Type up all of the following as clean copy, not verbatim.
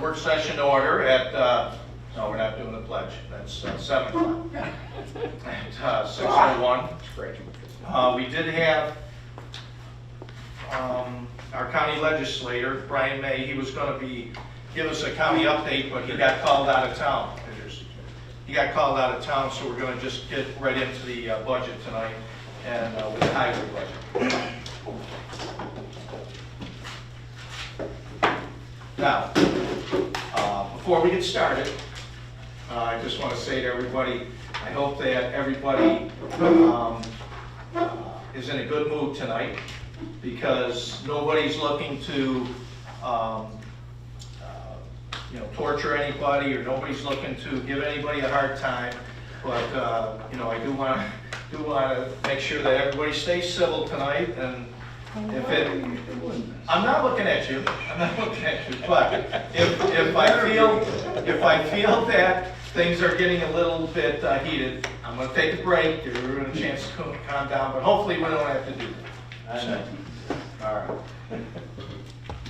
work session order at, no, we're not doing the pledge. That's 7 o'clock. At 6:01. We did have our county legislator, Brian May. He was going to give us a county update, but he got called out of town. He got called out of town, so we're going to just get right into the budget tonight and with the highway budget. Now, before we get started, I just want to say to everybody, I hope that everybody is in a good mood tonight, because nobody's looking to torture anybody, or nobody's looking to give anybody a hard time. But I do want to make sure that everybody stays civil tonight. And if I'm not looking at you. I'm not looking at you. But if I feel that things are getting a little bit heated, I'm going to take a break. Give everyone a chance to calm down. But hopefully we don't have to do that. So, all right.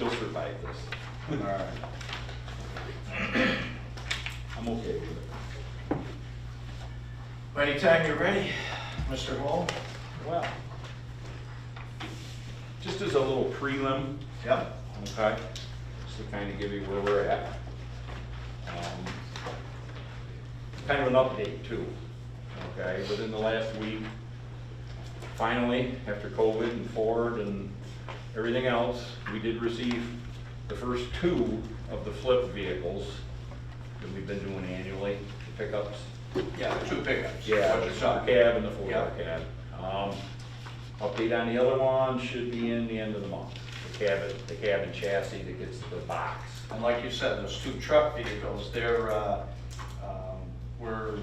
You'll survive this. All right. I'm okay with it. Anytime you're ready, Mr. Hall. Well, just as a little prelim, Yep. okay, just to kind of give you where we're at. Kind of an update too, okay, within the last week, finally, after COVID and Ford and everything else, we did receive the first 2 of the flip vehicles that we've been doing annually, the pickups. Yeah, the 2 pickups. Yeah, the super cab and the 4-door Yeah. cab. Update on the other one should be in the end of the month. The cab and chassis that gets the box. And like you said, those 2 truck vehicles, we're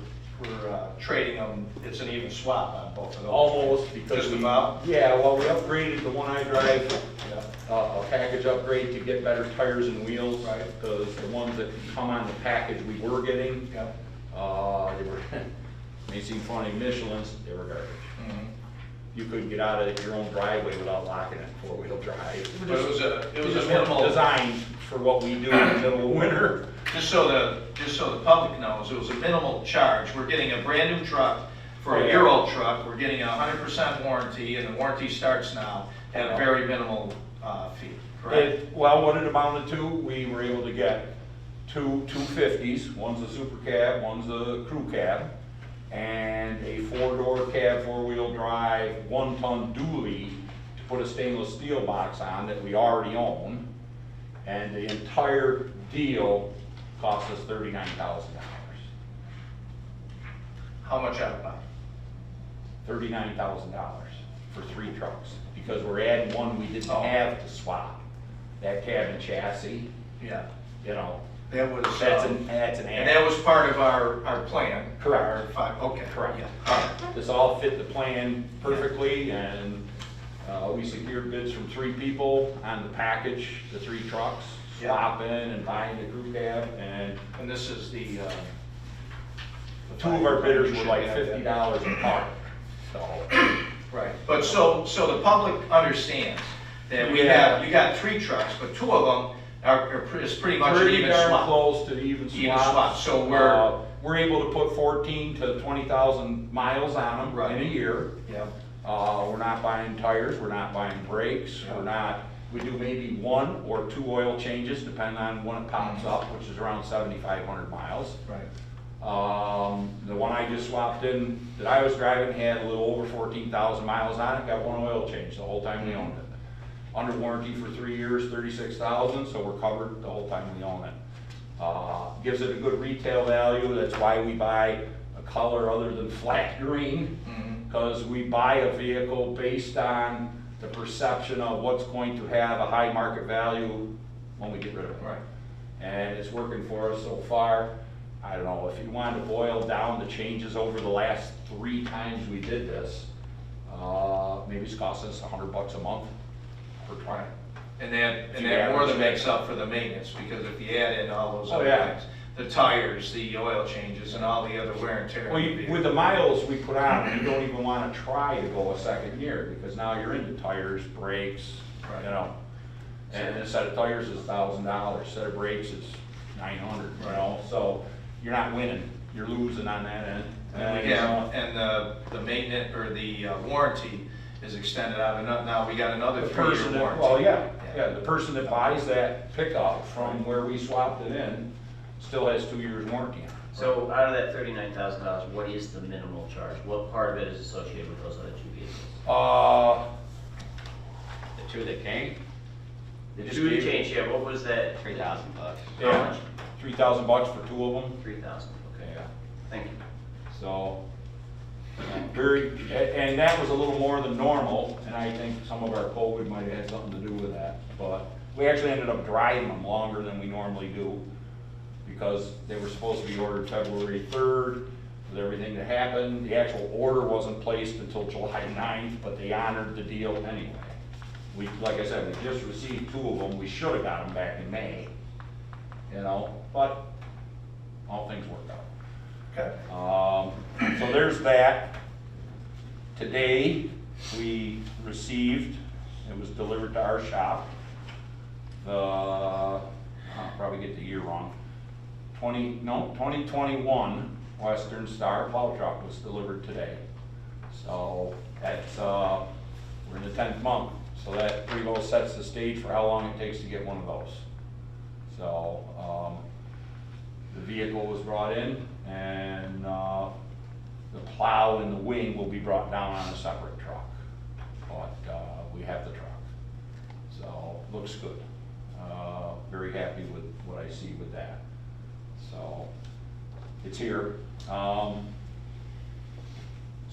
trading them. It's an even swap on both of those. Almost, because Just about? Yeah, well, we upgraded the one I drive, Yeah. a package upgrade to get better tires and wheels. Right. Because the ones that come on the package we were getting, Yeah. they were, may seem funny, Michelin's, they were garbage. Mhm. You couldn't get out of your own driveway without locking it 4-wheel drive. But it was a Just minimal. designed for what we do in the middle of winter. Just so the public knows, it was a minimal charge. We're getting a brand new truck for a year-old truck. We're getting a 100% warranty, and the warranty starts now at a very minimal fee. Correct? Well, what it amounted to, we were able to get 2 250s. One's a super cab, one's a crew cab, and a 4-door cab, 4-wheel drive, 1-ton dually to put a stainless steel box on that we already own. And the entire deal cost us $39,000. How much out of that? $39,000 for 3 trucks, because we're adding one we didn't have to swap. That cab and chassis, Yeah. That's an And add. that was part of our plan. Correct. Okay. Correct. Yeah. All right. This all fit the plan perfectly, and we secured bids from 3 people on the package, the 3 trucks, Yeah. swapping and buying the crew cab, and And this is the 2 of our bidders were like $50 apart, so. Right, but so the public understands that you got 3 trucks, but 2 of them is pretty much an Pretty even darn swap. close to the even Even swap. swap, so we're able to put 14 to 20,000 miles on them Right. in a year. Yeah, We're not buying tires, we're not buying brakes, we do maybe 1 or 2 oil changes, depending on when it pops up, which is around 7,500 miles. right. The one I just swapped in, that I was driving, had a little over 14,000 miles on it, got 1 oil change the whole time we owned it. Under warranty for 3 years, 36,000, so we're covered the whole time we own it. Gives it a good retail value, that's why we buy a color other than flat green, because we buy a vehicle based on the perception of what's going to have a high market value when we get rid of it. Right. And it's working for us so far. I don't know, if you wanted to boil down the changes over the last 3 times we did this, maybe it's costing us $100 a month per truck. And that more than makes up for the maintenance, because if you add in all those other yeah. things, the tires, the oil changes, and all the other wear and tear. Well, with the miles we put on, you don't even want to try to go a second year, because now you're into tires, brakes, Right. And a set of tires is $1,000, set of brakes is 900, you know, so you're not winning, you're losing on that end. And the maintenance, or the warranty is extended out, and now we got another The 3-year person that, warranty. well, yeah, the person that buys that pickup from where we swapped it in still has 2 years warranty on it. So out of that $39,000, what is the minimal charge? What part of it is associated with those other two vehicles? The two that came, The just two gave- change, yeah, what was that? $3,000. How Yeah, much? $3,000 for 2 of them. 3,000, okay, Yeah. thank you. So, and that was a little more than normal, and I think some of our COVID might have had something to do with that. But we actually ended up driving them longer than we normally do, because they were supposed to be ordered February 3rd, with everything that happened. The actual order wasn't placed until July 9th, but they honored the deal anyway. We, like I said, we just received 2 of them, we should have got them back in May, you know, but all things worked out. Okay. So there's that. Today, we received, it was delivered to our shop, I'll probably get the year wrong, 2021 Western Star plow truck was delivered today. So that's, we're in the 10th month, so that pretty well sets the stage for how long it takes to get one of those. So, the vehicle was brought in, and the plow and the wing will be brought down on a separate truck. But we have the truck, so looks good. Very happy with what I see with that. So it's here. Snow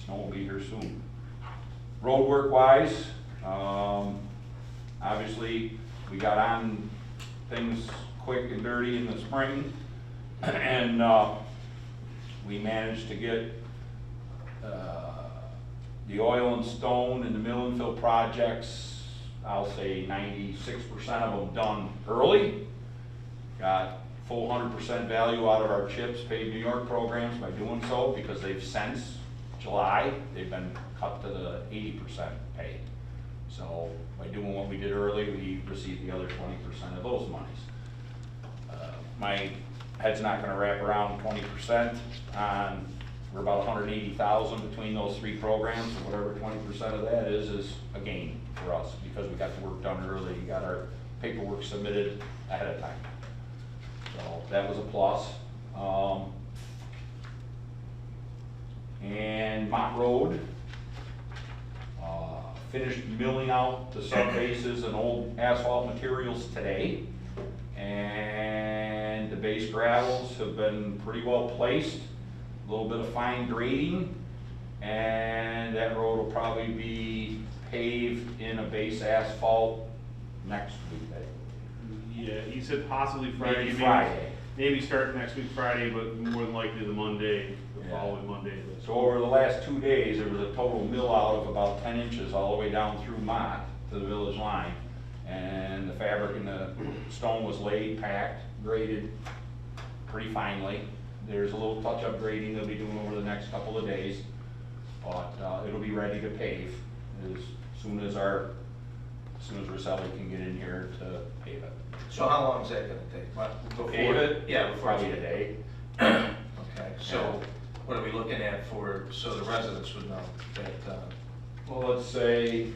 will be here soon. Road work wise, obviously we got on things quick and dirty in the spring. And we managed to get the oil and stone and the mill and fill projects, I'll say 96% of them done early. Got full 100% value out of our CHIPS Paid New York programs by doing so, because they've since July, they've been cut to the 80% paid. So by doing what we did early, we received the other 20% of those monies. My head's not gonna wrap around 20% on, we're about 180,000 between those 3 programs, and whatever 20% of that is a gain for us, because we got the work done early, got our paperwork submitted ahead of time. So that was a plus. And Mott Road, finished milling out the sub bases and old asphalt materials today. And the base gravels have been pretty well placed, a little bit of fine grading, and that road will probably be paved in a base asphalt next week. Yeah, he said possibly Friday. Maybe Friday. Maybe start next week Friday, but more than likely the Monday, the Yeah. following Monday. So over the last 2 days, there was a total mill out of about 10 inches all the way down through Mott to the village line. And the fabric and the stone was laid, packed, graded pretty finely. There's a little touch-up grading they'll be doing over the next couple of days, but it'll be ready to pave as soon as Rosselli can get in here to pave it. So how long is that gonna take? Before Pave it? Yeah, before. Probably a day. Okay, so what are we looking at so the residents would know that, Well, let's say,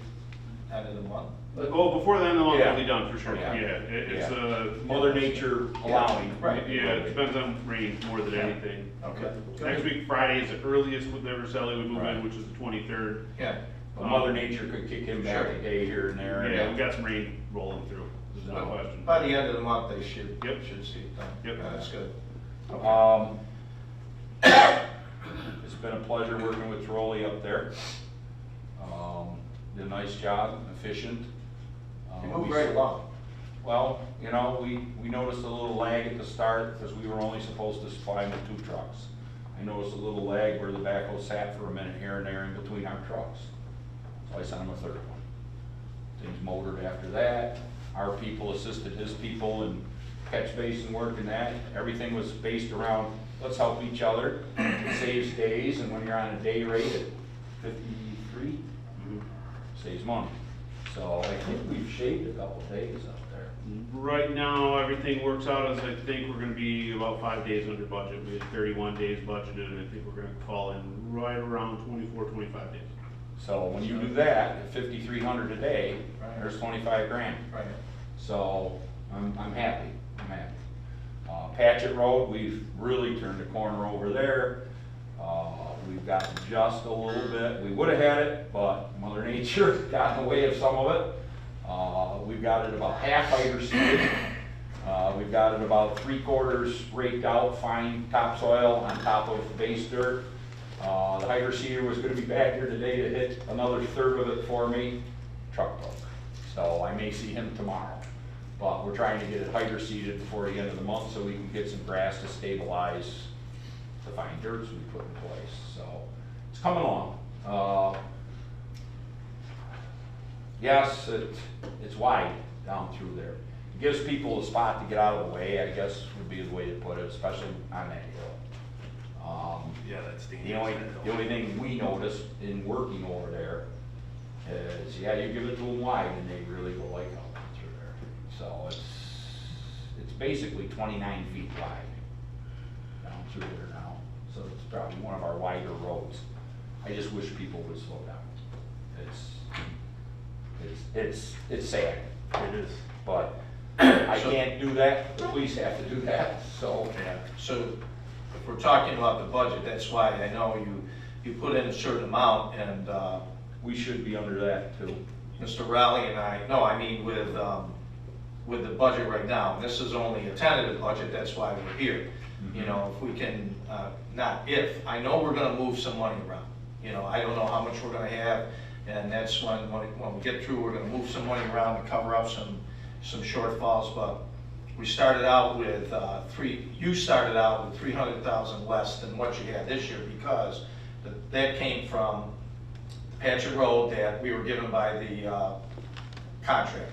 end of the month? Oh, before then, the month Yeah. will be done for sure. Yeah. Yeah, it's Mother Nature allowing. Right. yeah, it depends on rain more than Yeah. anything. Okay. Next week Friday is the earliest with the Rosselli would move Right. in, which is the 23rd. Yeah. But Mother Nature could kick him back Sure. a day here and there. Yeah, we got some rain rolling through. There's no So, question. by the end of the month, they should Yep. see it done. Yep. That's good. It's been a pleasure working with Trolley up there. Did a nice job, efficient. You move right along. Well, you know, we noticed a little lag at the start because we were only supposed to supply them with 2 trucks. I noticed a little lag where the backhoe sat for a minute here and there in between our trucks. So I sent him a 3rd one. Things motored after that. Our people assisted his people in catch basin work and that. Everything was based around, let's help each other. It saves days, and when you're on a day rate at 53, saves money. So I think we've shaved a couple days up there. Right now, everything works out as I think we're gonna be about 5 days under budget. We had 31 days budgeted, and I think we're gonna fall in right around 24, 25 days. So when you do that, at 5,300 a day, Right. there's 25 grand. Right. So I'm happy, I'm happy. Patchett Road, we've really turned the corner over there. We've gotten just a little bit, we would've had it, but Mother Nature got in the way of some of it. We've got it about half hydro seeded. We've got it about 3/4 raked out, fine topsoil on top of base dirt. The hydro seeder was gonna be back here today to hit another third of it for me. Truck broke, so I may see him tomorrow. But we're trying to get it hydro seeded before the end of the month so we can get some grass to stabilize the fine dirts we put in place. So it's coming along. Yes, it's wide down through there. It gives people a spot to get out of the way, I guess would be the way to put it, especially on that hill. Yeah, that's The only thing we noticed in working over there is, yeah, you give it to them wide and they really go like up through there. So it's basically 29 feet wide down through there now. So it's probably one of our wider roads. I just wish people would slow down. It's sad. It is. But I can't do that, the police have to do that, so. Yeah, so if we're talking about the budget, that's why I know you put in a certain amount, and We should be under that too. Mr. Rowley and I, no, I mean with the budget right now, this is only a tentative budget, that's why we're here. You know, if we can, not if, I know we're gonna move some money around. You know, I don't know how much we're gonna have, and that's when we get through, we're gonna move some money around to cover up some shortfalls, but we started out with you started out with 300,000 less than what you had this year, because that came from Patchett Road that we were given by the contractor.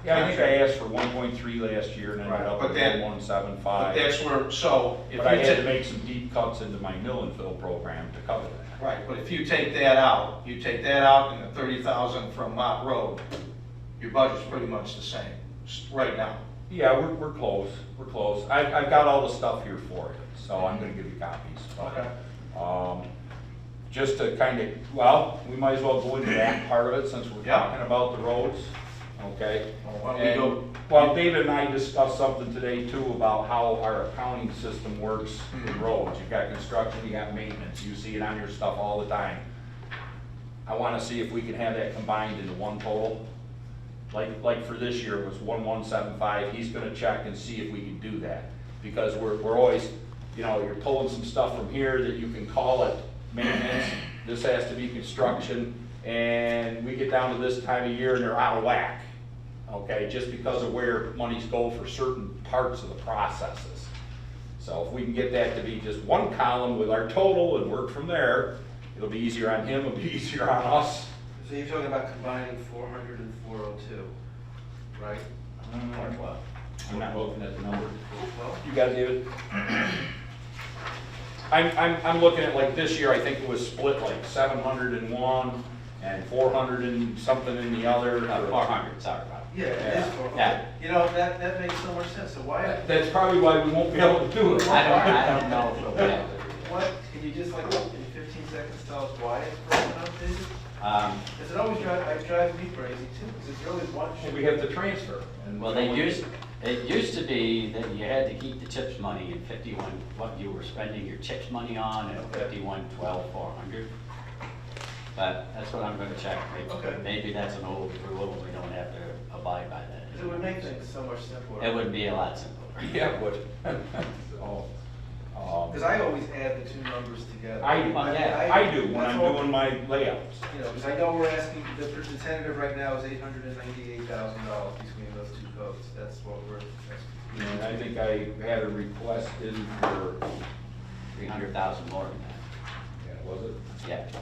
Yeah, I think I asked for 1.3 last year and ended Right, up but with that- 1.75. But that's where, so if But I you had to take, make some deep cuts into my mill and fill program to cover that. right, but if you take that out, you take that out and the 30,000 from Mott Road, your budget's pretty much the same right now. Yeah, we're close, we're close. I've got all the stuff here for it, so I'm gonna give you copies. Okay. Just to kind of, well, we might as well go into that part of it since we're Yeah. talking about the roads, okay? Well, why don't we go- Well, David and I discussed something today too about how our accounting system works in roads. You've got construction, you got maintenance, you see it on your stuff all the time. I wanna see if we can have that combined into one total. Like for this year, it was 1175, he's gonna check and see if we can do that. Because we're always, you know, you're pulling some stuff from here that you can call it maintenance, this has to be construction, and we get down to this time of year and they're out of whack. Okay, just because of where monies go for certain parts of the processes. So if we can get that to be just one column with our total and work from there, it'll be easier on him, it'll be easier on us. So you're talking about combining 400 and 402, right? I'm not looking at the number. Well, You got it, David? I'm looking at like this year, I think it was split like 700 in one and 400 and something in the other. 400, sorry about yeah, it is 400. Yeah. You know, that makes so much sense, so why, That's probably why we won't be able to do it. it. I don't know if it'll be able to. what, can you just like, in 15 seconds tell us why it's broken up, David? Because it always drives me crazy too, because it's really one. We have to transfer. and Well, it used to be that you had to keep the CHIPS money in 51, what you were spending your CHIPS money on at 51,12,400. But that's what I'm gonna check. Okay. Maybe that's an old rule and we don't have to abide by that. 'Cause it would make things so much simpler. It would be a lot simpler. Yeah, it would. So, Because I always add the two numbers together. I do when that's I'm all- doing my layouts. You know, because I know we're asking, the tentative right now is $898,000 between those two codes, that's what we're asking. And I think I had a request in for, 300,000 more than that. yeah, was it? Yeah. So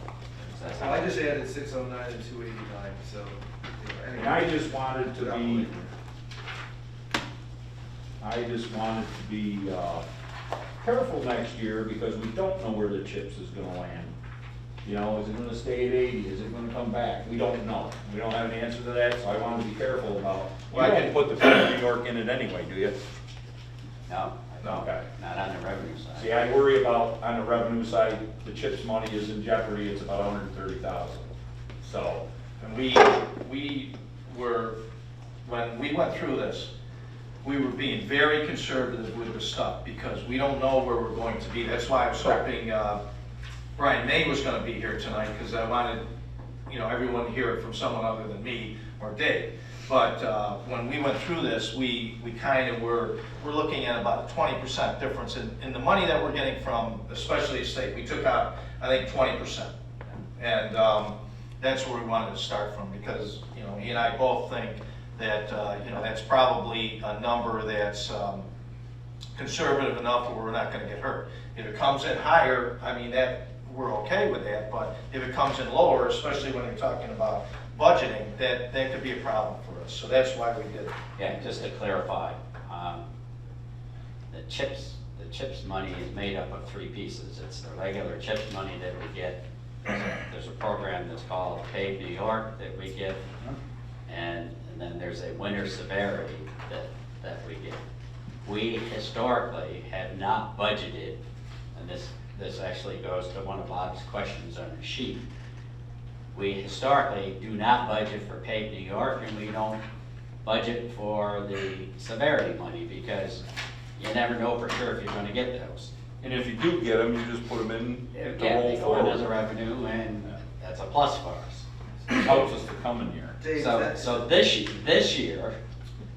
that's Well, how I just added 609 and 289, so, you know, anyway. And I just wanted to Without be, believing careful next year because we don't know where the CHIPS is gonna land. You know, is it gonna stay at 80? Is it gonna come back? We don't know. We don't have an answer to that, so I wanted to be careful about. Well, I You can- don't put the Port of New York in it anyway, do you? No, I don't. Okay. Not on the revenue side. See, I worry about, on the revenue side, the CHIPS money is in jeopardy, it's about 130,000. So, And we were, when we went through this, we were being very conservative with the stuff because we don't know where we're going to be. That's why I was hoping Brian May was gonna be here tonight because I wanted, everyone to hear it from someone other than me or Dave. But when we went through this, we kind of we're looking at about a 20% difference in the money that we're getting from, especially the state. We took out, I think, 20%. And that's where we wanted to start from because, he and I both think that, that's probably a number that's conservative enough where we're not gonna get hurt. If it comes in higher, I mean, that, we're okay with that, but if it comes in lower, especially when you're talking about budgeting, that could be a problem for us. So that's why we did it. Yeah, just to clarify, the CHIPS money is made up of three pieces. It's the regular CHIPS money that we get. There's a program that's called PAC-B New York that we get, and then there's a winter severity that we get. We historically have not budgeted, and this actually goes to one of Bob's questions on the sheet. We historically do not budget for PAC New York, and we don't budget for the severity money because you never know for sure if you're gonna get those. and if you do get them, you just put them in the Yeah, roll they go in as a forward. revenue, and that's a plus for us. It helps us the coming year. Dave, So this year,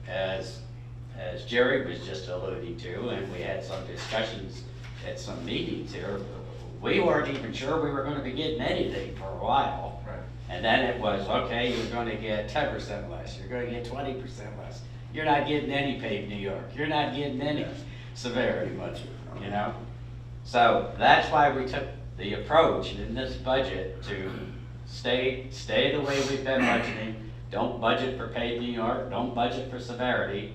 as Jerry was just alluding to, and we had some discussions at some meetings here, we weren't even sure we were gonna be getting anything for a while. Right. And then it was, okay, you're gonna get 10% less, you're gonna get 20% less. You're not getting any paid New York, you're not getting any severity much, So that's why we took the approach in this budget to stay the way we've been budgeting. Don't budget for paid New York, don't budget for severity,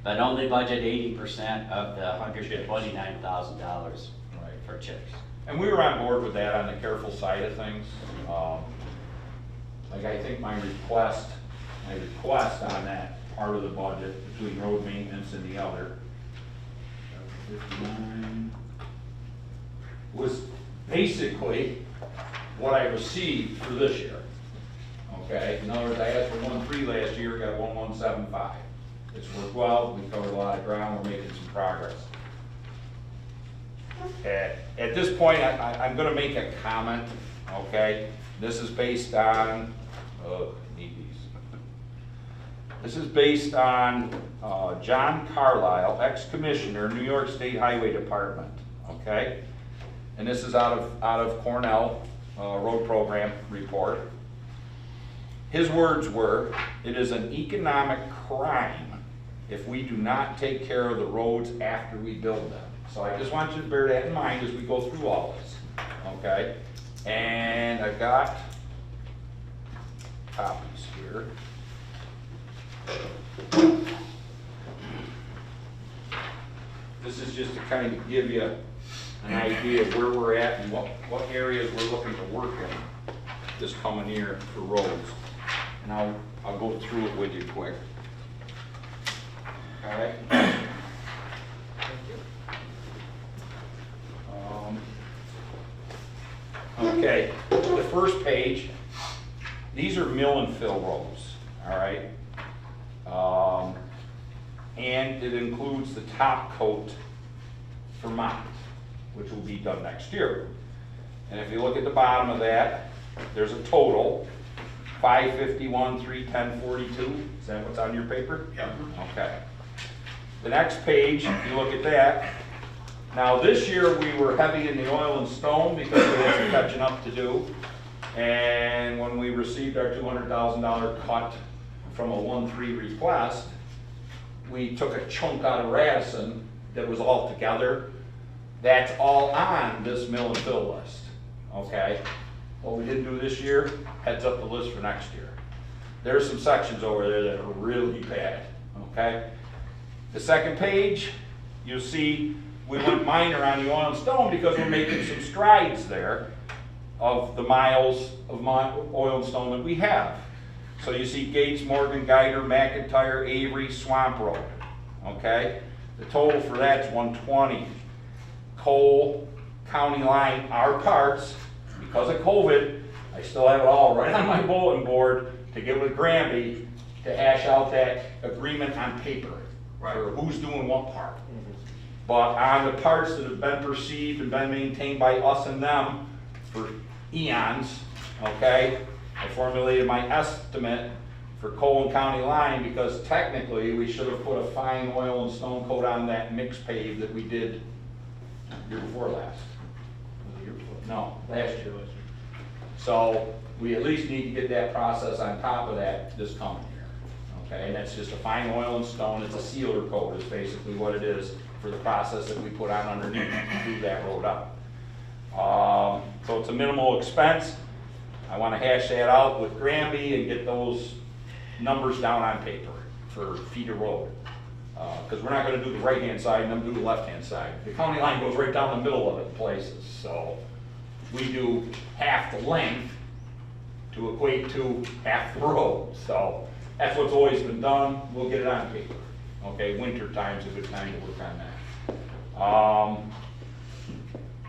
but only budget 80% of the $129,000 Right. for CHIPS. And we were on board with that on the careful side of things. Like I think my request on that part of the budget between road maintenance and the other, 59, was basically what I received for this year. Okay, in other words, I asked for 1.3 last year, got 1.175. It's worked well, we covered a lot of ground, we're making some progress. At this point, I'm gonna make a comment, okay? This is based on, need these. This is based on John Carlisle, ex-commissioner, New York State Highway Department, okay? And this is out of Cornell Road Program report. His words were, "It is an economic crime if we do not take care of the roads after we build them." So I just want you to bear that in mind as we go through all this, okay? And I've got copies here. This is just to kind of give you an idea of where we're at and what areas we're looking to work in this coming year for roads. And I'll go through it with you quick. All right? Okay, the first page, these are mill and fill roads, all right? And it includes the top coat for Mont, which will be done next year. And if you look at the bottom of that, there's a total, 551, 310, 42. Is that what's on your paper? Yeah. Okay. The next page, if you look at that, now this year we were heavy in the oil and stone because we had some catching up to do. And when we received our $200,000 cut from a 1.3 request, we took a chunk out of Radisson that was all together. That's all on this mill and fill list, okay? What we didn't do this year, heads up the list for next year. There's some sections over there that are really bad, okay? The second page, you'll see we went minor on the oil and stone because we're making some strides there. of the miles of oil and stone that we have. So you see Gates, Morgan, Geiger, McIntyre, Avery, Swamp Road, okay? The total for that's 120. Cole, County Line, our parts, because of COVID, I still have it all right on my bulletin board to get with Granby to hash out that agreement on paper for who's doing what part. But on the parts that have been perceived and been maintained by us and them for eons, okay, I formulated my estimate for Cole and County Line because technically we should have put a fine oil and stone coat on that mixed pave that we did year before last. Was it year before? No, last year. So we at least need to get that process on top of that this coming year. Okay, and that's just a fine oil and stone. It's a sealer coat is basically what it is for the process that we put on underneath to do that road up. So it's a minimal expense. I want to hash that out with Granby and get those numbers down on paper for feet of road. Because we're not going to do the right-hand side and them do the left-hand side. The county line goes right down the middle of it in places. So we do half the length to equate to half the road. So that's what's always been done. We'll get it on paper. Okay, winter time's a good time to work on that.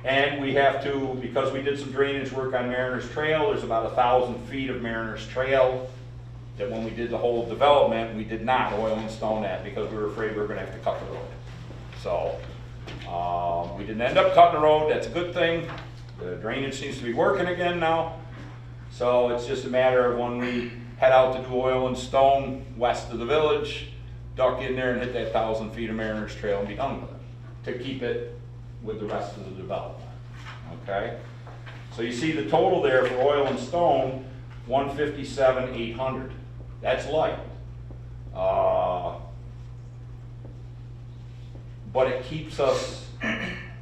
And we have to, because we did some drainage work on Mariner's Trail, there's about 1,000 feet of Mariner's Trail that when we did the whole development, we did not oil and stone that because we were afraid we were gonna have to cut the road. So, we didn't end up cutting the road, that's a good thing. The drainage seems to be working again now. So it's just a matter of when we head out to do oil and stone west of the village, duck in there and hit that 1,000 feet of Mariner's Trail and be done with it, to keep it with the rest of the development, okay? So you see the total there for oil and stone, 157,800. That's light. But it keeps us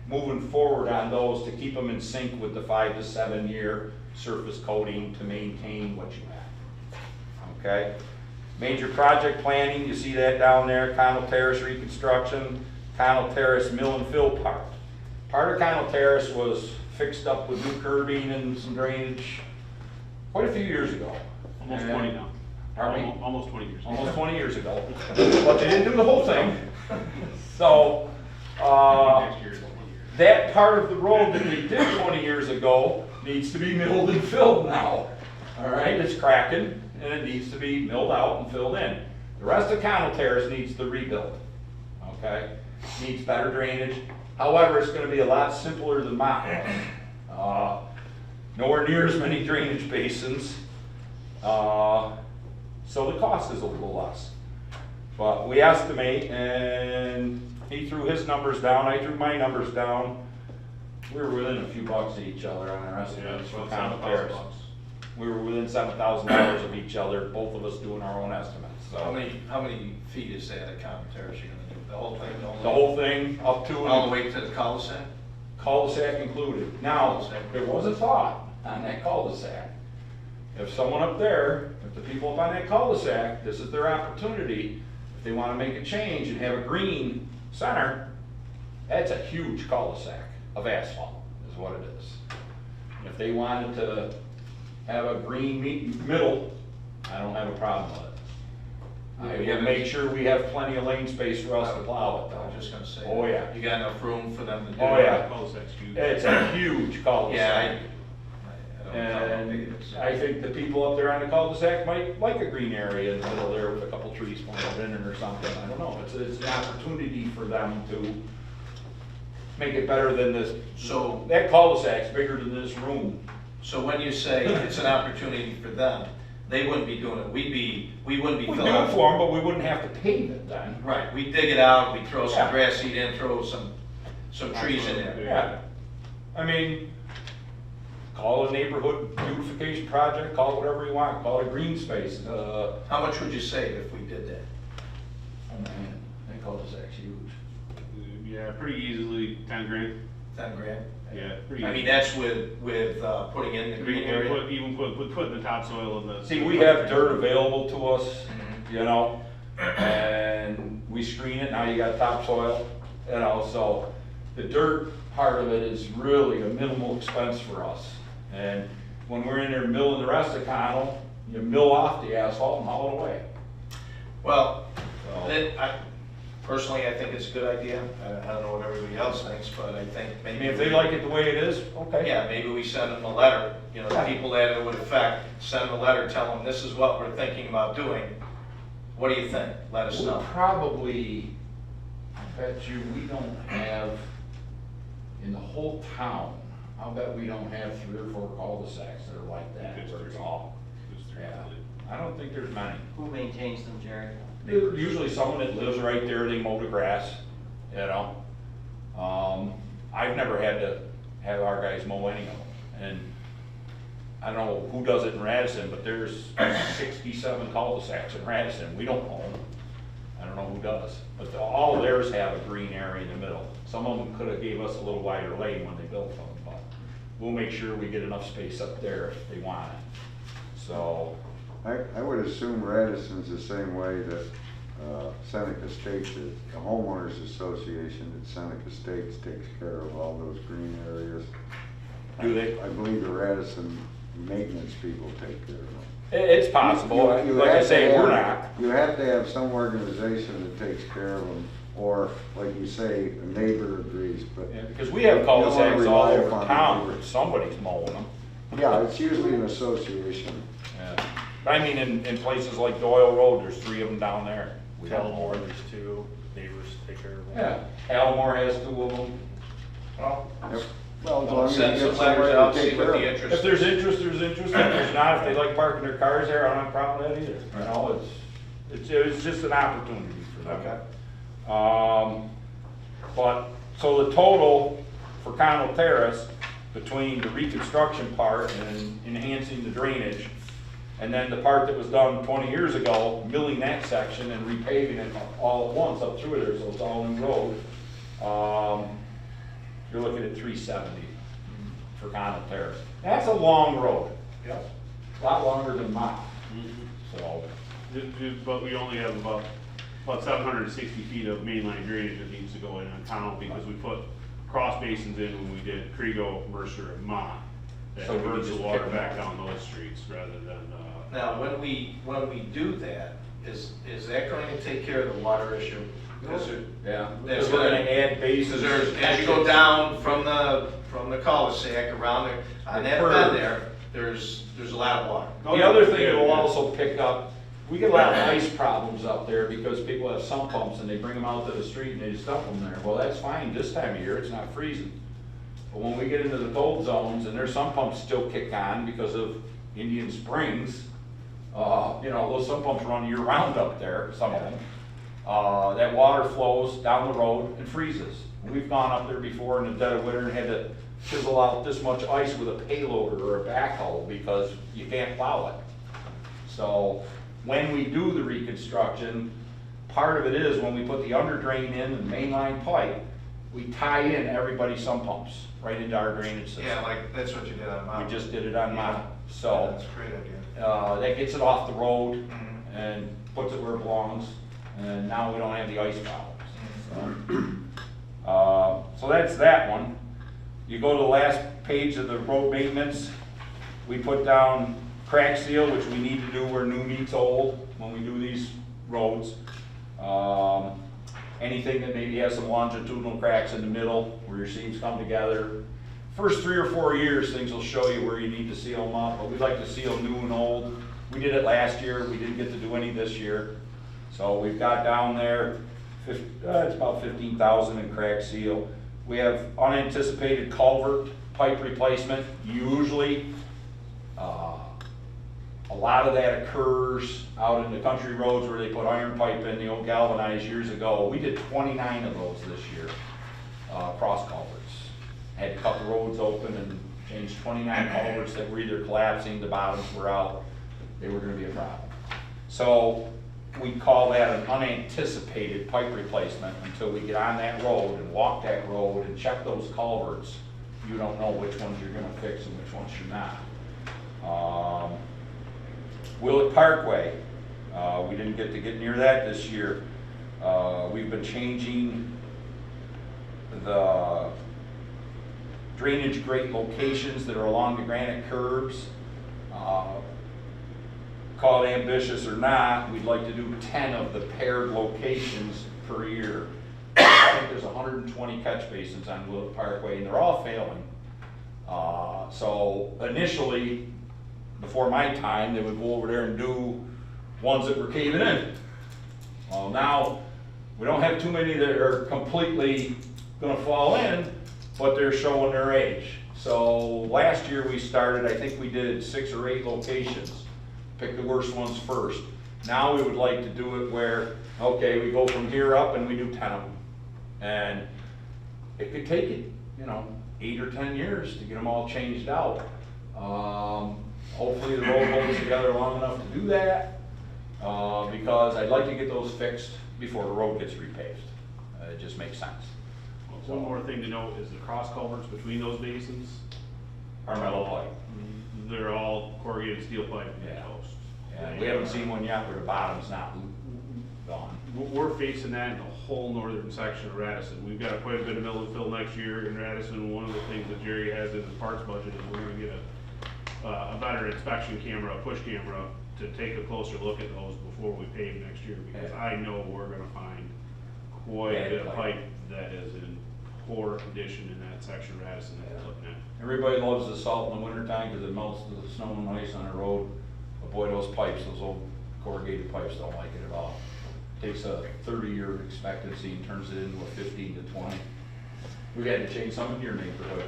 moving forward on those to keep them in sync with the 5 to 7 year surface coating to maintain what you have, okay? Major project planning, you see that down there, Connell Terrace reconstruction, Connell Terrace mill and fill part. Part of Connell Terrace was fixed up with new curbing and some drainage quite a few years ago. Almost 20 now. Pardon me? Almost 20 years. Almost 20 years ago. But they didn't do the whole thing. So, Next year is 20 years. that part of the road that they did 20 years ago needs to be milled and filled now. All right, it's cracking and it needs to be milled out and filled in. The rest of Connell Terrace needs the rebuild, okay? Needs better drainage. However, it's gonna be a lot simpler than mine. Nowhere near as many drainage basins. So the cost is a little less. But we estimate, and he threw his numbers down, I threw my numbers down. We were within a few bucks of each other on our Yeah, estimates it's for about Connell 7,000 Terrace. bucks. We were within $7,000 of each other, both of us doing our own estimates, so. How many feet is that at Common Terrace you're gonna do? The whole thing? The whole thing up to All the way to the cul-de-sac? cul-de-sac included. Now, there was a thought on that cul-de-sac. If someone up there, if the people up on that cul-de-sac, this is their opportunity, if they wanna make a change and have a green center, that's a huge cul-de-sac of asphalt, is what it is. If they wanted to have a green middle, I don't have a problem with it. I Yeah, will make sure we have plenty of lane space for us to plow it I though. was just gonna say. Oh, yeah. You got enough room for them to do? Oh, it? yeah. Cul-de-sac's huge. It's a huge cul-de-sac. Yeah, I don't know how big it And is. I think the people up there on the cul-de-sac might like a green area in the middle there with a couple trees planted in it or something, I don't know. It's an opportunity for them to make it better than this. So- that cul-de-sac's bigger than this room. So when you say it's an opportunity for them, they wouldn't be doing it, we wouldn't be We do filling it out. for them, but we wouldn't have to pave it then. Right, we dig it out, we throw some Yeah. grass seed in, throw some trees in there. Yeah. I mean, call it a neighborhood beautification project, call it whatever you want, call it a green space. How much would you save if we did that? Oh man, that cul-de-sac's huge. Yeah, pretty easily 10 grand. 10 grand? Yeah, pretty. I mean, that's with putting in the green area? Even putting the topsoil in the. See, we have dirt available to us, you know, and we screen it, now you got topsoil, you know, so the dirt part of it is really a minimal expense for us. And when we're in there milling the rest of Connell, you mill off the asphalt and haul it away. Well, So, personally, I think it's a good idea. I don't know what everybody else thinks, but I think I maybe. mean, if they like it the way it is, okay. Yeah, maybe we send them a letter, you know, the people that it would affect, send them a letter, tell them this is what we're thinking about doing. What do you think? Let us We'll know. probably, I bet you we don't have, in the whole town, I'll bet we don't have 3 or 4 cul-de-sacs that are like that, It's where it's three. all. Yeah, I don't think there's many. Who maintains them, Jerry? Usually someone that lives right there, they mow the grass, you know. I've never had to have our guys mow any of them. And I don't know who does it in Radisson, but there's 67 cul-de-sacs in Radisson. We don't own them. I don't know who does. But all of theirs have a green area in the middle. Some of them could have gave us a little wider lane when they built them, but we'll make sure we get enough space up there if they want it. So, I would assume Radisson's the same way that Seneca Estates is. The homeowners association at Seneca Estates takes care of all those green areas. do they? I believe the Radisson maintenance people take care of them. It's possible. You Like I have to say, we're have- not. You have to have some organization that takes care of them, or like you say, a neighbor agrees, but. Yeah, because we have You don't wanna cul-de-sacs all rely over upon town the where somebody's mowing them. Yeah, it's usually an association. Yeah. But I mean, in places like Doyle Road, there's 3 of them down there. We have Tullamore, more. there's 2, neighbors take care of them. Yeah, Almore has 2 of them. Well, Yep. Well, as long as you send get some somebody letters to out, take see what care of the it. interest If there's interest, there's interest. If there's not, if they like parking their cars there, I don't have a problem with that either. You know, it's just an opportunity for them. Okay. But, so the total for Connell Terrace, between the reconstruction part and enhancing the drainage, and then the part that was done 20 years ago, milling that section and repaving it all at once up through there, so it's all new road, you're looking at 370 for Connell Terrace. That's a long road. Yep. A lot longer than mine, so. But we only have about 760 feet of mainline drainage that needs to go in on Connell because we put cross basins in when we did Kriego, Mercer, and Mott. That So we diverts just the water pick them back up. down those streets rather than, Now, when we do that, is that going to take care of the water issue? Because Yeah. That's Because we're gonna gonna- add basins. as you go down from the cul-de-sac around there, on that bend there, there's a lot of water. The other thing Yeah, it'll yeah. also pick up, we get a lot of ice problems up there because people have sump pumps and they bring them out to the street and they just dump them there. Well, that's fine this time of year, it's not freezing. But when we get into the cold zones and their sump pumps still kick on because of Indian Springs, you know, those sump pumps run year round up there, some of them. That water flows down the road and freezes. We've gone up there before in the dead of winter and had to chisel out this much ice with a payloader or a backhoe because you can't plow it. So when we do the reconstruction, part of it is when we put the under drain in and mainline pipe, we tie in everybody's sump pumps right into our drainage system. Yeah, like, that's what you did on mine. We just did it on mine, Yeah, so, that's a great idea. that gets it off the road Mhm. and puts it where it belongs, and now we don't have the ice problems. So that's that one. You go to the last page of the road maintenance, we put down crack seal, which we need to do where new meets old when we do these roads. Anything that maybe has some longitudinal cracks in the middle where your seams come together. First 3 or 4 years, things will show you where you need to seal them up, but we like to seal new and old. We did it last year, we didn't get to do any this year. So we've got down there, it's about 15,000 in crack seal. We have unanticipated culvert pipe replacement. Usually, a lot of that occurs out in the country roads where they put iron pipe in, the old galvanized years ago. We did 29 of those this year, cross culverts. Had to cut the roads open and change 29 culverts that were either collapsing, the bottoms were out, they were gonna be a problem. So we call that an unanticipated pipe replacement until we get on that road and walk that road and check those culverts. You don't know which ones you're gonna fix and which ones you're not. Willett Parkway, we didn't get to get near that this year. We've been changing the drainage grate locations that are along the granite curbs. Call it ambitious or not, we'd like to do 10 of the paired locations per year. I think there's 120 catch basins on Willett Parkway, and they're all failing. So initially, before my time, they would go over there and do ones that were caving in. Well, now, we don't have too many that are completely gonna fall in, but they're showing their age. So last year we started, I think we did 6 or 8 locations. Pick the worst ones first. Now we would like to do it where, okay, we go from here up and we do 10 of them. And it could take it, 8 or 10 years to get them all changed out. Hopefully the road holds together long enough to do that, because I'd like to get those fixed before the road gets repaved. It just makes sense. One more thing to note is the cross culverts between those basins, Our metal pipe. they're all corrugated steel pipe and Yeah. posts. Yeah, we haven't seen one yet where the bottom's not gone. We're facing that in the whole northern section of Radisson. We've got quite a bit of mill and fill next year in Radisson. One of the things that Jerry has in his parks budget is we're gonna get a better inspection camera, a push camera, to take a closer look at those before we pave next year, because Yeah. I know we're gonna find quite a bit of pipe that is in poor condition in that section of Radisson that we're looking at. Everybody loves the salt in the wintertime because it melts the snow and ice on the road. But boy, those pipes, those old corrugated pipes don't like it at all. Takes a 30-year expectancy and turns it into a 15 to 20. We had to change some in your neighborhood.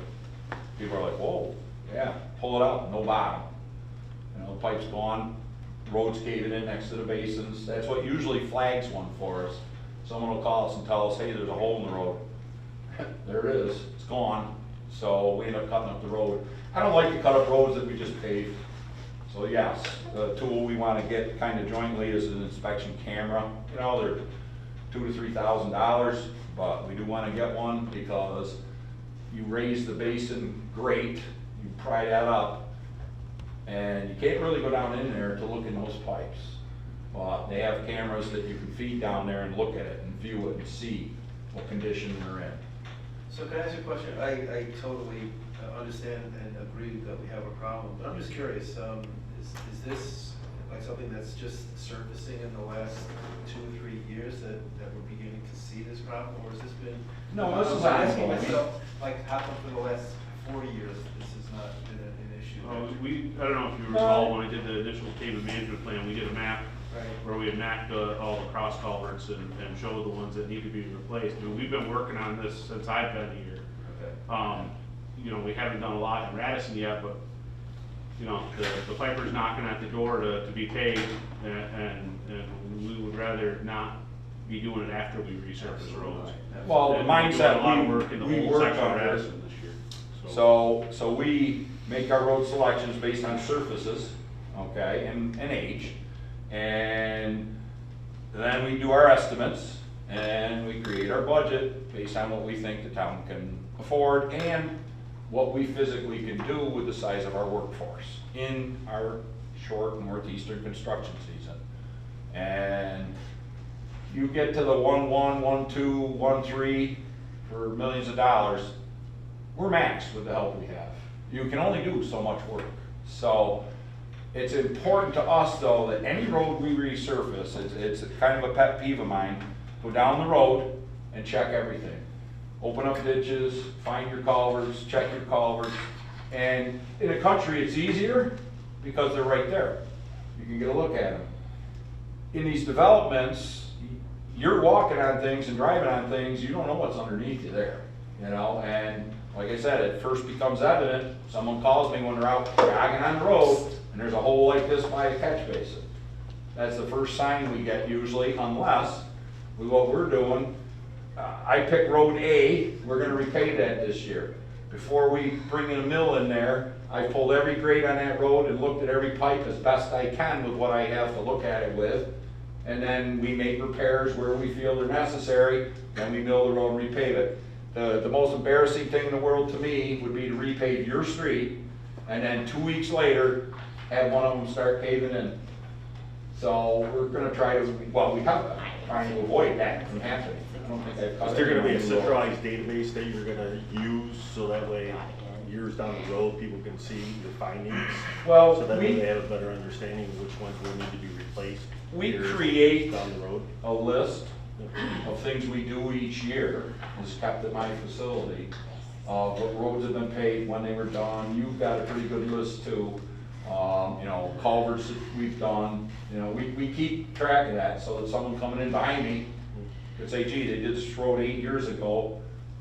People are like, whoa, yeah, pull it out, no bottom. The pipe's gone, road's caving in next to the basins. That's what usually flags one for us. Someone will call us and tell us, hey, there's a hole in the road. There it is, it's gone. So we end up cutting up the road. I don't like to cut up roads that we just paved. So yes, the tool we want to get kind of jointly is an inspection camera. They're $2,000 to $3,000, but we do want to get one because you raise the basin grate, you pry that up, and you can't really go down in there to look in those pipes. But they have cameras that you can feed down there and look at it and view it and see what condition they're in. So can I ask you a question? I totally understand and agree that we have a problem, but I'm just curious, is this like something that's just surfacing in the last 2 or 3 years that we're beginning to see this problem, or has this been? No, this is I'm asking ongoing. myself, like, how come for the last 40 years this has not been an issue? I don't know if you recall, when I did the initial pavement management plan, we did a map Right. where we had mapped all the cross culverts and showed the ones that need to be replaced. I mean, we've been working on this since I've been here. Okay. We haven't done a lot in Radisson yet, but, the piper's knocking at the door to be paid, and we would rather not be doing it after we resurface roads. Well, the And we're doing mindset, a lot of work in the we whole worked section of on this. Radisson this year. So we make our road selections based on surfaces, okay, and age. And then we do our estimates and we create our budget based on what we think the town can afford and what we physically can do with the size of our workforce in our short northeastern construction season. And you get to the 1.1, 1.2, 1.3 for millions of dollars, we're maxed with the help we have. You can only do so much work. So it's important to us though that any road we resurface, it's kind of a pet peeve of mine, go down the road and check everything. Open up ditches, find your culverts, check your culverts. And in the country it's easier because they're right there. You can get a look at them. In these developments, you're walking on things and driving on things, you don't know what's underneath you there, and like I said, it first becomes evident, someone calls me when they're out jogging on the road, and there's a hole like this by a catch basin. That's the first sign we get usually, unless, with what we're doing, I pick road A, we're gonna repay that this year. Before we bring in a mill in there, I pulled every grade on that road and looked at every pipe as best I can with what I have to look at it with. And then we make repairs where we feel they're necessary, then we mill the road and repave it. The most embarrassing thing in the world to me would be to repave your street, and then 2 weeks later, have one of them start caving in. So we're gonna try to, well, we have been trying to avoid that from happening. I don't think I've. Is there gonna be a centralized database that you're gonna use, so that way years down the road, people can see the findings? Well, So that we- they have a better understanding of which ones will need to be replaced? We years create down the road? a list of things we do each year, is kept at my facility, of what roads have been paved, when they were done. You've got a pretty good list too. You know, culverts that we've done, you know, we keep track of that, so that someone coming in behind me could say, gee, they did this road 8 years ago,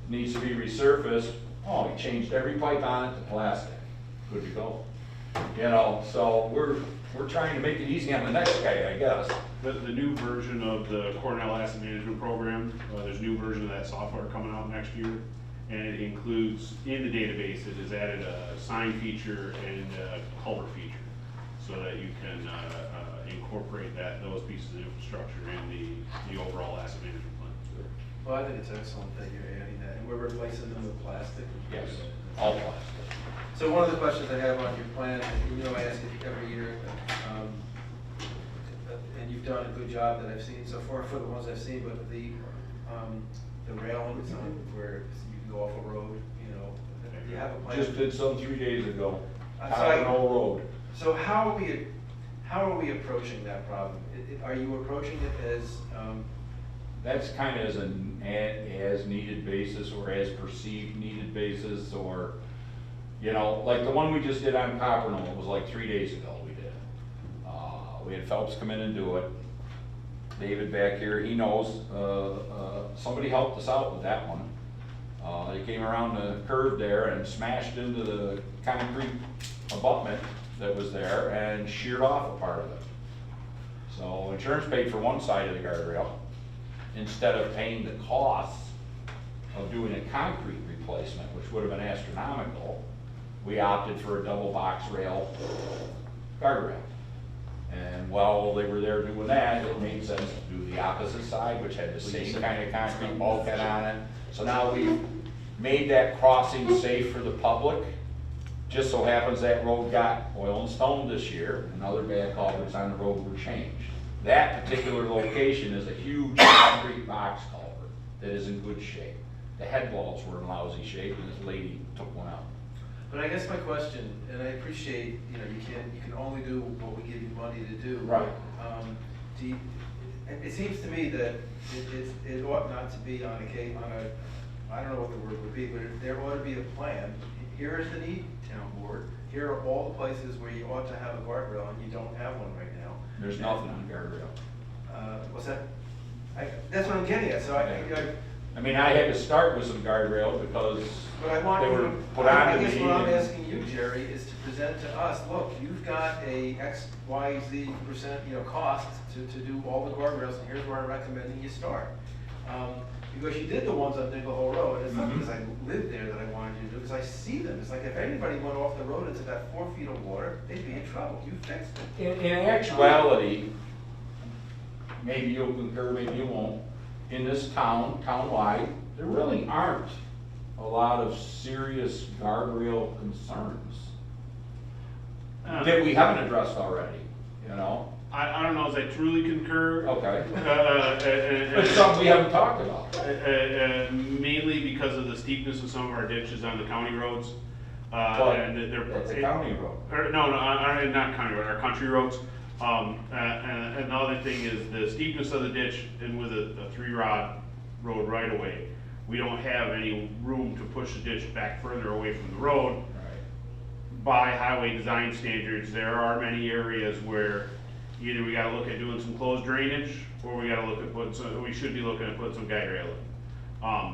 needs to be resurfaced. Oh, he changed every pipe on it to plastic. Good to go. You know, so we're trying to make it easy on the next guy, I guess. The new version of the Cornell Asset Management Program, there's a new version of that software coming out next year. And it includes, in the database, it has added a sign feature and a culvert feature, so that you can incorporate those pieces of infrastructure in the overall asset management plan. Well, I think it's excellent that you're adding that, and we're replacing them with plastic. Yes, all plastic. So one of the questions I have on your plan, and you know I ask it every year, and you've done a good job that I've seen so far for the ones I've seen, but the railings on where you can go off a road, you know, do you have a plan? Just did some 3 days ago. So Cottonelle Road. So how are we approaching that problem? Are you approaching it as, That's kind of as an as needed basis, or as perceived needed basis, or, you know, like the one we just did on Cottonelle, it was like 3 days ago we did. We had Phelps come in and do it. David back here, he knows, somebody helped us out with that one. They came around the curve there and smashed into the concrete abutment that was there and sheared off a part of it. So insurance paid for one side of the guardrail. Instead of paying the costs of doing a concrete replacement, which would have been astronomical, we opted for a double box rail guardrail. And while they were there doing that, it made sense to do the opposite side, which had the same kind of concrete bulkhead on it. So now we've made that crossing safe for the public. Just so happens that road got oil and stone this year, and other bad culverts on the road were changed. That particular location is a huge concrete box culvert that is in good shape. The head walls were in lousy shape, and this lady took one out. but I guess my question, and I appreciate, you know, you can only do what we give you money to do. Right. It seems to me that it ought not to be on I don't know what the word would be, but there ought to be a plan. Here is the need, town board. Here are all the places where you ought to have a guardrail, and you don't have one right now. There's nothing on the guardrail. What's that? That's what I'm getting at, so I mean, I had to start with some guardrail because but I want they you were to, put I on to guess me. what I'm and- asking you, Jerry, is to present to us, look, you've got a X, Y, Z percent, you know, cost to do all the guardrails, and here's where I'm recommending you start. Because you did the ones on Dingle Hole Road, and it's not because I lived there that I wanted you to do, because I see them. It's like if anybody went off the road into that 4 feet of water, they'd be in trouble. You fixed it. In actuality, maybe you'll concur, maybe you won't, in this townwide, there really aren't a lot of serious guardrail concerns that we haven't addressed already, you know? I don't know as I truly concur. Okay. And It's something we haven't talked about. mainly because of the steepness of some of our ditches on the county roads. But And they're. it's a county road. No, not county road, our country roads. And another thing is the steepness of the ditch, and with a 3-rod road right away, we don't have any room to push the ditch back further away from the road. By highway design standards, there are many areas where either we gotta look at doing some closed drainage, or we gotta look at we should be looking at putting some guide rail in.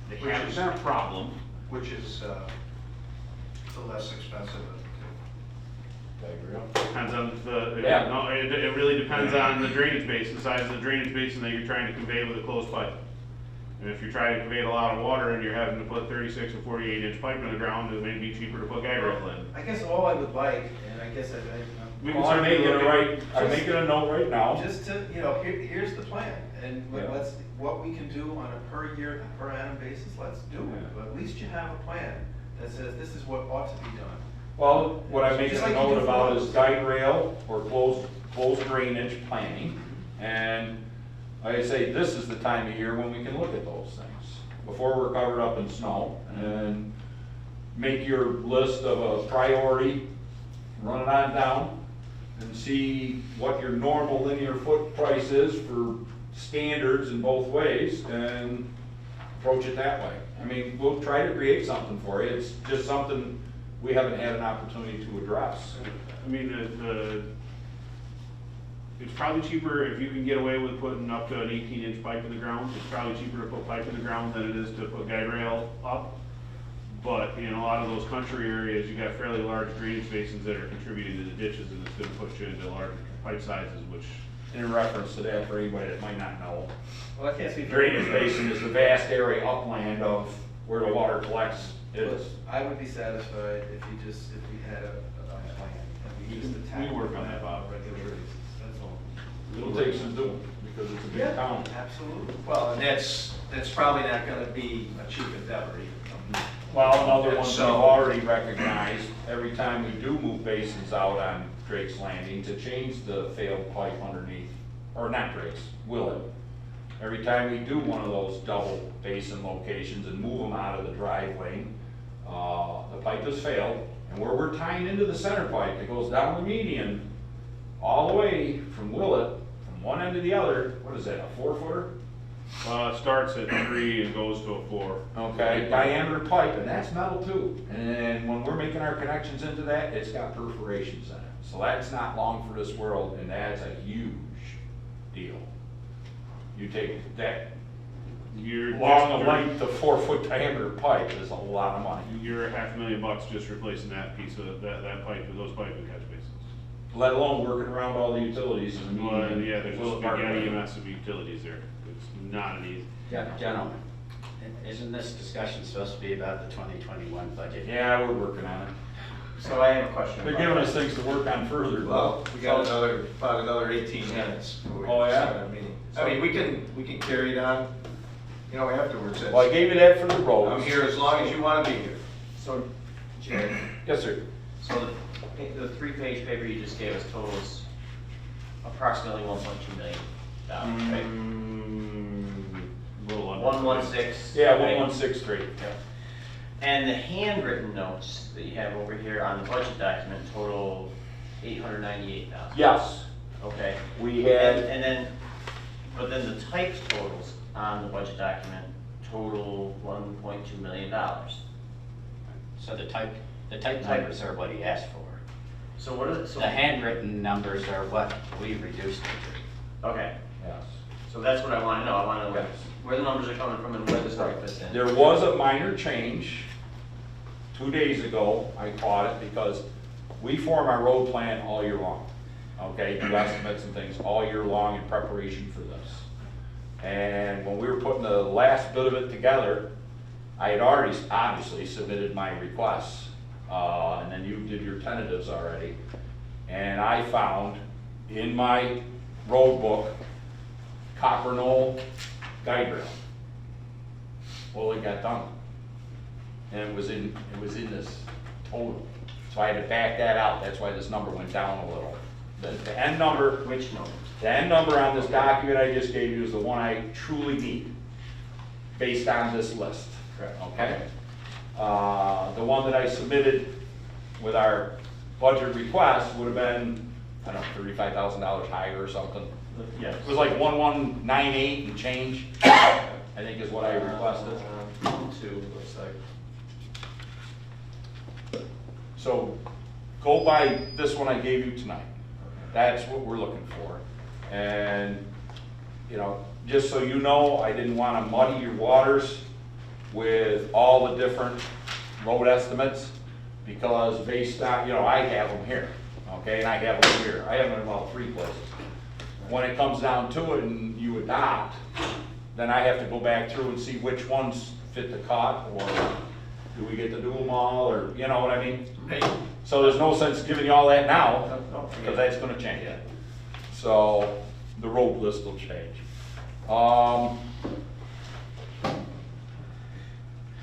They haven't been a problem. Which is the less expensive. Depends on the, Yeah. no, it really depends on the drainage basin, the size of the drainage basin that you're trying to convey with a closed pipe. And if you're trying to convey a lot of water and you're having to put 36 or 48-inch pipe in the ground, it may be cheaper to put guide rail in. I guess all I would like, and I guess We can Well, I'm certainly making look a at- right, I'm making a note right now. just to, you know, here's the plan, and Yeah. let's, what we can do on a per year, per annum basis, let's do it. Yeah. But at least you have a plan that says this is what ought to be done. Well, what I'm making Just a like you note do for about is roads. guide rail or closed drainage planning. And like I say, this is the time of year when we can look at those things, before we're covered up in snow. And make your list of a priority, run it on down, and see what your normal linear foot price is for standards in both ways, and approach it that way. I mean, we'll try to create something for you, it's just something we haven't had an opportunity to address. I mean, it's probably cheaper if you can get away with putting up to an 18-inch pipe in the ground. It's probably cheaper to put pipe in the ground than it is to put guide rail up. But in a lot of those country areas, you got fairly large drainage basins that are contributing to the ditches, and it's gonna push you into larger pipe sizes, which, In reference to that, for anybody that might not know, Well, I can't speak for drainage everybody. basin is the vast area upland of where the water collects is. I would be satisfied if we had a plan, and we just attacked. we work on that, Bob. Regular basis, that's all. It'll take some doing, because it's a big town. Absolutely. Well, and that's probably not gonna be a cheap endeavor either. Well, another one we've So- already recognized, every time we do move basins out on Drake's Landing to change the failed pipe underneath, or not Drake's, Willett. Every time we do one of those double basin locations and move them out of the drive lane, the pipe has failed, and where we're tying into the center pipe that goes down the median, all the way from Willett, from one end to the other, what is that, a 4-footer? starts at 3 and goes to a 4. Okay, diameter pipe, and that's metal too. And when we're making our connections into that, it's got perforations in it. So that's not long for this world, and that's a huge deal. You take that You're long a length of 4-foot diameter pipe is a lot of money. You're $500,000 just replacing that piece of, that pipe, those pipe and catch basins. Let alone working around all the utilities and the Well, median. yeah, there's a Willett Parkway. spaghetti mess of utilities there. It's not an easy. Gentlemen, isn't this discussion supposed to be about the 2021 budget? Yeah, we're working on it. So I have a question. They're about giving that. us things to work on further. Well, we got about another 18 minutes. before we Oh, yeah? start our meeting. I mean, we can carry it on, afterwards. Well, I gave you that for the roads. I'm here as long as you wanna be here. So, Jerry, Yes, sir. so the 3-page paper you just gave us totals approximately $1.2 million, right? A little under. 116. Yeah, right? 1163. Yep. And the handwritten notes that you have over here on the budget document total $898,000. Yes, Okay. we had. And then, but then the typed totals on the budget document total $1.2 million. So the type numbers are what he asked for. So what are, so, The handwritten numbers are what we reduced it okay, Yes. so that's what I want to know. I want to know Yes. where the numbers are coming from and where this stuff fits in. There was a minor change 2 days ago. I caught it because we form our road plan all year long. Okay, do estimates and things all year long in preparation for this. And when we were putting the last bit of it together, I had already obviously submitted my requests. And then you did your tentatives already. And I found in my road book, copper knoll guide rail. Well, it got done. And it was in this total. So I had to back that out. That's why this number went down a little. The end number, Which number? the end number on this document I just gave you is the one I truly need, based on this list. Correct. Okay? The one that I submitted with our budget request would have been, I don't know, $35,000 higher or something. Yes. It was like 1198 and change, I think is what I requested. 2, looks like. So go by this one I gave you tonight. That's what we're looking for. And, just so you know, I didn't want to muddy your waters with all the different road estimates, because based on, I have them here, okay, and I have them here. I have them in about 3 places. When it comes down to it and you adopt, then I have to go back through and see which ones fit the cut, or do we get to do them all, or, you know what I mean? Hey, So there's no sense giving you all that now, No, because that's gonna change. So the road list will change.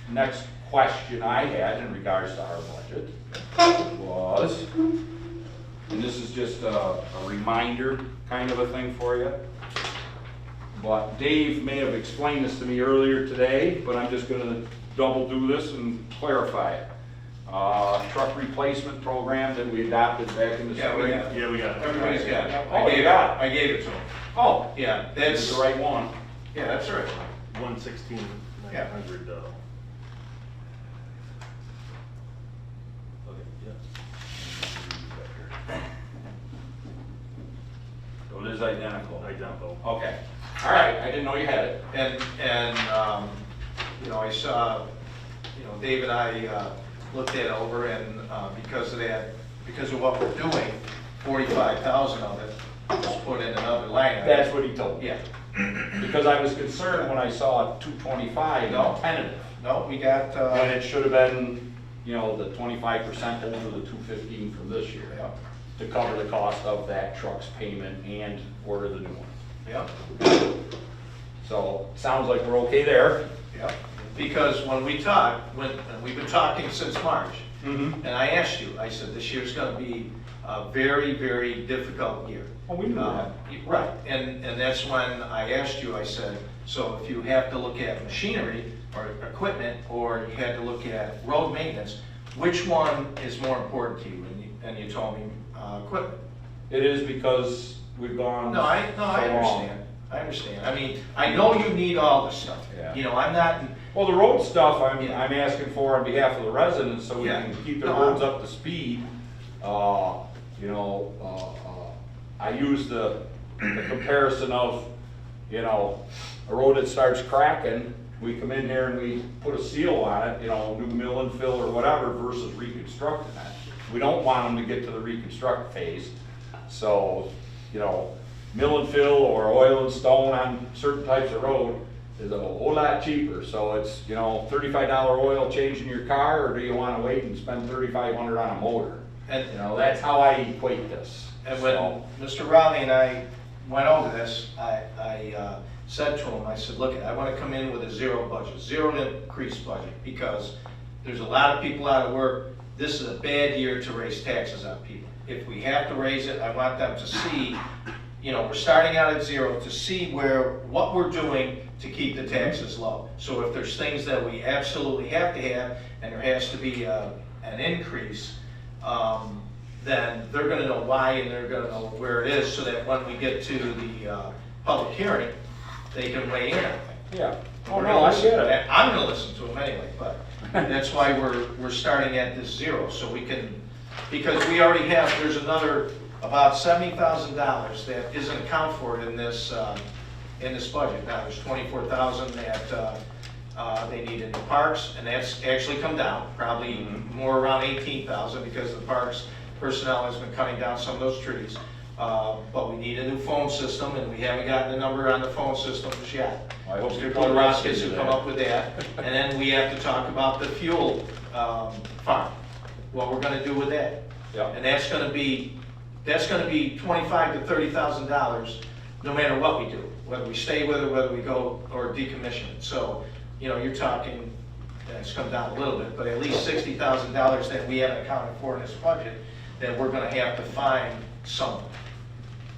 Next question I had in regards to our budget was, and this is just a reminder kind of a thing for you, but Dave may have explained this to me earlier today, but I'm just gonna double do this and clarify it. Truck replacement program that we adopted back in the Yeah, we spring. got it. Yeah, we got it. Everybody's got it. Oh, you got it. I gave it to him. Oh, Yeah, that's that's, the right one. yeah, that's right. 116,900, okay, yeah. So it is identical. Identical. Okay, all right, I didn't know you had it. And, you know, I saw, you know, Dave and I looked that over, and because of that, because of what we're doing, 45,000 of it was put in another line. item. That's what he told me. Yeah. Because I was concerned when I saw 225 No. tentative. No, we got, When it should have been, you know, the 25% over the 215 from this year. yeah, To cover the cost of that truck's payment and order the new one. yeah, So, sounds like we're okay there. yeah. Because when we talked, and we've been talking since March, Mm-hmm. and I asked you, I said, this year's gonna be a very, very difficult year. Oh, we knew that. Right, and that's when I asked you, I said, so if you have to look at machinery or equipment, or you had to look at road maintenance, which one is more important to you? And you told me, equipment. It is because we've gone No, I so long. understand, I understand. I mean, I know you need all this stuff. Yeah. You know, I'm not, Well, the road stuff, I'm Yeah. asking for on behalf of the residents, so we Yeah. can keep the No, roads up to speed. You know, I use the comparison of, you know, a road that starts cracking, we come in there and we put a seal on it, you know, new mill and fill or whatever versus reconstructing it. We don't want them to get to the reconstruct phase. So, you know, mill and fill or oil and stone on certain types of road is a whole lot cheaper. So it's, you know, $35 oil change in your car, or do you wanna wait and spend $3,500 on a motor? and, You know, that's how I equate this. and when So, Mr. Rowley and I went over this, I said to him, I said, look, I want to come in with a zero budget, zero increase budget, because there's a lot of people out of work. This is a bad year to raise taxes on people. If we have to raise it, I want them to see, you know, we're starting out at zero, to see what we're doing to keep the taxes low. So if there's things that we absolutely have to have, and there has to be an increase, then they're gonna know why, and they're gonna know where it is, so that when we get to the public hearing, they can weigh in on it. yeah. Oh, We're no, gonna I listen- get it. I'm gonna listen to them anyway, but that's why we're starting at this zero, so we can, because we already have, there's another about $70,000 that isn't accounted for in this budget. Now, there's 24,000 that they need in the parks, and that's actually come down, probably more around 18,000, because the parks personnel has been cutting down some of those trees. But we need a new phone system, and we haven't gotten the number on the phone system just yet. I hope you Mr. come Roskis who to come that. up with that. And then we have to talk about the fuel farm, what we're gonna do with that. Yeah. And that's gonna be $25,000 to $30,000, no matter what we do, whether we stay with it, whether we go or decommission it. So, you know, you're talking, it's come down a little bit, but at least $60,000 that we haven't accounted for in this budget, that we're gonna have to find somewhere.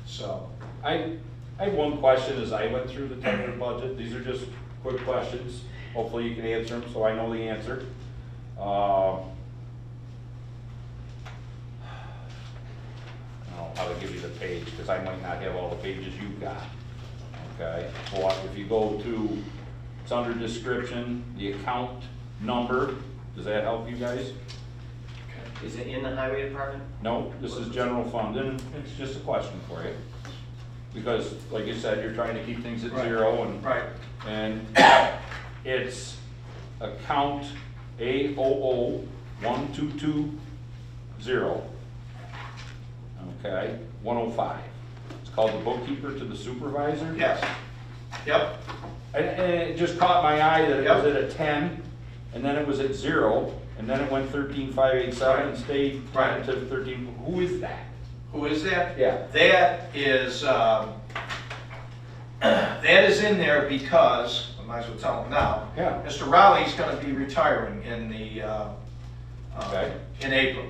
So, I have one question as I went through the tentative budget. These are just quick questions. Hopefully you can answer them so I know the answer. I don't know how to give you the page, because I might not have all the pages you've got. Okay, well, if you go to, it's under description, the account number, does that help you guys? Is it in the highway department? No, this is general fund, and it's just a question for you. Because, like you said, you're trying to keep things at Right. zero, and right, and it's account AOO1220, okay, 105. It's called the bookkeeper to the supervisor. yes, yep, And it just caught my eye that it was Yep. at a 10, and then it was at 0, and then it went 13,587 and stayed Right. to 13. Who is that? who is that? Yeah. That is in there because, I might as well tell them now. Yeah. Mr. Rowley's gonna be retiring in Okay. in April.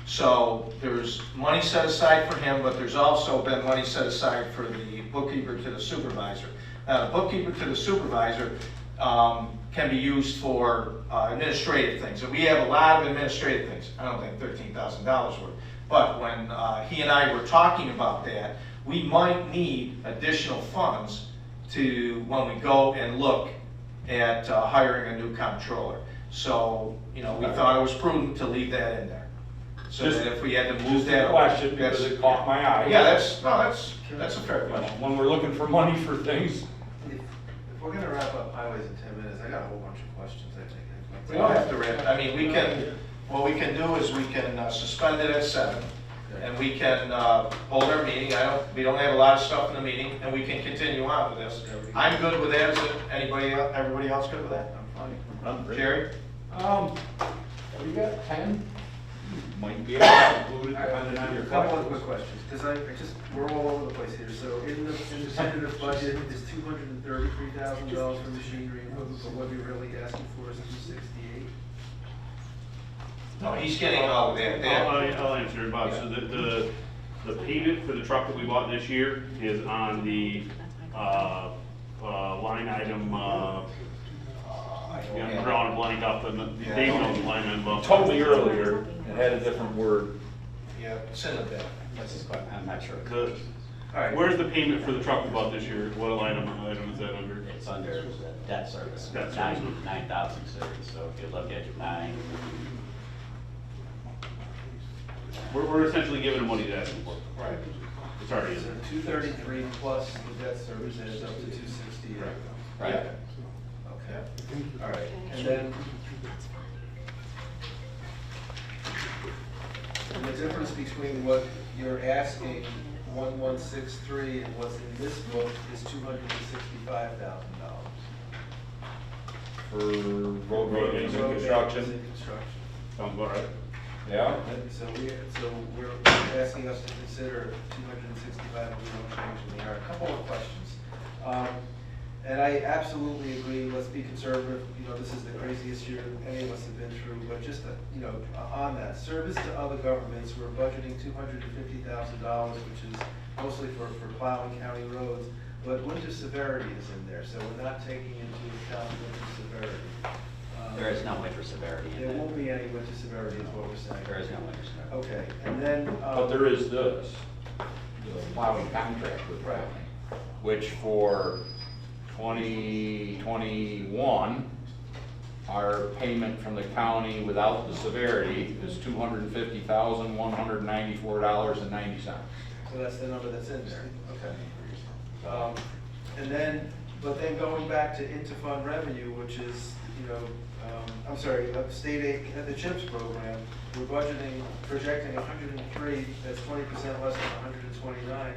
So there's money set aside for him, but there's also been money set aside for the bookkeeper to the supervisor. Now, the bookkeeper to the supervisor, can be used for administrative things. And we have a lot of administrative things. I don't think $13,000 worth. But when he and I were talking about that, we might need additional funds to, when we go and look at hiring a new comptroller. So, you know, we thought it was prudent to leave that in there. So Just- that if we had to move Just a that. question, because it caught my eye. Yeah, that's a fair question. When we're looking for money for things, If we're gonna wrap up highways in 10 minutes, I got a whole bunch of questions, I think. We don't have to wrap, I mean, we can, what we can do is we can suspend it at 7, and we can hold our meeting. We don't have a lot of stuff in the meeting, and we can continue on with this. I'm good with that. Is it everybody else good with that? I'm fine. Jerry? what do you got, 10? Might be able to include it depending on your A couple of questions. quick questions, because we're all over the place here. So in the tentative budget is $233,000 for machinery and equipment, but what you're really asking for is $268,000. No, he's getting all of that. I'll answer it, Bob. So the payment for the truck that we bought this year is on the, line item, I'm drawing a blank off the date on the line item. You told me earlier, it had a different word. Yeah, send it back. I'm not sure. All right. Where's the payment for the truck we bought this year? What item is that under? It's under the debt service, Debt service. 9,060, so if you look at 9, We're essentially giving them what he's asking for. Right. It's already in So there. 233 plus the debt service is up to 268. right? Okay, all right, and then. And the difference between what you're asking, 1163, and what's in this book is $265,000. For road maintenance and construction. Construction. Sounds about right. Yeah? So we're asking us to consider 265, and we don't change in the art. A couple of questions. And I absolutely agree, let's be conservative, you know, this is the craziest year any of us have been through, but just, you know, on that, service to other governments, we're budgeting $250,000, which is mostly for plowing county roads, but winter severity is in there, so we're not taking into account winter severity. There is no winter severity in There there. won't be any winter severity is what we're saying. There is no winter severity. Okay, and then. But there is this, the plowing contract with Right. which for 2021, our payment from the county without the severity is $250,194.90. So that's the number that's in there, okay. And then, but then going back to interfund revenue, which is, you know, I'm sorry, state aid, the CHIPS program, we're projecting 103, that's 20% less than 129.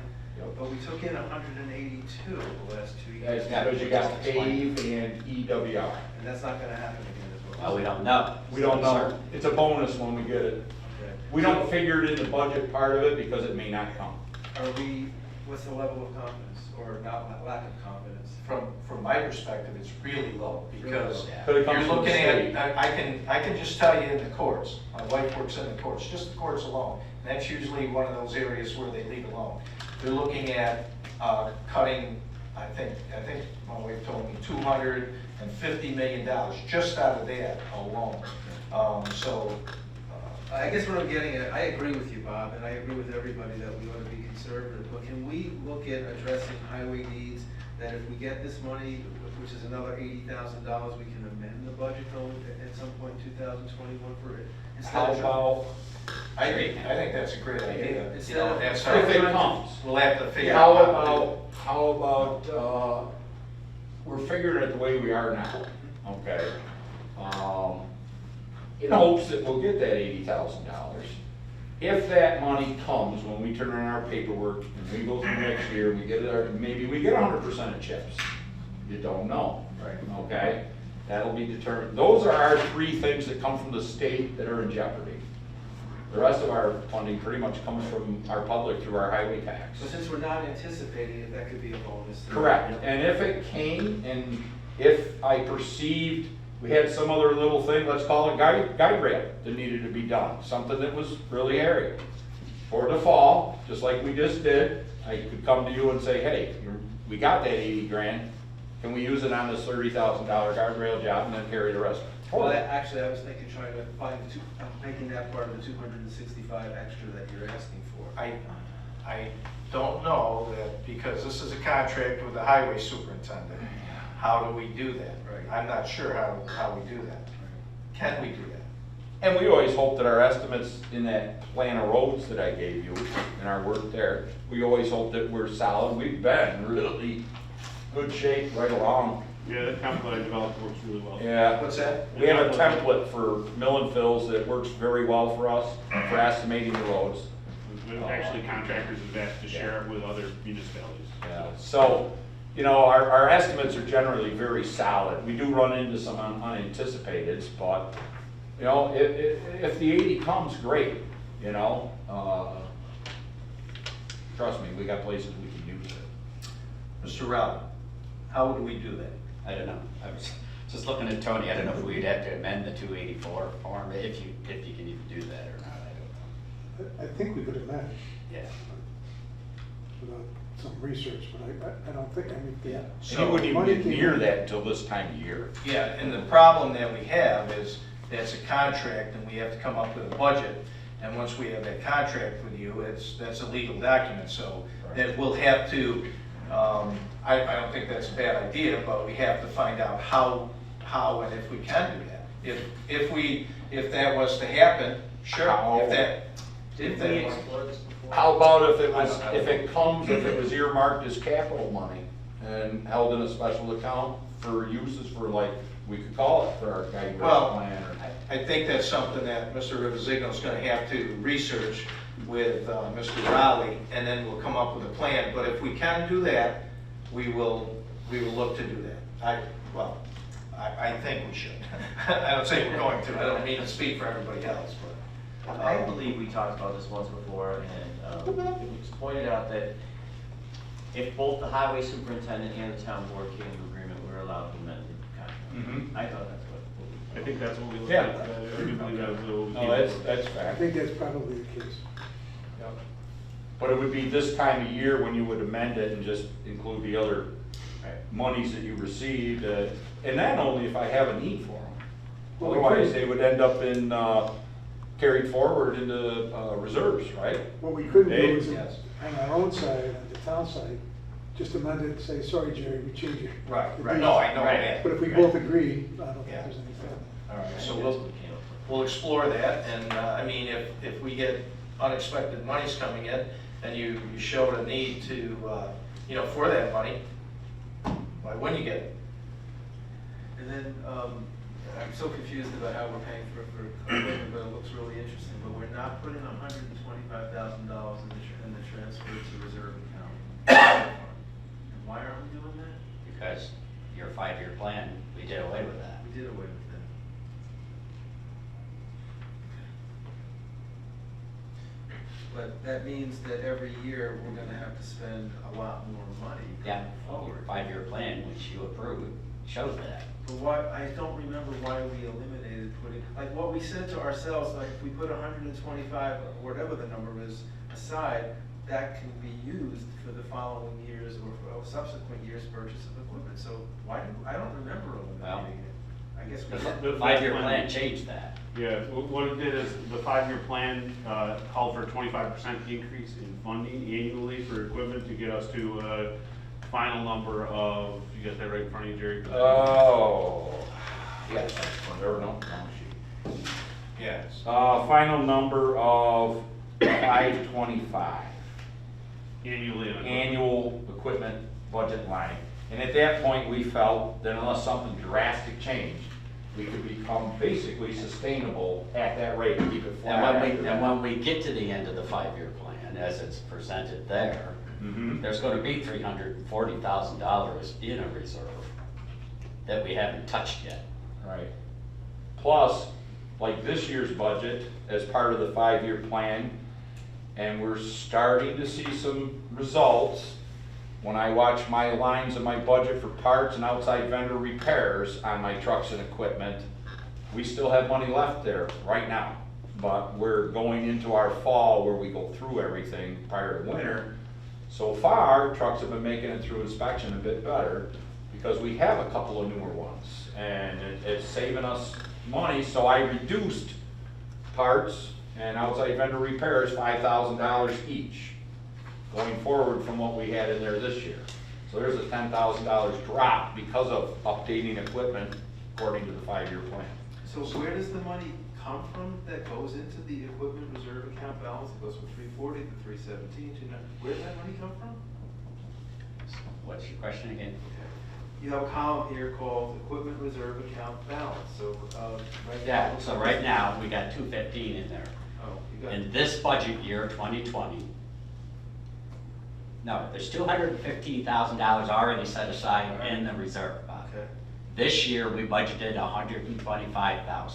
But we took in 182 the last 2 years. That's because you got PAVE and EWR. And that's not gonna happen again as well. Well, we don't know. We don't know, it's a bonus when we get it. Okay. We don't figure it in the budget part of it because it may not come. Are we, what's the level of confidence, or not, lack of confidence? From my perspective, it's really low, because Yeah. But it you're comes from the looking state. at, I can just tell you in the courts, my wife works in the courts, just the courts alone, and that's usually one of those areas where they leave alone. They're looking at cutting, I think my wife told me, $250 million just out of that alone. I guess what I'm getting at, I agree with you, Bob, and I agree with everybody that we ought to be conservative, but can we look at addressing highway needs, that if we get this money, which is another $80,000, we can amend the budget going at some point in 2021 for it? How about, I think that's a great idea. Instead You know, of- that's if how it comes? we'll have to figure How out. about, we're figuring it the way we are now, okay? In hopes that we'll get that $80,000. If that money comes when we turn around our paperwork and we go through next year, we get it, maybe we get 100% of chips. You don't know. Right. Okay? That'll be determined. Those are our three things that come from the state that are in jeopardy. The rest of our funding pretty much comes from our public through our highway tax. So since we're not anticipating it, that could be a bonus. Correct, and if it came, and if I perceived we had some other little thing, let's call it guide rail, that needed to be done, something that was really hairy. For the fall, just like we just did, I could come to you and say, hey, we got that 80 grand, can we use it on this $30,000 guardrail job and then carry the rest? Well, actually, I was thinking, trying to find making that part of the 265 extra that you're asking for. I don't know that, because this is a contract with the highway superintendent. How do we do that? Right. I'm not sure how we do that. Can we do that? And we always hope that our estimates in that plan of roads that I gave you, in our work there, we always hope that we're solid. We've been really good shape right along. Yeah, that template I developed works really well. Yeah. What's that? We have a template for mill and fills that works very well for us, for estimating the roads. Actually, contractors have asked to share it with other municipalities. Yeah. So, you know, our estimates are generally very solid. We do run into some unanticipated, but, you know, if the 80 comes, great, you know. Trust me, we got places we can use it. Mr. Rowley, how would we do that? I don't know. I was just looking at Tony. I don't know if we'd have to amend the 284 form, if you can even do that or not. I don't know. I think we could amend Yeah. without some research, but I don't think, I mean, Yeah. And he wouldn't even get near that until this time of year. Yeah, and the problem that we have is that's a contract and we have to come up with a budget. And once we have that contract with you, that's a legal document, so that we'll have to, I don't think that's a bad idea, but we have to find out how and if we can do that. If that was to happen, sure. Didn't we explore this before? How about if it was earmarked as capital money and held in a special account for uses for, like, we could call it for our guidance plan or. I think that's something that Mr. Rivazigno's gonna have to research with Mr. Rowley, and then we'll come up with a plan. But if we can do that, we will look to do that. I think we should. I don't say we're going to, I don't mean to speak for everybody else, but. I believe we talked about this once before, and it was pointed out that if both the highway superintendent and the town board came to agreement, we were allowed to amend the contract. I thought that's what we. I think that's what we looked Yeah. at. I do believe that was what we. No, that's I fact. think that's probably the case. But it would be this time of year when you would amend it and just include the other monies that you received, and that only if I have a need for them. Well, we Otherwise, could- they would end up in, carried forward into reserves, right? What we couldn't do Dave? is, Yes. on our own side, on the town side, just amend it and say, sorry, Jerry, we changed it. Right, The right, deed. no, I know Right. that. But if we both agree, I don't think Yeah. there's any problem. All right, I so think that's what we came up with. we'll explore that, and, I mean, if we get unexpected monies coming in, and you showed a need to, for that money, why wouldn't you get it? And then, I'm so confused about how we're paying for equipment, but it looks really interesting, but we're not putting $125,000 in the transfer to reserve account. And why aren't we doing that? Because your 5-year plan, we did away with that. We did away with that. But that means that every year, we're gonna have to spend a lot more money Yeah, going your forward. 5-year plan, which you approved, shows that. But why, I don't remember why we eliminated putting, like what we said to ourselves, like if we put 125, or whatever the number is, aside, that can be used for the following years or for subsequent years' purchase of equipment. So why do, I don't remember eliminating it. I guess we did. The 5-year plan changed that. Yeah, what it did is the 5-year plan called for a 25% increase in funding annually for equipment to get us to a final number of, you got that right in front of you, Jerry? Oh, yes, there, no sheet. Yes. Final number of 525. Annually. on equipment. Annual equipment budget line. And at that point, we felt that unless something drastic changed, we could become basically sustainable at that rate, and keep it flat. And when we get to the end of the 5-year plan, as it's presented there, Mhm. there's gonna be $340,000 in a reserve that we haven't touched yet. Right. Plus, like this year's budget, as part of the 5-year plan, and we're starting to see some results. When I watch my lines of my budget for parts and outside vendor repairs on my trucks and equipment, we still have money left there right now. But we're going into our fall where we go through everything prior to winter. So far, trucks have been making it through inspection a bit better because we have a couple of newer ones, and it's saving us money, so I reduced parts and outside vendor repairs $5,000 each, going forward from what we had in there this year. So there's a $10,000 drop because of updating equipment according to the 5-year plan. So where does the money come from that goes into the equipment reserve account balance? It goes from 340 to 317 to, where does that money come from? What's your question again? You have a column here called equipment reserve account balance, so, right now. Yeah, so right now, we got 215 in there. Oh, you got. In this budget year, 2020, no, there's $215,000 already set aside in the reserve fund. Okay, This year, we budgeted $125,000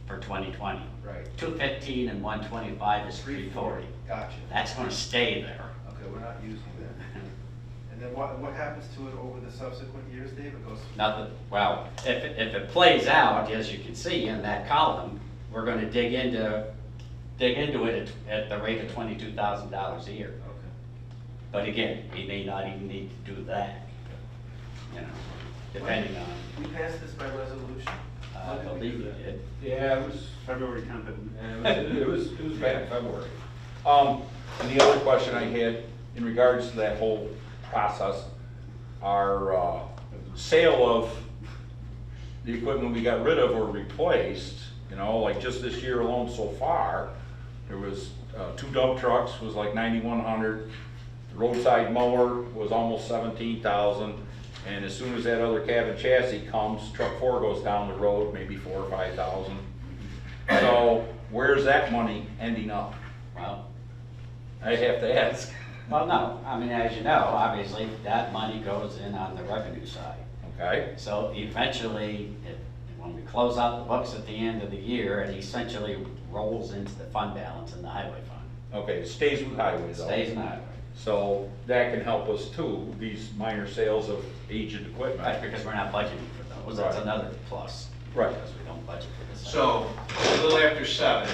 for 2020. right. 215 and 125 is 340. Gotcha. That's gonna stay there. Okay, we're not using that. And then what happens to it over the subsequent years, Dave? It goes. Nothing, well, if it plays out, as you can see in that column, we're gonna dig into it at the rate of $22,000 a year. Okay. But again, we may not even need to do that, you know, depending on, We passed this by resolution. I believe it did. Yeah, it was February 10th. it was back in February. And the other question I had in regards to that whole process, our sale of the equipment we got rid of or replaced, you know, like just this year alone so far, there was 2 dump trucks was like 9,100. The roadside mower was almost 17,000. And as soon as that other cab and chassis comes, truck 4 goes down the road, maybe 4,000 or 5,000. So where's that money ending up? Well, I have to ask. well, no, I mean, as you know, obviously, that money goes in on the revenue side. Okay, So eventually, when we close out the books at the end of the year, it essentially rolls into the fund balance in the highway fund. okay, it stays with highways though. Stays in the highway. So that can help us too, these minor sales of aged Right, equipment. because we're not budgeting for those, that's Right. another plus. Right. Because we don't budget for this. So, a little after 7,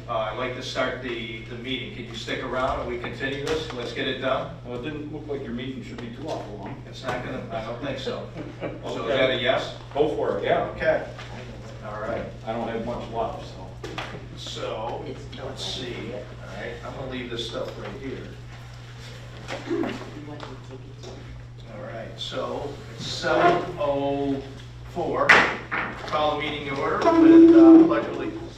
I'd like to start the meeting. Can you stick around and we continue this? Let's get it done. Well, it didn't look like your meeting should be too awful long. It's not gonna, I don't think so. So is that a yes? Go for it, yeah. Okay. All right. I don't have much left, so. So, let's see. All right, I'm gonna leave this stuff right here. All right, so it's 7:04. Call the meeting to order with pledge allegiance.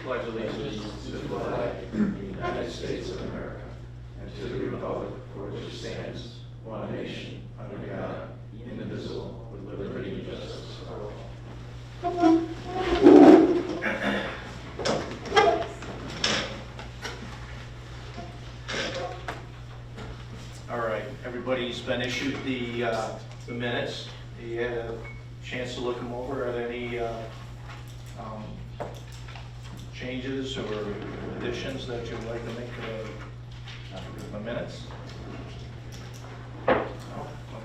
Pledge allegiance to the flag of the United States of America and to the republic for which it stands, one nation, under God, indivisible, with liberty and justice for all. All right, everybody's been issued the minutes. You had a chance to look them over. Are there any changes or additions that you'd like to make to the minutes? No?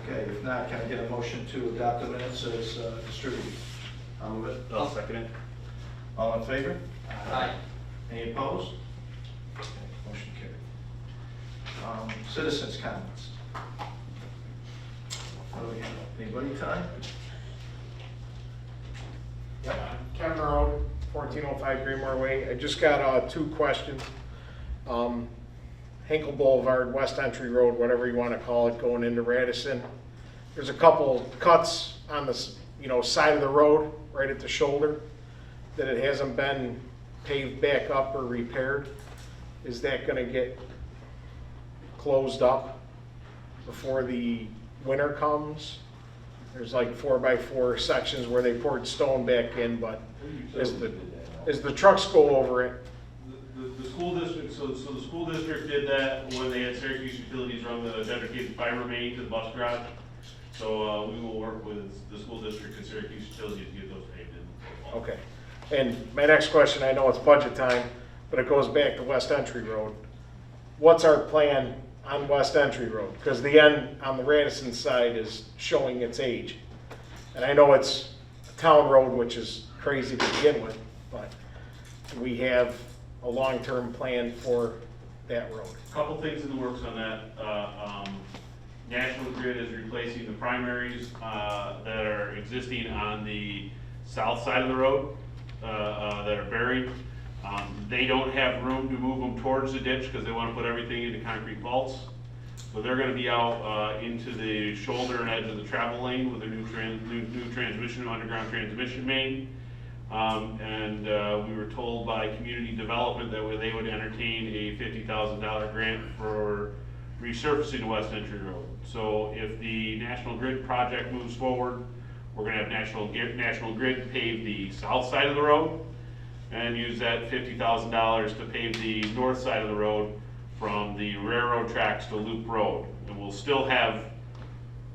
Okay, if not, can I get a motion to adopt the minutes as distributed? I'll move it. I'll second it. All in favor? Aye. Any opposed? Okay, motion carried. Citizens' comments. What do we have? Anybody, Ty? Kevin Road, 1405 Greenmore Way. I just got 2 questions. Hinkle Boulevard, West Entry Road, whatever you want to call it, going into Radisson. There's a couple cuts on the side of the road, right at the shoulder, that it hasn't been paved back up or repaired. Is that going to get closed up before the winter comes? There's like 4x4 sections where they poured stone back in, but as the trucks go over it, The school district, so the school district did that when they had Syracuse Utilities run the dedicated fiber main to the bus garage. So we will work with the school district and Syracuse Utilities to get those paved in. okay. And my next question, I know it's budget time, but it goes back to West Entry Road. What's our plan on West Entry Road? Because the end on the Radisson side is showing its age. And I know it's a town road, which is crazy to begin with, but we have a long-term plan for that road. Couple things in the works on that. National Grid has replaced replacing the primaries that are existing on the south side of the road that are buried. They don't have room to move them towards the ditch because they want to put everything into concrete vaults. So they're going to be out into the shoulder and edge of the travel lane with a new transmission, underground transmission main. We were told by community development that they would entertain a $50,000 grant for resurfacing the West Entry Road. So if the National Grid project moves forward, we're going to have National Grid pave the south side of the road and use that $50,000 to pave the north side of the road from the railroad tracks to Loop Road. And we'll still have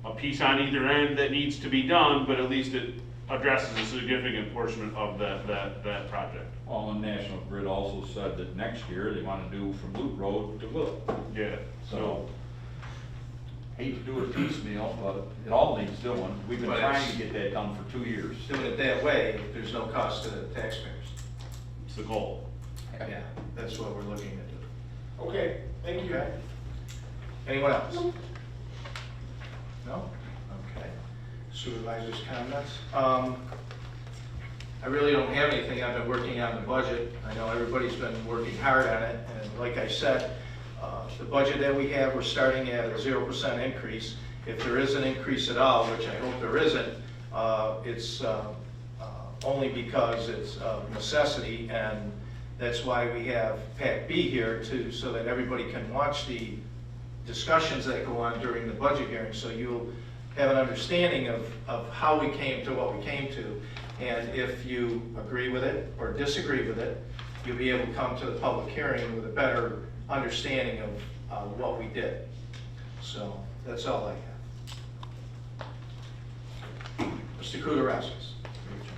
a piece on either end that needs to be done, but at least it addresses a significant portion of that project. Well, and National Grid also said that next year they want to do from Loop Road to Willow. Yeah, So, hate to do it piecemeal, but it all needs doing. We've been But trying it's- to get that done for 2 years. Doing it that way, there's no cost to the taxpayers. it's the goal. Yeah, that's what we're looking to do. Okay, thank you. Okay. Anyone else? No? Okay. Supervisor's comments? I really don't have anything. I've been working on the budget. I know everybody's been working hard on it, and like I said, the budget that we have, we're starting at a 0% increase. If there is an increase at all, which I hope there isn't, it's only because it's a necessity, and that's why we have PAC-B here too, so that everybody can watch the discussions that go on during the budget hearing, so you'll have an understanding of how we came to what we came to. And if you agree with it or disagree with it, you'll be able to come to the public hearing with a better understanding of what we did. So that's all I have. Mr. Kudarowski.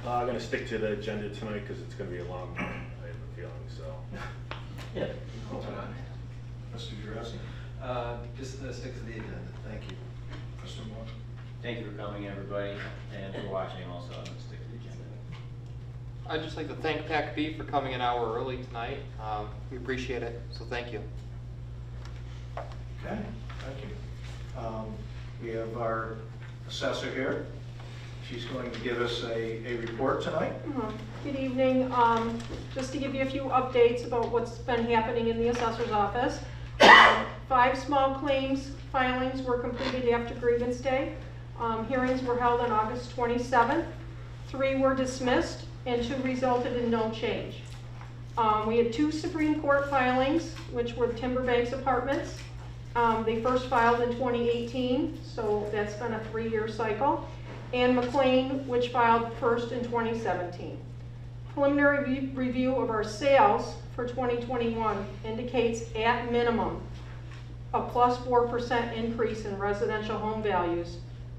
I'm gonna stick to the agenda tonight because it's gonna be a long one, I have a feeling, so. Yeah. Mr. Jurowski. Just stick to the agenda, thank you. Mr. Moore. Thank you for coming, everybody, and for watching also. I'm gonna stick to the agenda. I'd just like to thank PAC-B for coming an hour early tonight. We appreciate it, so thank you. Okay, thank you. We have our assessor here. She's going to give us a report tonight. Good evening. Just to give you a few updates about what's been happening in the assessor's office. 5 small claims filings were completed after grievance day. Hearings were held on August 27th. 3 were dismissed and 2 resulted in no change. We had 2 Supreme Court filings, which were Timberbanks Apartments. They first filed in 2018, so that's been a 3-year cycle. And McLean, which filed first in 2017. Preliminary review of our sales for 2021 indicates at minimum a plus 4% increase in residential home values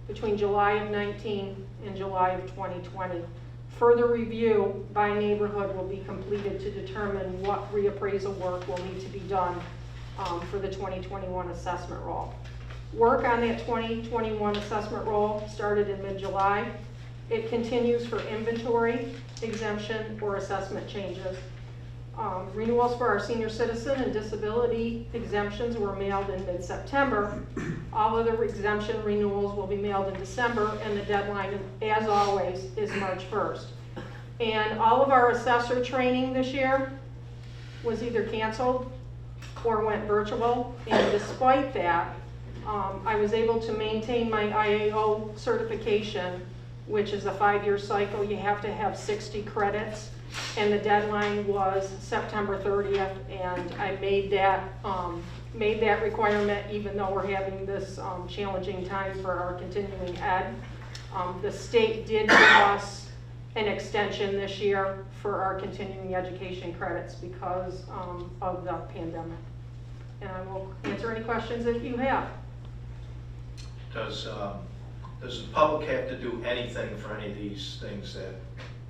between July of 19 and July of 2020. Further review by neighborhood will be completed to determine what reappraisal work will need to be done for the 2021 assessment roll. Work on that 2021 assessment roll started in mid-July. It continues for inventory, exemption, or assessment changes. Renewals for our senior citizen and disability exemptions were mailed in mid-September. All other exemption renewals will be mailed in December, and the deadline, as always, is March 1st. And all of our assessor training this year was either canceled or went virtual, and despite that, I was able to maintain my IAO certification, which is a 5-year cycle. You have to have 60 credits, and the deadline was September 30th, and I made that requirement even though we're having this challenging time for our continuing ed. The state did give us an extension this year for our continuing education credits because of the pandemic. And I will answer any questions if you have. Does the public have to do anything for any of these things that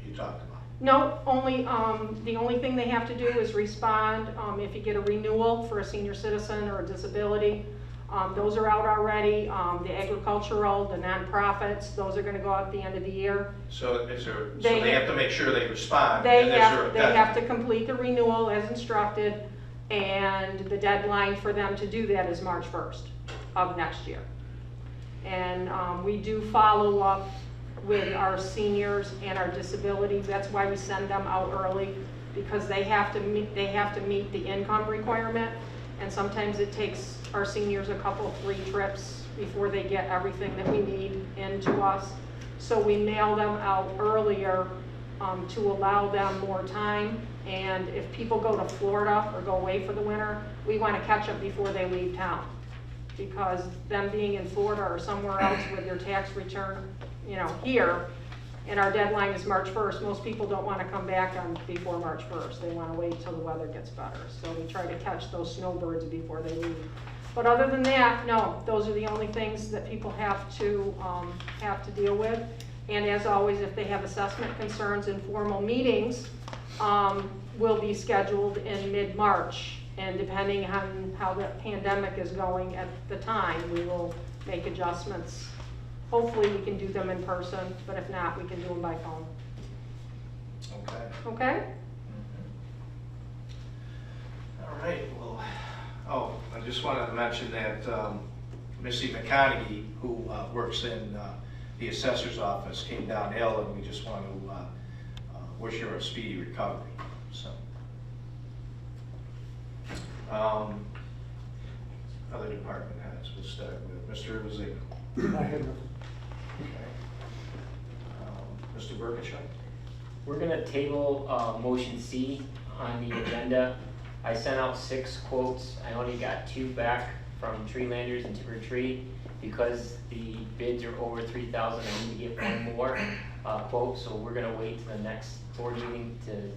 you talked about? No, the only thing they have to do is respond if you get a renewal for a senior citizen or a disability. Those are out already. The agricultural, the nonprofits, those are going to go out at the end of the year. So they have to make sure they respond. They and is there a deadline? have to complete the renewal as instructed, and the deadline for them to do that is March 1st of next year. And we do follow up with our seniors and our disability. That's why we send them out early, because they have to meet the income requirement. And sometimes it takes our seniors a couple, 3 trips before they get everything that we need into us. So we mail them out earlier to allow them more time. And if people go to Florida or go away for the winter, we want to catch them before they leave town. Because them being in Florida or somewhere else with their tax return, you know, here, and our deadline is March 1st, most people don't want to come back before March 1st. They want to wait till the weather gets better. So we try to catch those snowbirds before they leave. But other than that, no, those are the only things that people have to deal with. And as always, if they have assessment concerns, informal meetings will be scheduled in mid-March. And depending on how the pandemic is going at the time, we will make adjustments. Hopefully we can do them in person, but if not, we can do them by phone. Okay. Okay? All right, well, I just wanted to mention that Missy McConaughey, who works in the assessor's office, came down ill, and we just want to wish her a speedy recovery. So, other department heads, we'll start with Mr. Lysander. I have nothing. Okay. Mr. Burkenshaw? We're gonna table motion C on the agenda. I sent out 6 quotes. I only got 2 back from Tree Landers and Timber Tree. Because the bids are over 3,000, I need to get 1 more quote, so we're gonna wait till the next board meeting to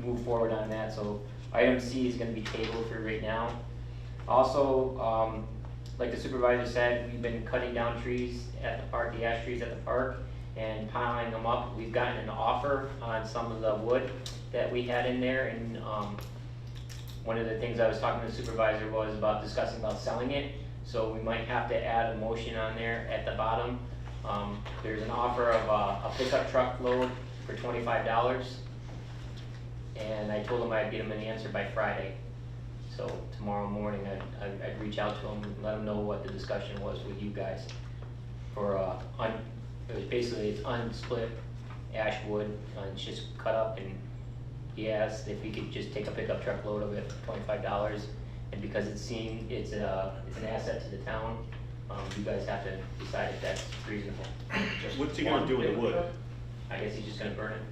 move forward on that. So item C is gonna be tabled for right now. Also, like the supervisor said, we've been cutting down trees at the park, the ash trees at the park, and piling them up. We've gotten an offer on some of the wood that we had in there, and one of the things I was talking to the supervisor was discussing about selling it. So we might have to add a motion on there at the bottom. There's an offer of a pickup truck load for $25. And I told him I'd get him an answer by Friday. So tomorrow morning I'd reach out to him and let him know what the discussion was with you guys. For it was basically, it's unsplit ash wood, it's just cut up, and he asked if we could just take a pickup truck load of it for $25. And because it's an asset to the town, you guys have to decide if that's reasonable. What's he gonna do with the wood? I guess he's just gonna burn it.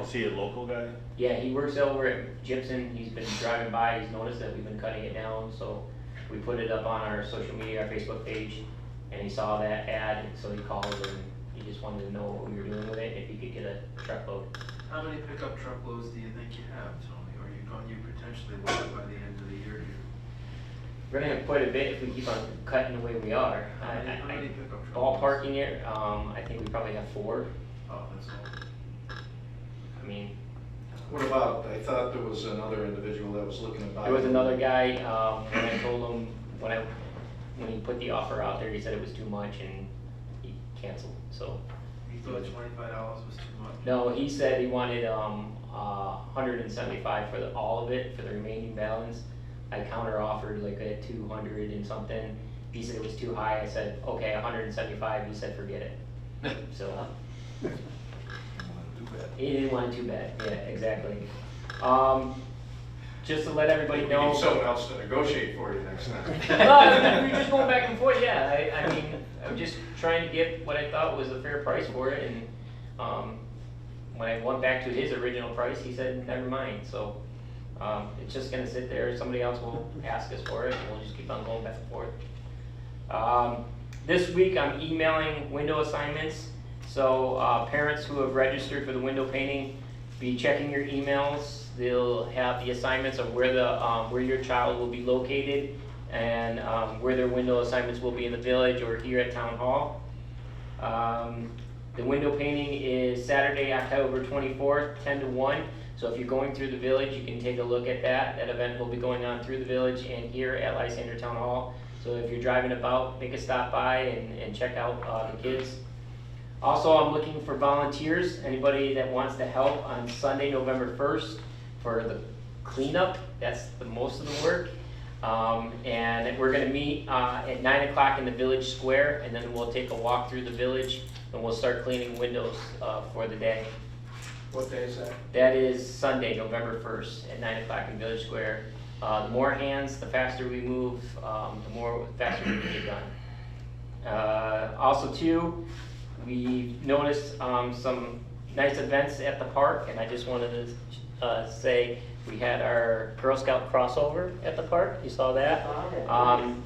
Is he a local guy? Yeah, he works over at Gibson. He's been driving by, he's noticed that we've been cutting it down, so we put it up on our social media, our Facebook page, and he saw that ad, so he called and he just wanted to know what we were doing with it, if he could get a truckload. How many pickup truckloads do you think you have, Tony? Or you potentially will have by the end of the year here? We're gonna have quite a bit if we keep on cutting the way we are. How many pickup truckloads? Ballparking it, I think we probably have 4. Oh, that's all. I mean, What about, I thought there was another individual that was looking to buy. there was another guy, when I told him, when he put the offer out there, he said it was too much and he canceled, so. You thought $25 was too much? No, he said he wanted, 175 for all of it, for the remaining balance. I counter offered like at 200 and something. He said it was too high. I said, okay, 175. He said, forget it. So. He didn't want it too bad. Yeah, exactly. Just to let everybody We know. need someone else to negotiate for you next time. We're just going back and forth. Yeah, I mean, I'm just trying to get what I thought was a fair price for it, and when I went back to his original price, he said, never mind. So it's just gonna sit there. Somebody else will ask us for it, and we'll just keep on going back and forth. This week, I'm emailing window assignments. So parents who have registered for the window painting, be checking your emails. They'll have the assignments of where your child will be located, and where their window assignments will be in the village or here at Town Hall. The window painting is Saturday, October 24th, 10 to 1. So if you're going through the village, you can take a look at that. That event will be going on through the village and here at Lysander Town Hall. So if you're driving about, make a stop by and check out the kids. Also, I'm looking for volunteers, anybody that wants to help on Sunday, November 1st for the cleanup. That's the most of the work. And we're gonna meet at 9 o'clock in the village square, and then we'll take a walk through the village, and we'll start cleaning windows for the day. What day is that? That is Sunday, November 1st, at 9 o'clock in Village Square. The more hands, the faster we move, the faster we can get done. Also too, we noticed some nice events at the park, and I just wanted to say we had our Girl Scout crossover at the park. You saw that?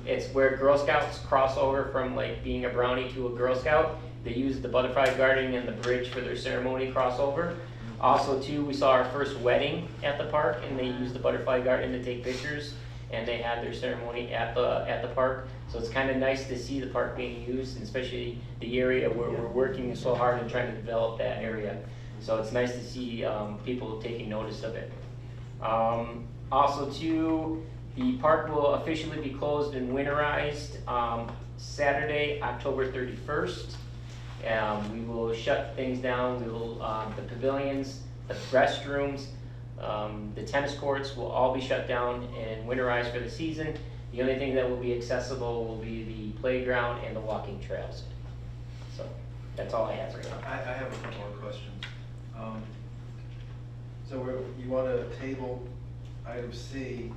It's where Girl Scouts cross over from like being a brownie to a Girl Scout. They used the butterfly garden and the bridge for their ceremony crossover. Also too, we saw our first wedding at the park, and they used the butterfly garden to take pictures, and they had their ceremony at the park. So it's kind of nice to see the park being used, and especially the area where we're working so hard and trying to develop that area. So it's nice to see people taking notice of it. Also too, the park will officially be closed and winterized Saturday, October 31st. We will shut things down. We will, the pavilions, the restrooms, the tennis courts will all be shut down and winterized for the season. The only thing that will be accessible will be the playground and the walking trails. So that's all I have right now. I have a couple more questions. So you want to table item C,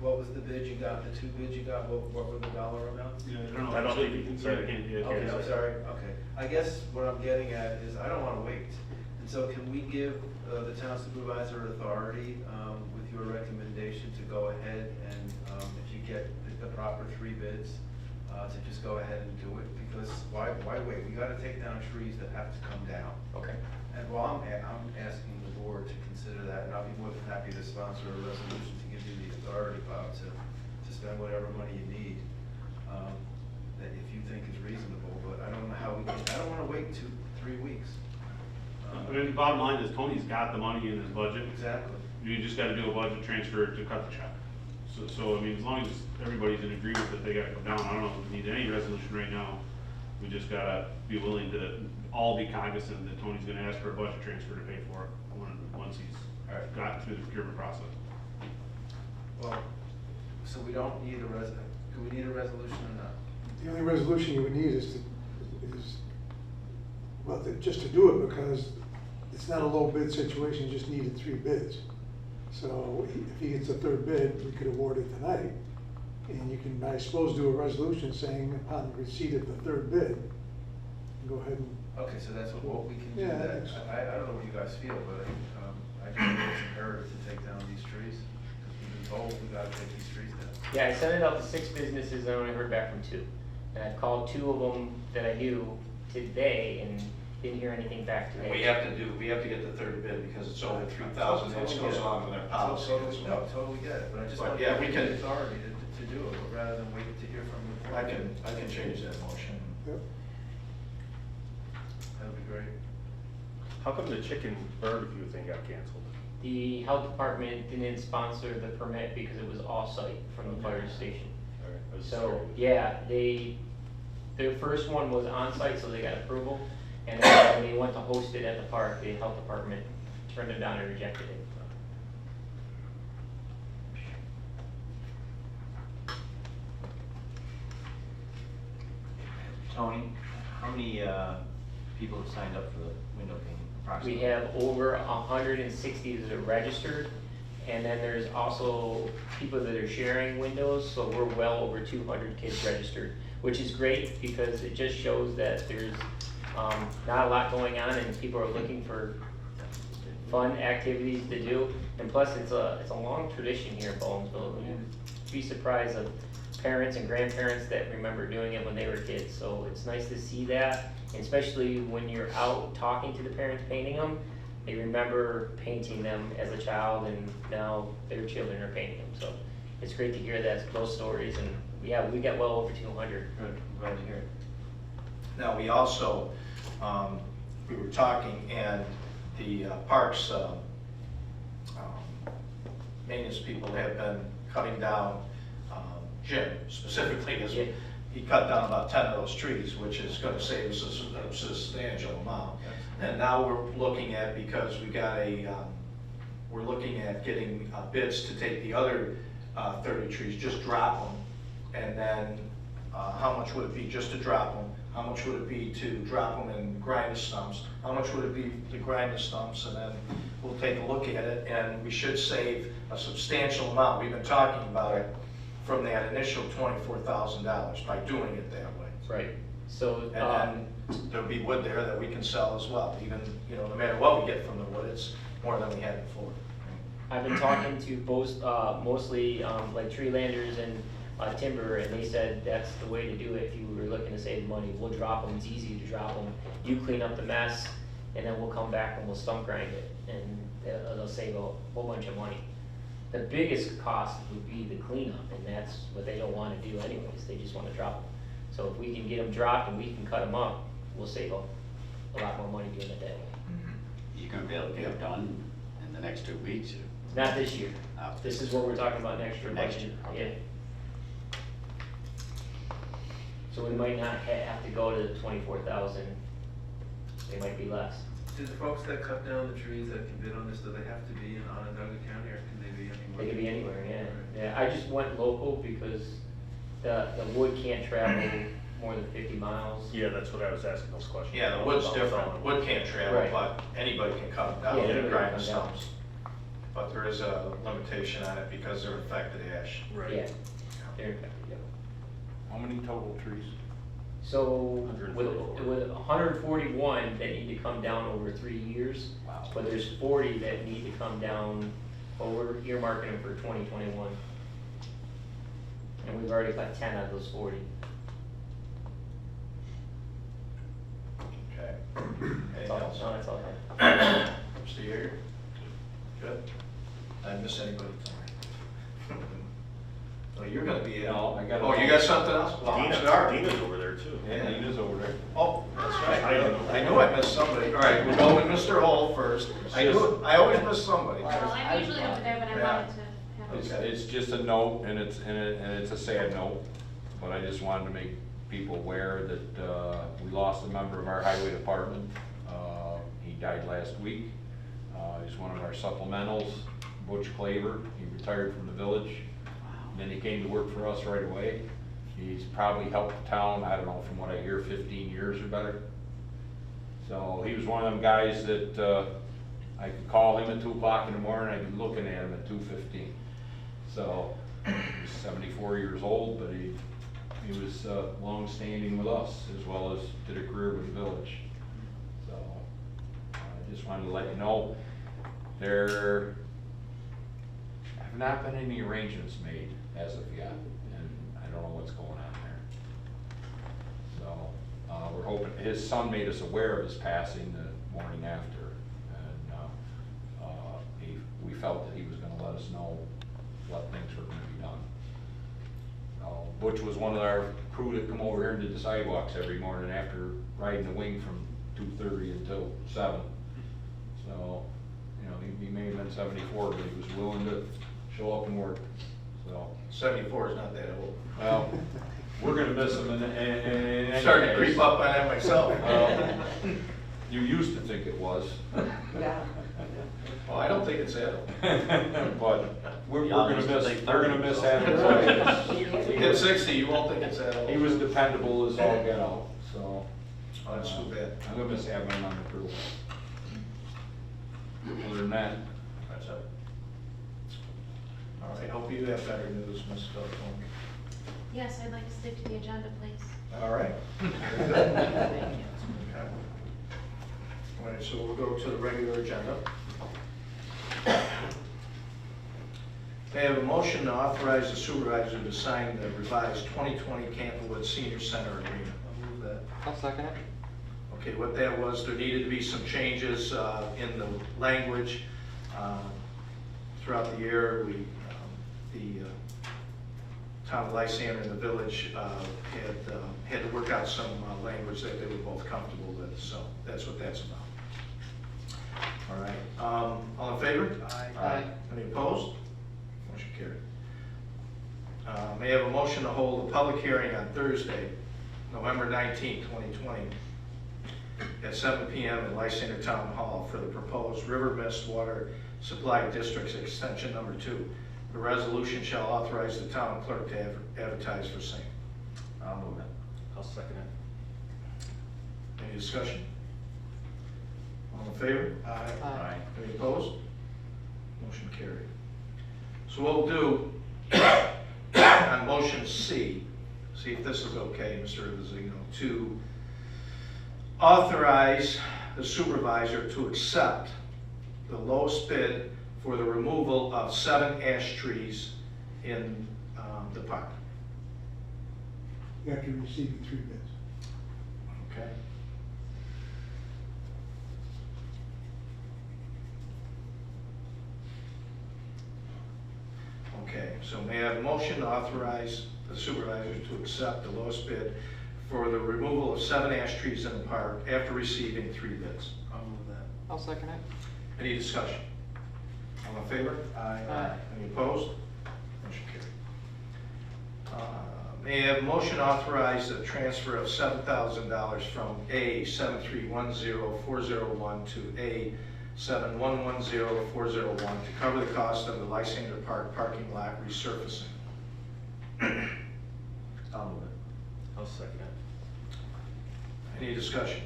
what was the bid you got, the 2 bids you got, what were the dollar amounts? Yeah, I don't know. I don't think you can say. Okay, I'm sorry, okay. I guess what I'm getting at is I don't want to wait. And so can we give the town supervisor authority with your recommendation to go ahead and if you get the proper 3 bids, to just go ahead and do it? Because why wait? We got to take down trees that have to come down. Okay. And I'm asking the board to consider that, and I'll be more than happy to sponsor a resolution to give you the authority, Bob, to spend whatever money you need, that if you think is reasonable, but I don't know how we can, I don't want to wait 2-3 weeks. I mean, the bottom line is Tony's got the money in his budget. Exactly. You just gotta do a budget transfer to cut the check. So I mean, as long as everybody's in agreement that they gotta come down, I don't know if we need any resolution right now. We just gotta be willing to all be cognizant that Tony's gonna ask for a budget transfer to pay for it once he's gotten through the procurement process. Well, so we don't need do we need a resolution or not? The only resolution you would need is just to do it, because it's not a low bid situation, you just needed 3 bids. So if he gets a 3rd bid, we could award it tonight. And you can, I suppose, do a resolution saying upon receipt of the 3rd bid, go ahead and. Okay, so that's what we can do Yeah, that. that's- I don't know what you guys feel, but I just think it's imperative to take down these trees. Because we've been told we gotta take these trees down. Yeah, I sent it out to 6 businesses, and I only heard back from 2. And I've called 2 of them that I knew today and didn't hear anything back today. We have to get the 3rd bid because it's over 3,000, it goes along with our policy. No, totally get it, but I just But want yeah, to we give can- you the authority to do it, rather than wait to hear from the board. I can change that motion. Yep. That'd be great. How come the chicken barbecue thing got canceled? The health department didn't sponsor the permit because it was off-site from the fire station. All right, I was just So, curious. yeah, their first one was on-site, so they got approval. And then when they went to host it at the park, the health department turned it down and rejected it. Tony, how many people have signed up for the window painting approximately? We have over 160 that are registered, and then there's also people that are sharing windows, so we're well over 200 kids registered, which is great because it just shows that there's not a lot going on and people are looking for fun activities to do. And plus, it's a long tradition here in Bowensville. You'd be surprised of parents and grandparents that remember doing it when they were kids. So it's nice to see that, and especially when you're out talking to the parents painting them, they remember painting them as a child, and now their children are painting them. So it's great to hear those stories, and yeah, we got well over 200. Good, I'm glad to hear it. Now, we also, we were talking, and the parks maintenance people have been cutting down, Jim specifically, because Yeah. he cut down about 10 of those trees, which is gonna save us a substantial amount. And now we're looking at, because we got we're looking at getting bids to take the other 30 trees, just drop them. And then how much would it be just to drop them? How much would it be to drop them and grind the stumps? How much would it be to grind the stumps? And then we'll take a look at it, and we should save a substantial amount. We've been talking about it from that initial $24,000 by doing it that way. Right, so, And then there'll be wood there that we can sell as well, even, no matter what we get from the wood, it's more than we had before. I've been talking to both, mostly, like tree landers and timber, and they said that's the way to do it if you were looking to save money. We'll drop them, it's easy to drop them. You clean up the mess, and then we'll come back and we'll stump grind it, and it'll save a whole bunch of money. The biggest cost would be the cleanup, and that's what they don't wanna do anyways, they just wanna drop them. So if we can get them dropped and we can cut them up, we'll save a lot more money doing it that way. You're gonna be able to get it done in the next 2 weeks? Not this year, Oh. this is what we're talking about next year. Next budget. year, okay. Yeah. So we might not have to go to the 24,000, they might be less. Do the folks that cut down the trees that can bid on this, do they have to be in Onondaga County, or can they be anywhere? They could be anywhere, yeah. Yeah, I just went local because the wood can't travel more than 50 miles. Yeah, that's what I was asking those questions. Yeah, the wood's about. different, wood can't travel, Right. but anybody can cut them down Yeah, and anybody grind can the come down. stumps. But there is a limitation on it because they're affected ash. Right. Yeah, they're, yeah. How many total trees? So with 144. 141 that need to come down over 3 years, Wow. but there's 40 that need to come down, well, we're earmarking them for 2021. And we've already got 10 out of those 40. Okay. That's Anything all, else? no, that's all I have. Mr. Yeager? Good. Did I miss anybody tonight? Well, you're gonna be in. No, I got- Oh, you got something else? Well, I'm sorry. Dina's over there too. Yeah, Nina's over there. Oh, that's right. I I knew I missed somebody. All right, we'll go with Mr. Hull first. I always miss somebody. Well, I'm usually over there, but I Yeah. wanted to have It's, Okay. it's just a note, and it's a sad note, but I just wanted to make people aware that, we lost a member of our highway department. He died last week. He's one of our supplementals, Butch Claver. He retired from the village. Then he came to work for us right away. He's probably helped the town, I don't know, from what I hear, 15 years or better. So he was one of them guys that, I could call him at 2 o'clock in the morning, I'd be looking at him at 2:15. So, he's 74 years old, but he was long-standing with us, as well as did a career with the village. So, I just wanted to let you know, there have not been any arrangements made as of yet, and I don't know what's going on there. So, we're hoping, his son made us aware of his passing the morning after, and we felt that he was gonna let us know what things were gonna be done. Butch was one of our crew that come over here and did the sidewalks every morning after riding the wing from 2:30 until 7. So, he may have been 74, but he was willing to show up and work, so. 74 is not that old. Well, we're gonna miss him and. I'm starting to creep up on that myself. You used to think it was. Well, I don't think it's that old. But we're Y'all gonna used to miss, think we're gonna 30, miss so. having You hit 60, you won't think it's that old. He was dependable as all get out, so. Oh, that's too bad. I'm gonna miss having him on the crew. Other than that, That's it. All right, hope you have better news, Ms. Philpott. Yes, I'd like to stick to the agenda, please. All right. Very good. Okay. All right, so we'll go to the regular agenda. May I have a motion to authorize the supervisor to sign the revised 2020 Campbellwood Senior Center agreement? I'll move that. I'll second it. Okay, what that was, there needed to be some changes in the language throughout the year. The town of Lysander and the village had to work out some language that they were both comfortable with, so that's what that's about. All right, all in favor? Aye. Any opposed? Motion carried. May I have a motion to hold a public hearing on Thursday, November 19th, 2020, at 7 p.m. in Lysander Town Hall for the proposed River Mist Water Supply District's Extension Number 2. The resolution shall authorize the town clerk to advertise for same. I'll move it. I'll second it. Any discussion? All in favor? Aye. Any opposed? Motion carried. So what we'll do on motion C, see if this is okay, Mr. Vizigno, to authorize the supervisor to accept the lowest bid for the removal of 7 ash trees in the park. After receiving 3 bids. Okay. Okay, so may I have a motion to authorize the supervisor to accept the lowest bid for the removal of 7 ash trees in the park after receiving 3 bids? I'll move that. I'll second it. Any discussion? All in favor? Aye. Any opposed? Motion carried. May I have a motion to authorize the transfer of $7,000 from A 7310401 to A 7110401 to cover the cost of the Lysander Park parking lot resurfacing? I'll move it. I'll second it. Any discussion?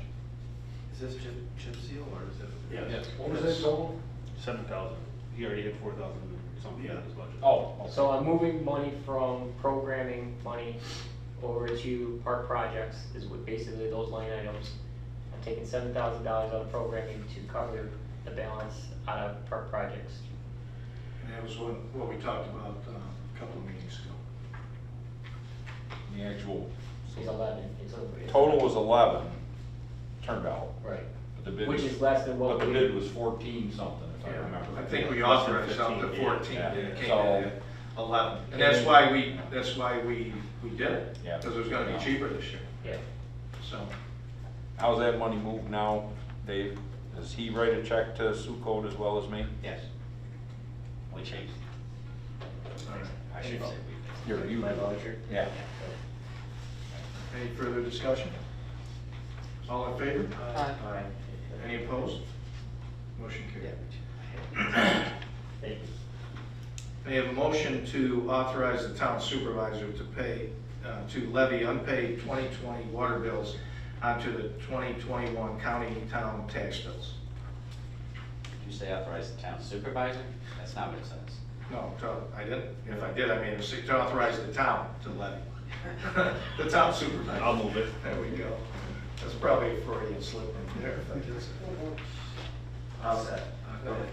Is this chip seal or is it? Yes. What was that total? 7,000. He already had 4,000 something in his budget. Oh. So I'm moving money from programming money over to park projects, is what basically those line items. I'm taking $7,000 out of programming to cover the balance out of park projects. And that was what we talked about a couple of meetings ago. The actual It's 11, it's over. total was 11, turned out. Right. But the bid Which was- is less than what But the we. bid was 14 something, if I Yeah, remember. I think we Less than authorized up to 15, 14, yeah. and it came So- in at 11. And that's why we did it, Yeah. because it was gonna be cheaper this year, Yeah. so. How's that money moved now, Dave? Does he write a check to Sucode as well as me? Yes. We changed. all right. I should say we. You're, you. My voucher. Yeah. Any further discussion? All in favor? Aye. Any opposed? Motion carried. Thank you. May I have a motion to authorize the town supervisor to pay, to levy unpaid 2020 water bills onto the 2021 county town tax bills? Did you say authorize the town supervisor? That's not what it says. No, I didn't. If I did, I mean, to authorize the town to levy. The town supervisor. I'll move it. There we go. That's probably a Freudian slip in there if I did say. I'll second. Go ahead.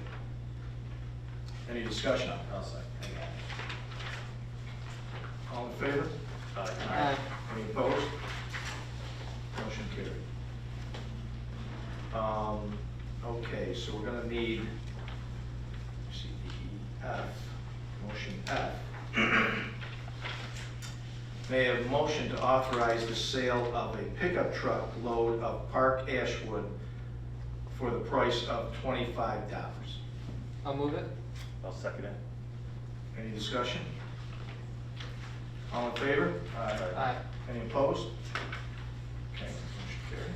Any discussion? I'll second. All in favor? Aye. Any opposed? Motion carried. Okay, so we're gonna need C, D, E, F, motion F. May I have a motion to authorize the sale of a pickup truck load of Park Ashwood for the price of $25. I'll move it. I'll second it. Any discussion? All in favor? Aye. Any opposed? Okay, motion carried.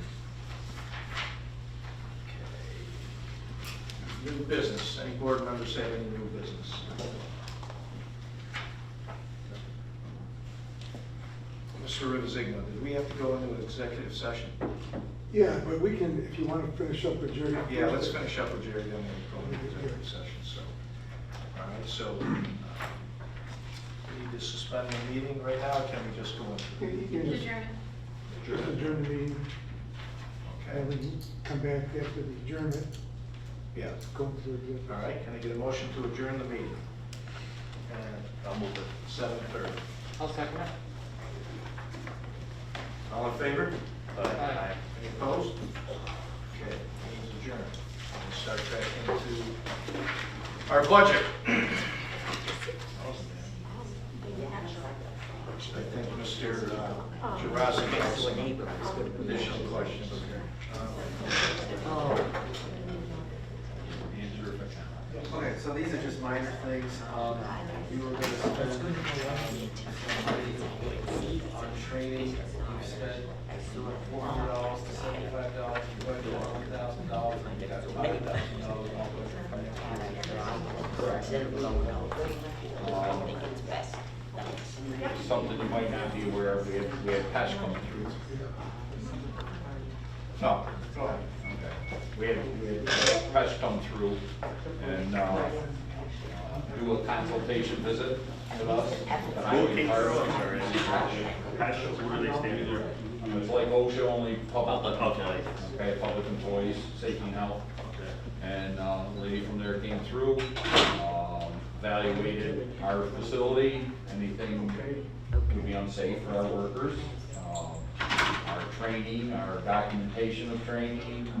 Okay. New business. Any board members have any new business? Mr. Rivazigno, did we have to go into an executive session? Yeah, but we can, if you want to finish up with Jerry. Yeah, let's finish up with Jerry, then we'll go into executive session, so. All right, so, we need to suspend the meeting right now, or can we just go into? You can just adjourn the meeting, and Okay, we can come back after the adjournment, yeah. go through the. All right, can I get a motion to adjourn the meeting? I'll move it. 7:30. I'll second it. All in favor? Aye. Any opposed? Okay, meeting's adjourned. We'll start back into our budget. I think Mr. Jurassic has some additional questions. Okay, so these are just minor things. You were gonna spend on training, you spent $400 to $75, you budgeted $1,000, and you got $5,000 all the way. something you might not be aware of, we had PESH coming through. No, go ahead. Okay. We had PESH come through and do a consultation visit with us. Who came through? I'm sorry. Where are they standing there? It's like OSHA, only public. Okay. Okay, public employees, safety and health. Okay. And a lady from there came through, evaluated our facility, anything would be unsafe for our workers, our training, our documentation of training,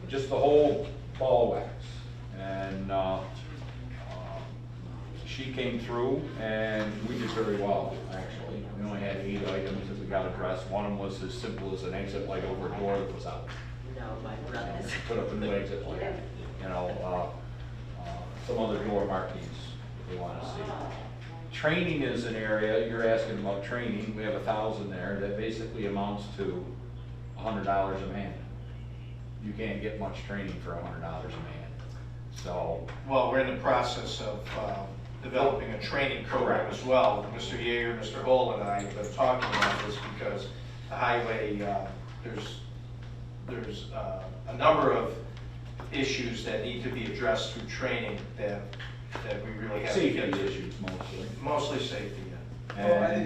just the whole ball wax. And she came through and we did very well, actually. We only had 8 items that we got addressed. One of them was as simple as an exit light over a door that was out. No, my brothers. Put up a new exit light, you know, some other door markings we want to see. Training is an area, you're asking about training, we have 1,000 there, that basically amounts to $100 a man. You can't get much training for $100 a man, so. Well, we're in the process of developing a training program as well. Mr. Yeager, Mr. Hull, and I have been talking about this because the highway, there's a number of issues that need to be addressed through training that we really have to Safety get to. issues mostly. Mostly safety, yeah. Well, I think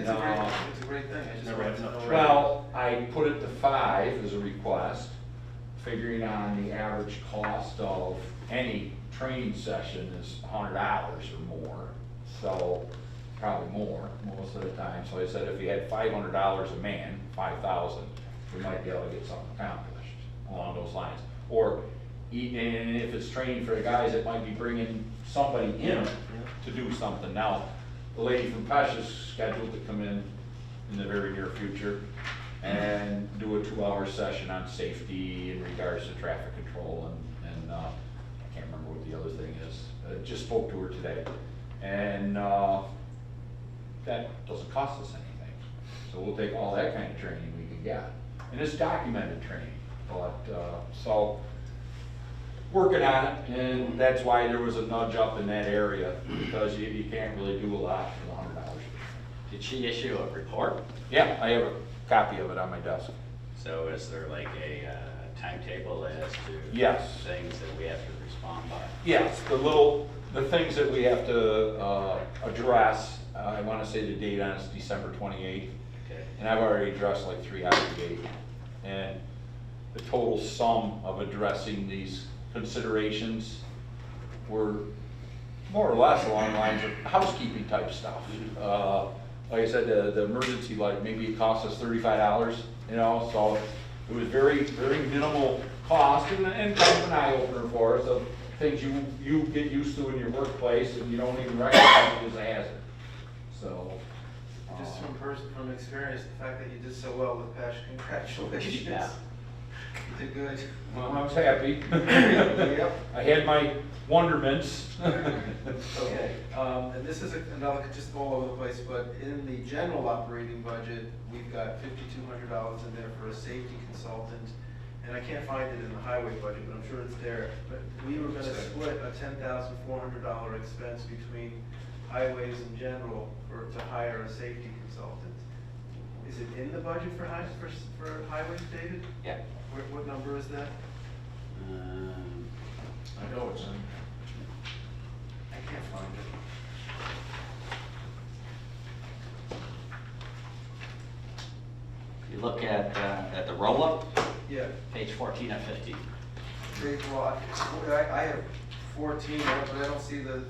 it's a great thing, I just Never wanted had to know. enough Well, I put it to 5 as a request, figuring on the average cost of any training session is $100 or more, so probably more most of the time. So I said if you had $500 a man, 5,000, we might be able to get something accomplished along those lines. Or and if it's training for the guys, it might be bringing somebody in to do something. Now, the lady from PESH is scheduled to come in the very near future and do a 2-hour session on safety in regards to traffic control and I can't remember what the other thing is. I just spoke to her today. And that doesn't cost us anything. So we'll take all that kind of training we can get. And it's documented training, but, so, working on it, and that's why there was a nudge up in that area, because you can't really do a lot for $100. Did she issue a report? Yeah, I have a copy of it on my desk. So is there like a timetable as to Yes. things that we have to respond by? Yes, the things that we have to address, I want to say the date on it's December 28th, Okay. and I've already addressed like 3 out of the 8. And the total sum of addressing these considerations were more or less along the lines of housekeeping type stuff. Like I said, the emergency light, maybe it cost us $35, you know, so it was very, very minimal cost and kind of an eye opener for us of things you get used to in your workplace and you don't even recognize it as a hazard. So. Just from experience, the fact that you did so well with PASH, congratulations. Yeah. You did good. Well, I was happy. Yep. I had my wonderments. Okay, and this is another, just all over the place, but in the general operating budget, we've got $5,200 in there for a safety consultant. And I can't find it in the highway budget, but I'm sure it's there. But we were gonna split a $10,400 expense between highways in general to hire a safety consultant. Is it in the budget for highways, David? Yeah. What number is that? I know it's in. I can't find it. You look at the roll-up, Yeah, page 14 of 15. big lot. I have 14, but I don't see the.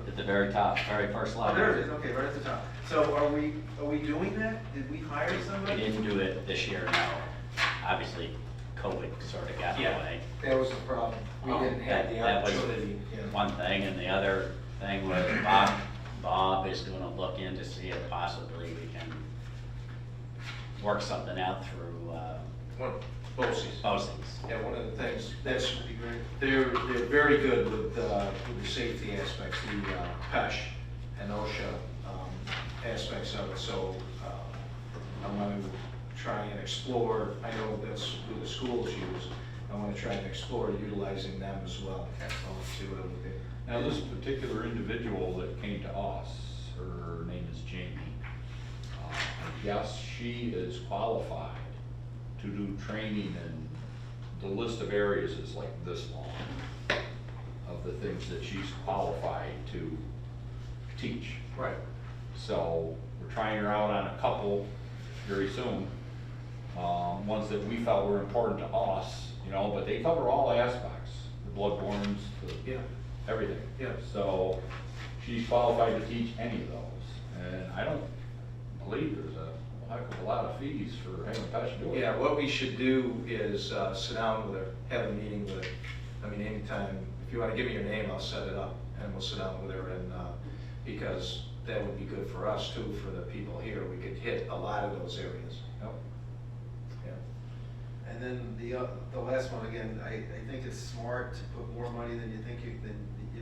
At the very top, very first Oh, line. there it is, okay, right at the top. So are we doing that? Did we hire We somebody? didn't do it this year, no. Obviously, COVID sort of got in the Yeah. way. That was the problem. We didn't have the That was opportunity. Yeah. one thing, and the other thing was Bob is gonna look in to see if possibly we can work something out through, BOCES. BOCES. Yeah, one of the things, they're very good with the safety aspects, the PESH and OSHA aspects of it, so I want to try and explore, I know that's who the schools use, I want to try and explore utilizing them as well. So let's see what we do. Now, this particular individual that came to us, her name is Jamie. yes, she is qualified to do training, and the list of areas is like this long of the things that she's qualified to teach. Right. So we're trying her out on a couple very soon, ones that we felt were important to us, you know, but they cover all aspects, the bloodbornes, the Yeah. everything. Yeah. So she's qualified to teach any of those, and I don't believe there's a heck of a lot of fees for having Pesh do it. Yeah, what we should do is sit down with her, have a meeting with her. I mean, anytime, if you want to give me your name, I'll set it up, and we'll sit down with her, and, because that would be good for us too, for the people here. We could hit a lot of those areas. Yep. Yeah. And then the last one, again, I think it's smart to put more money than you think you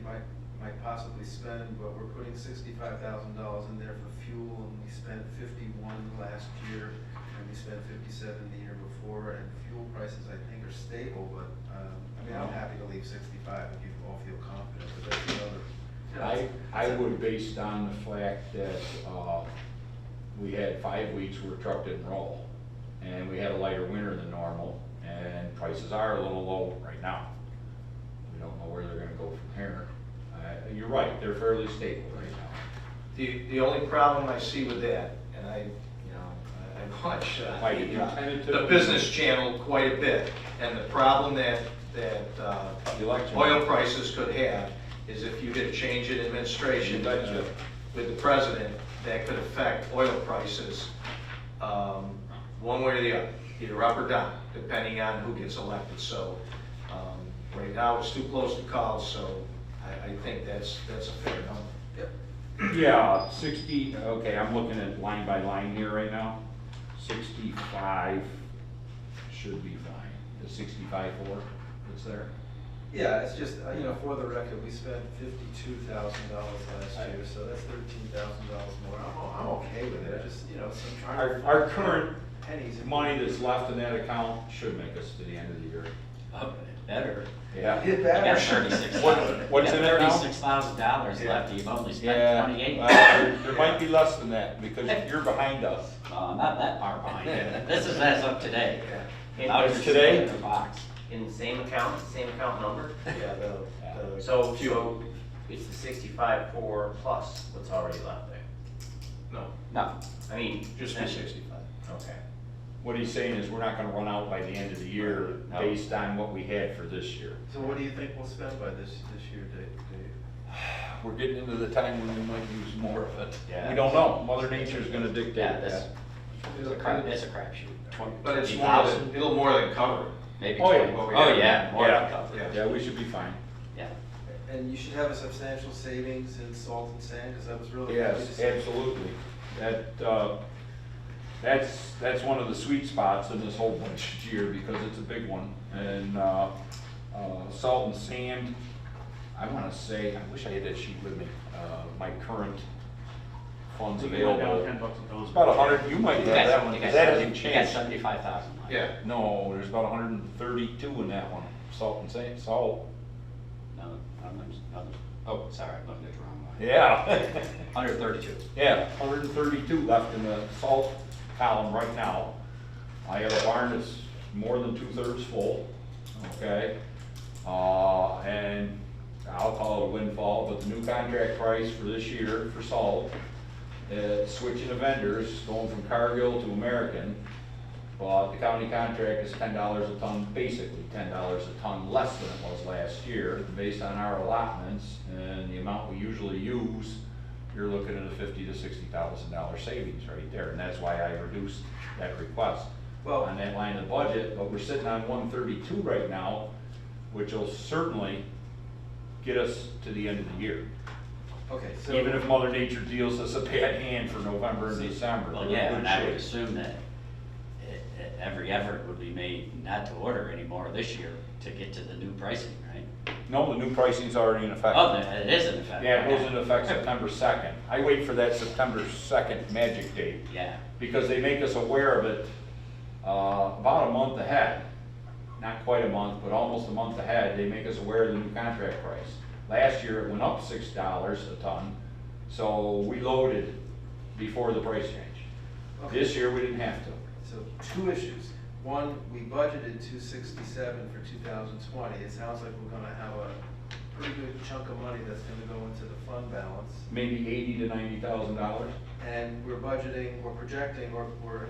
might possibly spend, but we're putting $65,000 in there for fuel, and we spent 51 last year, and we spent 57 the year before, and fuel prices, I think, are stable, but, I mean, I'm happy to leave 65 if you all feel confident, but that's another. I would, based on the fact that we had 5 weeks where truck didn't roll, and we had a lighter winter than normal, and prices are a little low right now. We don't know where they're gonna go from here. You're right, they're fairly stable right now. The only problem I see with that, and I watch the Business Channel quite a bit, and the problem that oil prices could have is if you get a change in administration with the president, that could affect oil prices one way or the other, either up or down, depending on who gets elected. So right now, it's too close to call, so I think that's a fair number. Yeah, 60, okay, I'm looking at line by line here right now. 65 should be fine. The 65.4 that's there. Yeah, it's just, for the record, we spent $52,000 last year, so that's $13,000 more. I'm okay with it, just, some trying to. Our current pennies. money that's left in that account should make us to the end of the year. Oh, better. Yeah. It You got better. $36,000. What's in it now? $36,000 left, you've only spent Yeah, 28. there might be less than that because you're behind us. Not that far behind. This is as of today. Yeah. Out It's of today? the box. In the same account number? Yeah, So it's the 65 for plus what's already left there. no, No, I mean. just then- the 65. Okay. What he's saying is we're not gonna run out by the end of the year No. based on what we had for this year. So what do you think we'll spend by this year, Dave? We're getting into the time when we might use more of it. Yeah. We don't know. Mother Nature's gonna dictate yeah, that. it's a crapshoot. But it's more 20,000, than, it'll more than cover. maybe Oh, yeah. 20. What we Oh, have. yeah, more than Yeah. covered. Yeah, we should be fine. Yeah. And you should have a substantial savings in salt and sand, because that was really. Yes, absolutely. That's one of the sweet spots in this whole budget year because it's a big one. And salt and sand, I wanna say, I wish I had that sheet with me, my current funds So you went down available. $10 a ton. It's about 100, you might have that one, because that hasn't You got changed. 75,000. Yeah. No, there's about 132 in that one, salt and sand, salt. No, oh, sorry, I'm looking at the wrong one. Yeah. 132. Yeah, 132 left in the salt column right now. I have a barn that's more than 2/3 full, okay? And I'll call it a windfall, but the new contract price for this year for salt, switching the vendors, going from Cargill to American, but the county contract is $10 a ton, basically $10 a ton less than it was last year, based on our allotments and the amount we usually use. You're looking at a $50,000 to $60,000 savings right there, and that's why I reduced that request on that line of the budget. But we're sitting on 132 right now, which will certainly get us to the end of the year. Okay, so. Even if Mother Nature deals us a bad hand for November and December. Well, we're yeah, in and good I would shape. assume that every effort would be made not to order any more this year to get to the new pricing, right? No, the new pricing's already in effect. Oh, it is in effect. Yeah, it goes into effect September 2nd. I wait for that September 2nd magic date. Yeah. Because they make us aware of it about a month ahead. Not quite a month, but almost a month ahead, they make us aware of the new contract price. Last year, it went up $6 a ton, so we loaded before the price change. Okay. This year, we didn't have to. So two issues. One, we budgeted 267 for 2020. It sounds like we're gonna have a pretty good chunk of money that's gonna go into the fund balance. Maybe $80,000 to $90,000. And we're projecting, we're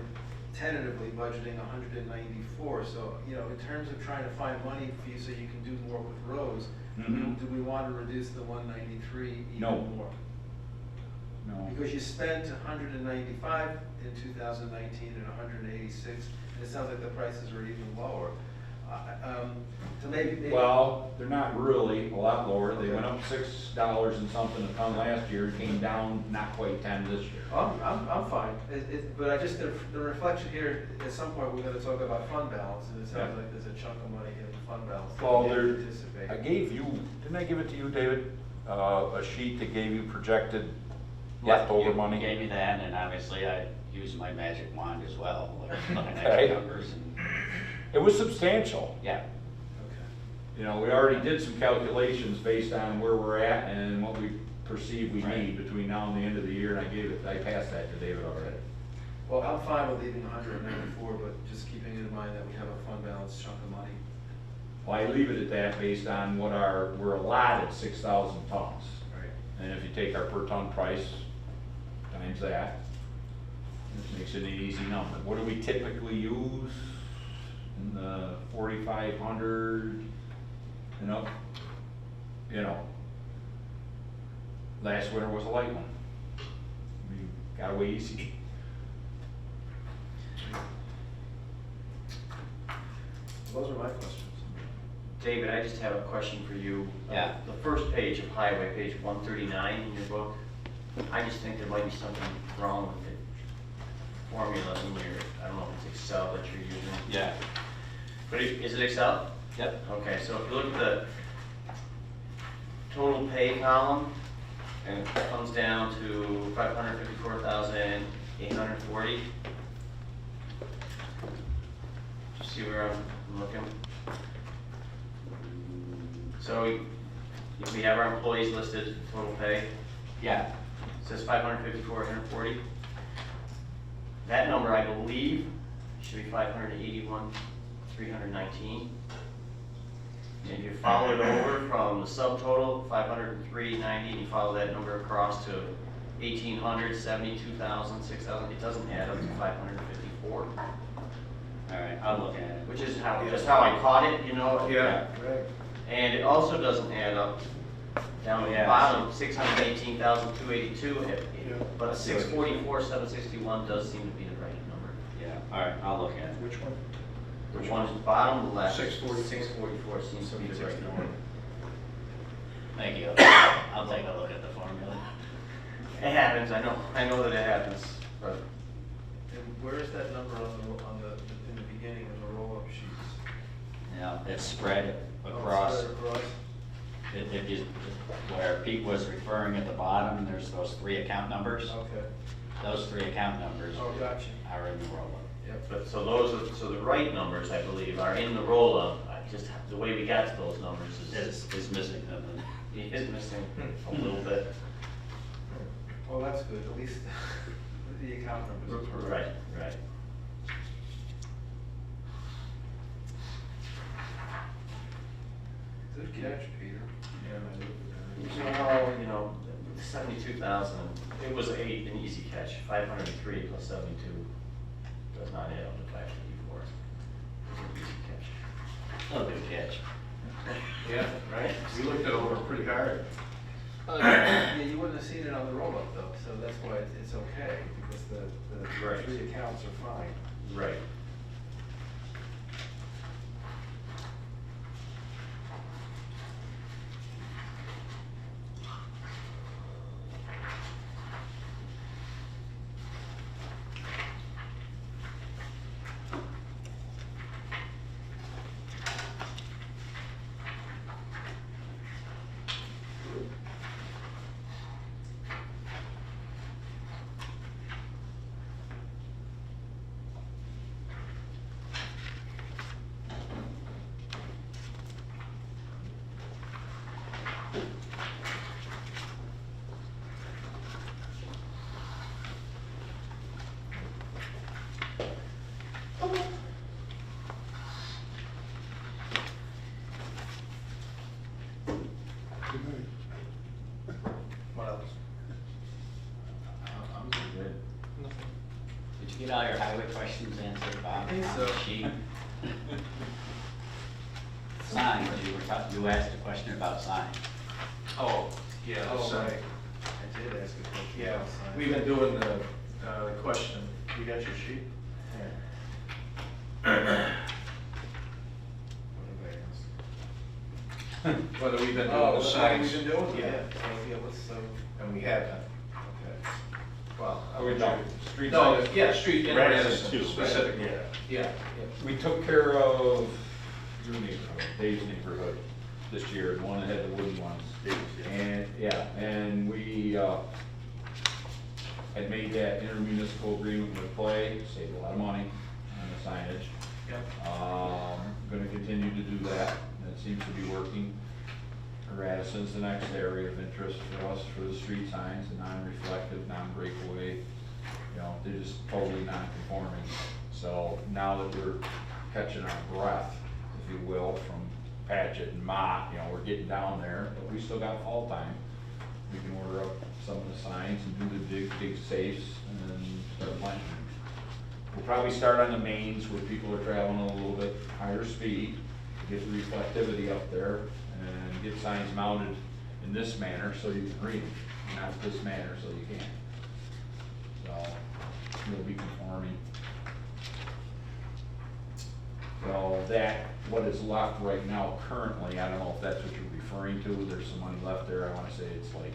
tentatively budgeting 194. So, you know, in terms of trying to find money for you so you can do more with roads, Mhm. do we want to reduce the 193 even No. more? No. Because you spent 195 in 2019 and 186, and it sounds like the prices are even lower. So maybe. Well, they're not really a lot lower. They went up $6 and something a ton last year, came down not quite 10 this year. I'm fine, but I just, the reflection here, at some point, we're gonna talk about fund balance, and it sounds Yeah. like there's a chunk of money in the fund balance. that Well, we there, didn't anticipate. I gave you, didn't I give it to you, David? A sheet that gave you projected Yeah, leftover you money? gave me that, and obviously I used my magic wand as well, looking at Okay. your numbers and, It was substantial. yeah. You know, we already did some calculations based on where we're at and what we perceive we Right. need between now and the end of the year, and I passed that to David already. Well, I'm fine with leaving 194, but just keeping in mind that we have a fund balance chunk of money. Well, I leave it at that based on what we're allotted 6,000 tons. Right. And if you take our per ton price times that, it makes it an easy number. What do we typically use? In the 4,500 and up, you know. Last winter was a light one. We got away easy. Those are my questions. David, I just have a question for you. Yeah. The first page of highway, page 139 in your book, I just think there might be something wrong with the formula in your, I don't know if it's Excel that you're using. Yeah. But is it Excel? Yep. Okay, so if you look at the total pay column, and it comes down to 554,840. See where I'm looking? So if we have our employees listed, total pay, Yeah. it says 554,840. That number, I believe, should be 581,319. And if you follow it over from the subtotal, 503,90, and you follow that number across to 1,800, 72,000, 6,000, it doesn't add up to 554. All right, I'll look at it. Which is just how I caught it, you know? Yeah, right. And it also doesn't add up down at the Yeah. bottom, 618,282, but 644,761 does seem to be the right number. Yeah, all right, I'll look at it. Which one? The one at the bottom left, 644. 644 seems to be the right number. Thank you. I'll take a look at the formula. It happens, I know that it happens, but And where is that number in the beginning of the roll-up sheets? Yeah, it's spread Oh, across. spread across? If you, where Pete was referring at the bottom, there's those three account numbers. Okay. Those three account numbers Oh, gotcha. are in the roll-up. Yep. But so so the right numbers, I believe, are in the roll-up. The way we got to those numbers Is missing them. it is missing a little bit. Well, that's good, at least the account numbers are correct. Right. Good catch, Peter. Well, you know, 72,000, it was an easy catch. 503 plus 72 does not add up to 554. It was an easy catch. Oh, good catch. Yeah, right? We looked it over pretty hard. Yeah, you wouldn't have seen it on the roll-up though, so that's why it's okay, because the Right. three accounts are fine. Right. Good night. What else? I'm good. Did you get all your highway questions answered, Bob? I think on so. the sheet? Signs, you asked a question about signs. Oh, yeah, the Oh, sign. right. I did ask a question. Yeah, about signs. we've been doing the question. You got your sheet? What have I asked? Whether we've been doing Oh, the what signs. we've been doing? Yeah, So, yeah, what's, and we have been. okay. Well, Are we done? Street No, signs? yeah, street in Radisson Radisson too, right? specifically. Yeah. Yeah, We took care of your neighborhood, Dave's neighborhood this year, the one that had the wooden ones. And, yeah, and we, had made that intermunicipal agreement with Clay, saved a lot of money on the signage. yeah. Gonna continue to do that, that seems to be working. Radisson's the next area of interest for us for the street signs, the non-reflective, non-breakaway, you know, they're just totally non-conforming. So now that we're catching our breath, if you will, from Patchett and Mott, you know, we're getting down there, but we still got fall time. We can order up some of the signs and do the big safes and start planting. We'll probably start on the mains where people are traveling a little bit higher speed, to get the reflectivity up there and get signs mounted in this manner so you can read them, not this manner so you can't. So, we'll be conforming. So that, what is left right now currently, I don't know if that's what you're referring to, there's some money left there, I wanna say it's like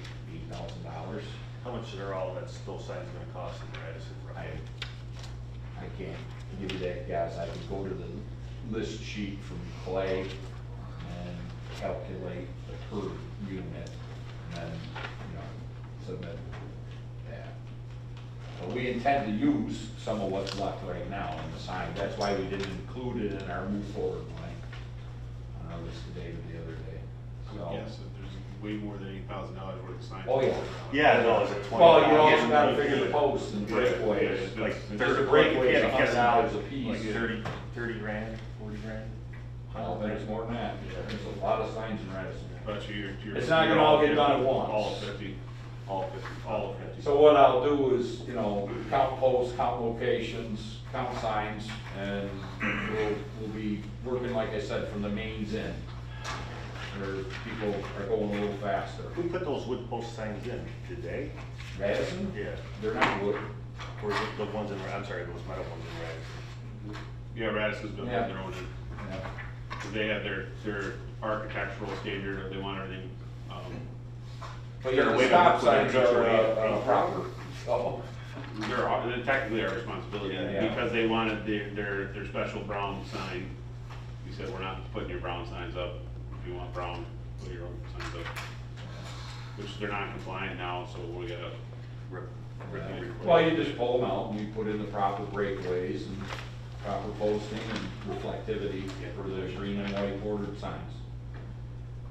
$8,000. How much are all those signs gonna cost in Radisson? I can't give you that guess, I can go to the list sheet from Clay and calculate the per unit, and then, you know, submit that. But we intend to use some of what's left right now in the sign, that's why we didn't include it in our move forward line on our list of data the other day, so. Yes, there's way more than $8,000 worth of signs. Oh, yeah. Yeah, no, is it 20? Well, you also gotta figure the posts and breakaways, Yeah, Like just 30, a breakaway is $100 $100 a Like piece. 30 grand, 40 grand? Well, there's more than that, there's a lot of signs in Radisson. But you're. It's not gonna all get done at once. All 50, all 50, all 50. So what I'll do is, you know, count posts, count locations, count signs, and we'll be working, like I said, from the mains in, where people are going a little faster. Who put those wood post signs in? Did they? Radisson, Yeah. they're not wood. Or is it the ones in, I'm sorry, those metal ones in Radisson? Yeah, Radisson's built Yeah. their own. Yeah. They have their architectural standard, they want everything, But yeah, They're the way stop better than signs are what proper, so. they're technically our responsibility, Yeah. because they wanted their special brown sign. We said, we're not putting your brown signs up, if you want brown, put your own signs up. Which they're not compliant now, so we gotta rip them. Well, you just pull them out and you put in the proper breakaways and proper posting and reflectivity for the green and white bordered signs.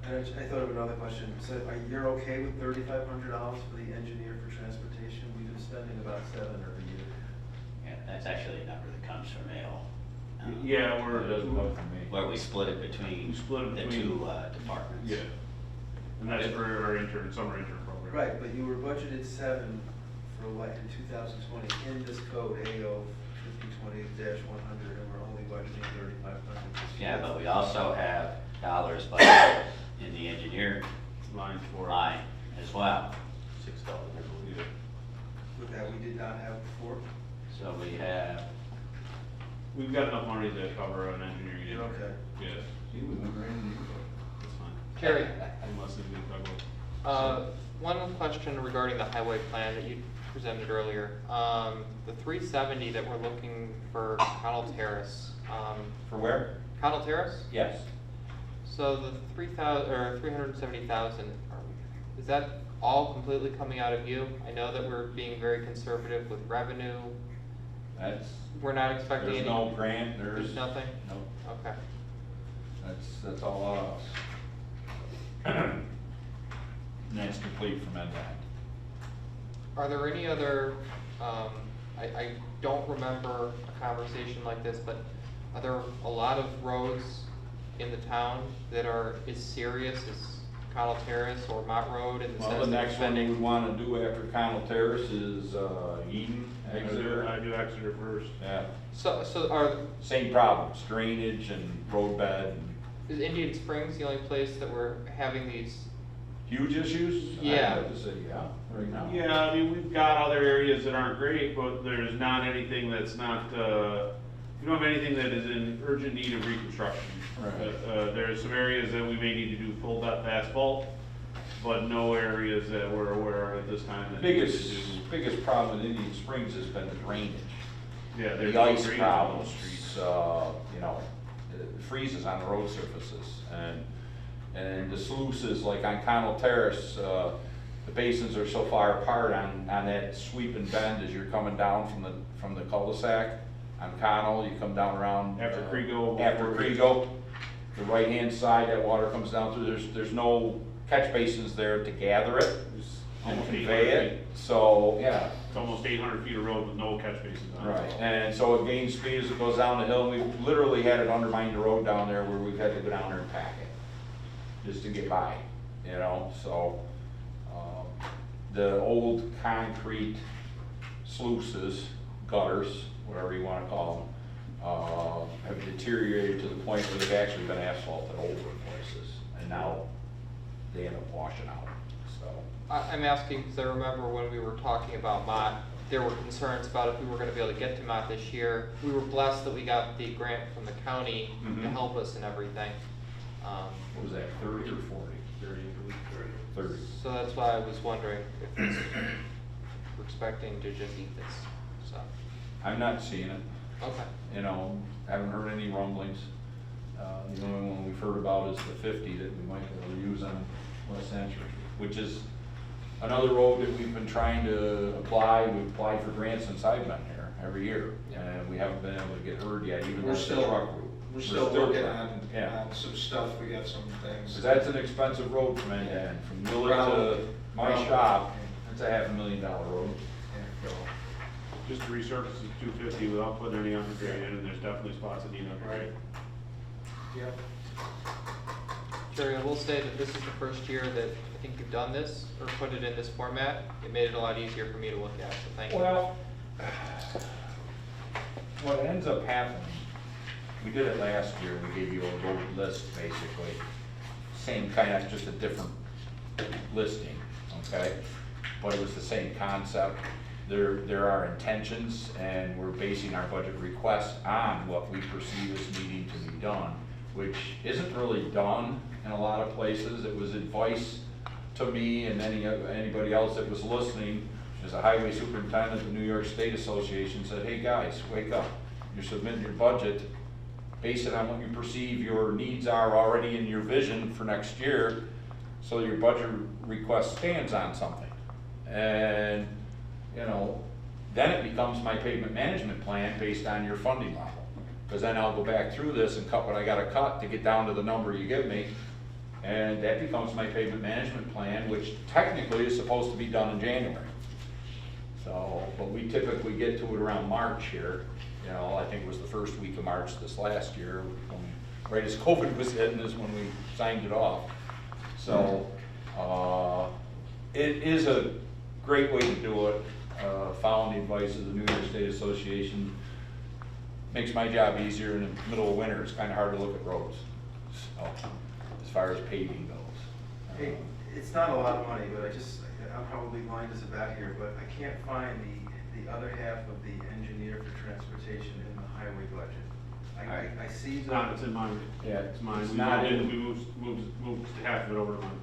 And I thought of another question. So you're okay with $3,500 for the engineer for transportation? We've been spending about $7 every year. Yeah, that's actually a number that comes from AO. Yeah, It doesn't come from me. Where we split it between We split it the between- two departments. Yeah. And that's for our summer intern program. Right, but you were budgeted 7 for what, in 2020, in this code, AO 5020-100, and we're only budgeting 3,500. Yeah, but we also have dollars budgeted in the engineer Line for. line as well. $6, I believe. With that, we did not have before. So we have, We've got enough money to cover an engineering. You're okay. Yeah, See, we went right in that's fine. Jerry, Unless they do cover. one question regarding the highway plan that you presented earlier. The 370 that we're looking for Connell Terrace, For where? Connell Terrace? Yes. So the 3,000, or 370,000, is that all completely coming out of you? I know that we're being very conservative with revenue. That's, We're not expecting there's any. no grant, there's. Nothing? No, Okay. that's all us. And that's complete from end to end. Are there any other I don't remember a conversation like this, but are there a lot of roads in the town that are as serious as Connell Terrace or Mott Road in the Well, sense the that next one we wanna do after Connell Terrace is, Eden, Exeter. I do Exeter first. Yeah, So are, same problems, drainage and road bed, and is Indian Springs the only place that we're having these? huge issues? Yeah. I'd have to say, yeah, right now. Yeah, I mean, we've got other areas that aren't great, but there's not anything that's not, we don't have anything that is in urgent need of reconstruction. Right. There's some areas that we may need to do full depth asphalt, but no areas that we're aware of at this time that need to do. Biggest problem in Indian Springs has been the drainage. Yeah, there's The no ice drainage on those problems, streets. you know, it freezes on the road surfaces, and the sluices, like on Connell Terrace, the basins are so far apart on that sweep and bend as you're coming down from the cul-de-sac. On Connell, you come down around. After Kriego. After Kriego, the right-hand side, that water comes down through, there's no catch basins there to gather it and Almost convey 800 it, so, yeah. It's almost 800 feet of road with no catch basins on it. Right, and so it gains speed as it goes down the hill, and we've literally had it undermine the road down there where we've had to go down there and pack it, just to get by, you know, so, the old concrete sluices, gutters, whatever you wanna call them, have deteriorated to the point where they've actually been asphalted over in places, and now they end up washing out, so. I'm asking because I remember when we were talking about Mott, there were concerns about if we were gonna be able to get to Mott this year. We were blessed that we got the grant from the county to Mhm. help us and everything. What was that, 30 or 40? 30. So that's why I was wondering if we're expecting to just eat this, so, I'm not seeing it. okay. You know, haven't heard any rumblings. The only one we've heard about is the 50 that we might be able to use on Lysander, which is another road that we've been trying to apply. We've applied for grants since I've been here, every year, and we haven't been able to get heard yet, even We're with the still- truck route. We're still working trying. Yeah. on some stuff, we got some things. Because that's an expensive road from end to end, from Willard to Probably. my shop, it's a $500,000 road. Yeah, Just to resurface is 250 without putting any undergrade in, and there's definitely spots that need undergrade. Yep. Jerry, I will say that this is the first year that I think you've done this, or put it in this format. It made it a lot easier for me to look at, so thank you. Well, what ends up happening, we did it last year, we gave you a road list, basically. Same kind of, just a different listing, okay? But it was the same concept. There are intentions, and we're basing our budget requests on what we perceive as needing to be done, which isn't really done in a lot of places. It was advice to me and anybody else that was listening. As a highway superintendent, the New York State Association said, hey guys, wake up. You're submitting your budget, base it on what you perceive your needs are already in your vision for next year, so your budget request stands on something. And, you know, then it becomes my pavement management plan based on your funding level. Because then I'll go back through this and cut what I gotta cut to get down to the number you give me. And that becomes my pavement management plan, which technically is supposed to be done in January. So, but we typically get to it around March here. You know, I think it was the first week of March this last year, right as COVID was hitting is when we signed it off. So, it is a great way to do it, following the advice of the New York State Association. Makes my job easier in the middle of winter. It's kind of hard to look at roads, so, as far as paving goes. Hey, it's not a lot of money, but I'm probably blind as a bat here, but I can't find the other half of the engineer for transportation in the highway budget. I see the. It's in mine. Yeah, It's mine. it's We not moved it- in- we moved half of it over to mine.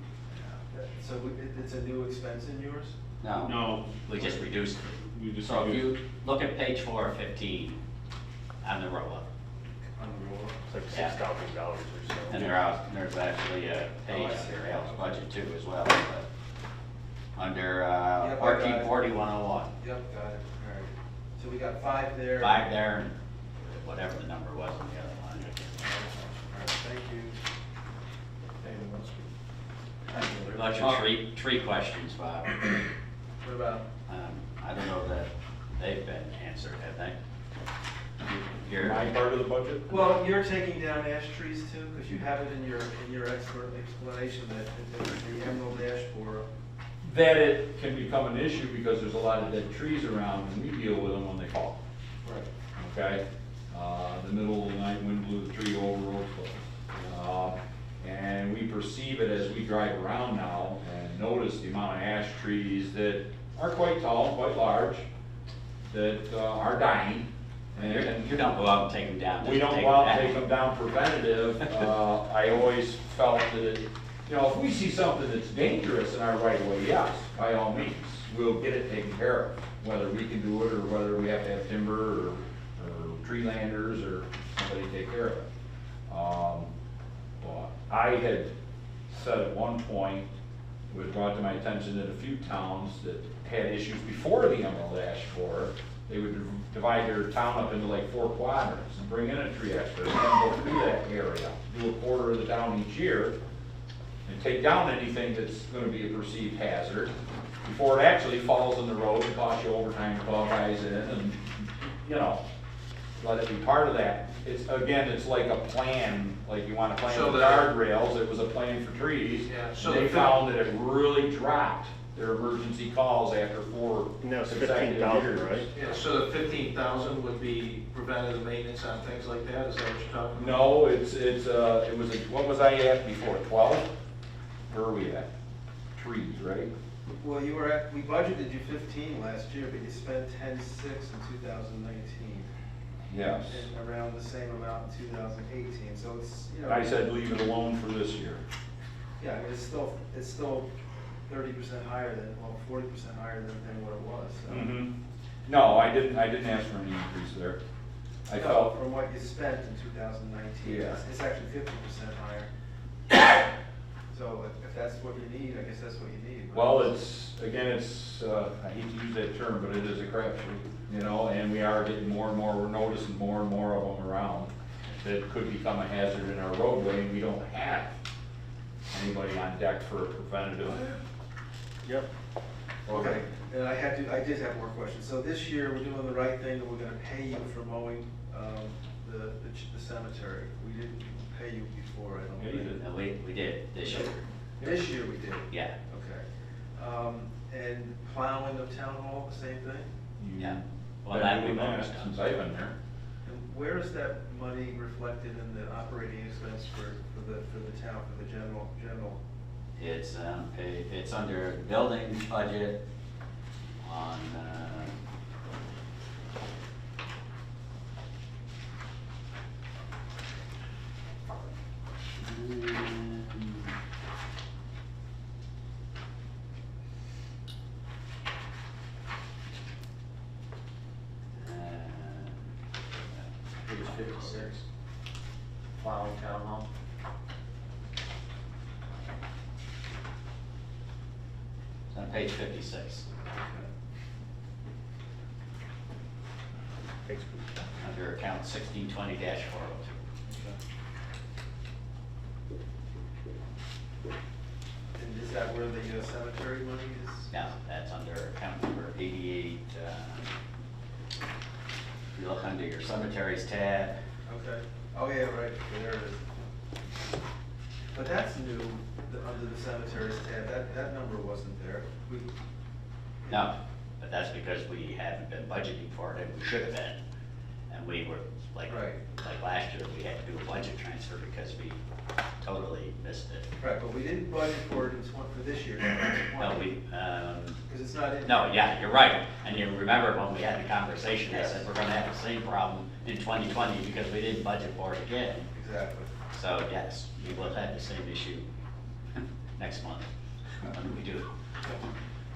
So it's a new expense in yours? No, No. we just reduced it. We just So if reduced- you look at page 4 of 15 on the roll-up, On the roll? It's like Yeah. $6,000 or so. and there's actually a page under Al's budget too as well, but under Yep, I got it. 1440-101. Yep, got it, all right. So we got 5 there. 5 there, and whatever the number was on the other line. All right, thank you. What about your tree questions, Bob? What about? I don't know that they've been answered, have they? You're- My part of the budget? Well, you're taking down ash trees too, because you have it in your explanation that the emerald ash borer. That it can become an issue because there's a lot of dead trees around and we deal with them when they fall. Right. Okay? The middle of the night, wind blew the tree over, road closed. And we perceive it as we drive around now and notice the amount of ash trees that are quite tall, quite large, that are dying. And You don't go out and take them down. we just don't take go out them and take down. them down preventative. I always felt that, if we see something that's dangerous in our right of way, yes, by all means, we'll get it taken care of. Whether we can do it or whether we have to have timber or tree landers or somebody take care of it. Well, I had said at one point, it was brought to my attention that a few towns that had issues before the emerald ash borer, they would divide their town up into like 4 quadrants and bring in a tree expert and go through that area, do a quarter of the town each year, and take down anything that's gonna be a perceived hazard before it actually falls in the road and costs you overtime to call guys in and, let it be part of that. It's like a plan, like you want a plan So for the- guardrails, it was a plan for trees. Yeah, so They the- found that it really dropped their emergency calls after 4 No, it's consecutive 15,000, years. right? Yeah, so the 15,000 would be preventative maintenance on things like that, is that what you're talking about? No, it was, what was I at before, 12? Where are we at? Trees, right? Well, we budgeted you 15 last year, but you spent 10.6 in 2019. Yes. And around the same amount in 2018, so it's, I said leave it alone for this year. Yeah, I mean, it's still 30% higher than, 40% higher than what it was, so. Mm-hmm. No, I didn't ask for any increase there. I No, felt, from what you spent in 2019, Yeah. it's actually 50% higher. So if that's what you need, I guess that's what you need. well, I hate to use that term, but it is a crapshoot, and we are getting more and more, we're noticing more and more of them around that could become a hazard in our roadway, and we don't have anybody on deck for a preventative. Yep. Okay, and I did have more questions. So this year, we're doing the right thing, and we're gonna pay you for mowing, the cemetery. We didn't pay you before, I don't Yeah, you think. did. No, we did this year, This year we did. yeah, Okay. And plowing of town hall, the same thing? yeah. Well, Been that doing we've always done. since I've been there. And where is that money reflected in the operating expense for the town, for the general? It's under buildings budget on, Page 56, plowing town hall. it's on page 56, Thanks. under account 1620-402. And is that where the cemetery money is? Now, that's under account number 88. If you look under your cemeteries tab, Okay. Oh, yeah, right, there it is. But that's new, under the cemeteries tab, that number wasn't there. no, but that's because we haven't been budgeting for it, and we should have been. And we were, like Right. last year, we had to do a budget transfer because we totally missed it. Right, but we didn't budget for it for this year. No, Because it's not in. no, yeah, you're right. And you remember when we had the conversation, I said, we're gonna have the same problem in 2020 because we didn't budget for it again. Exactly. So yes, we will have the same issue next month. When we do,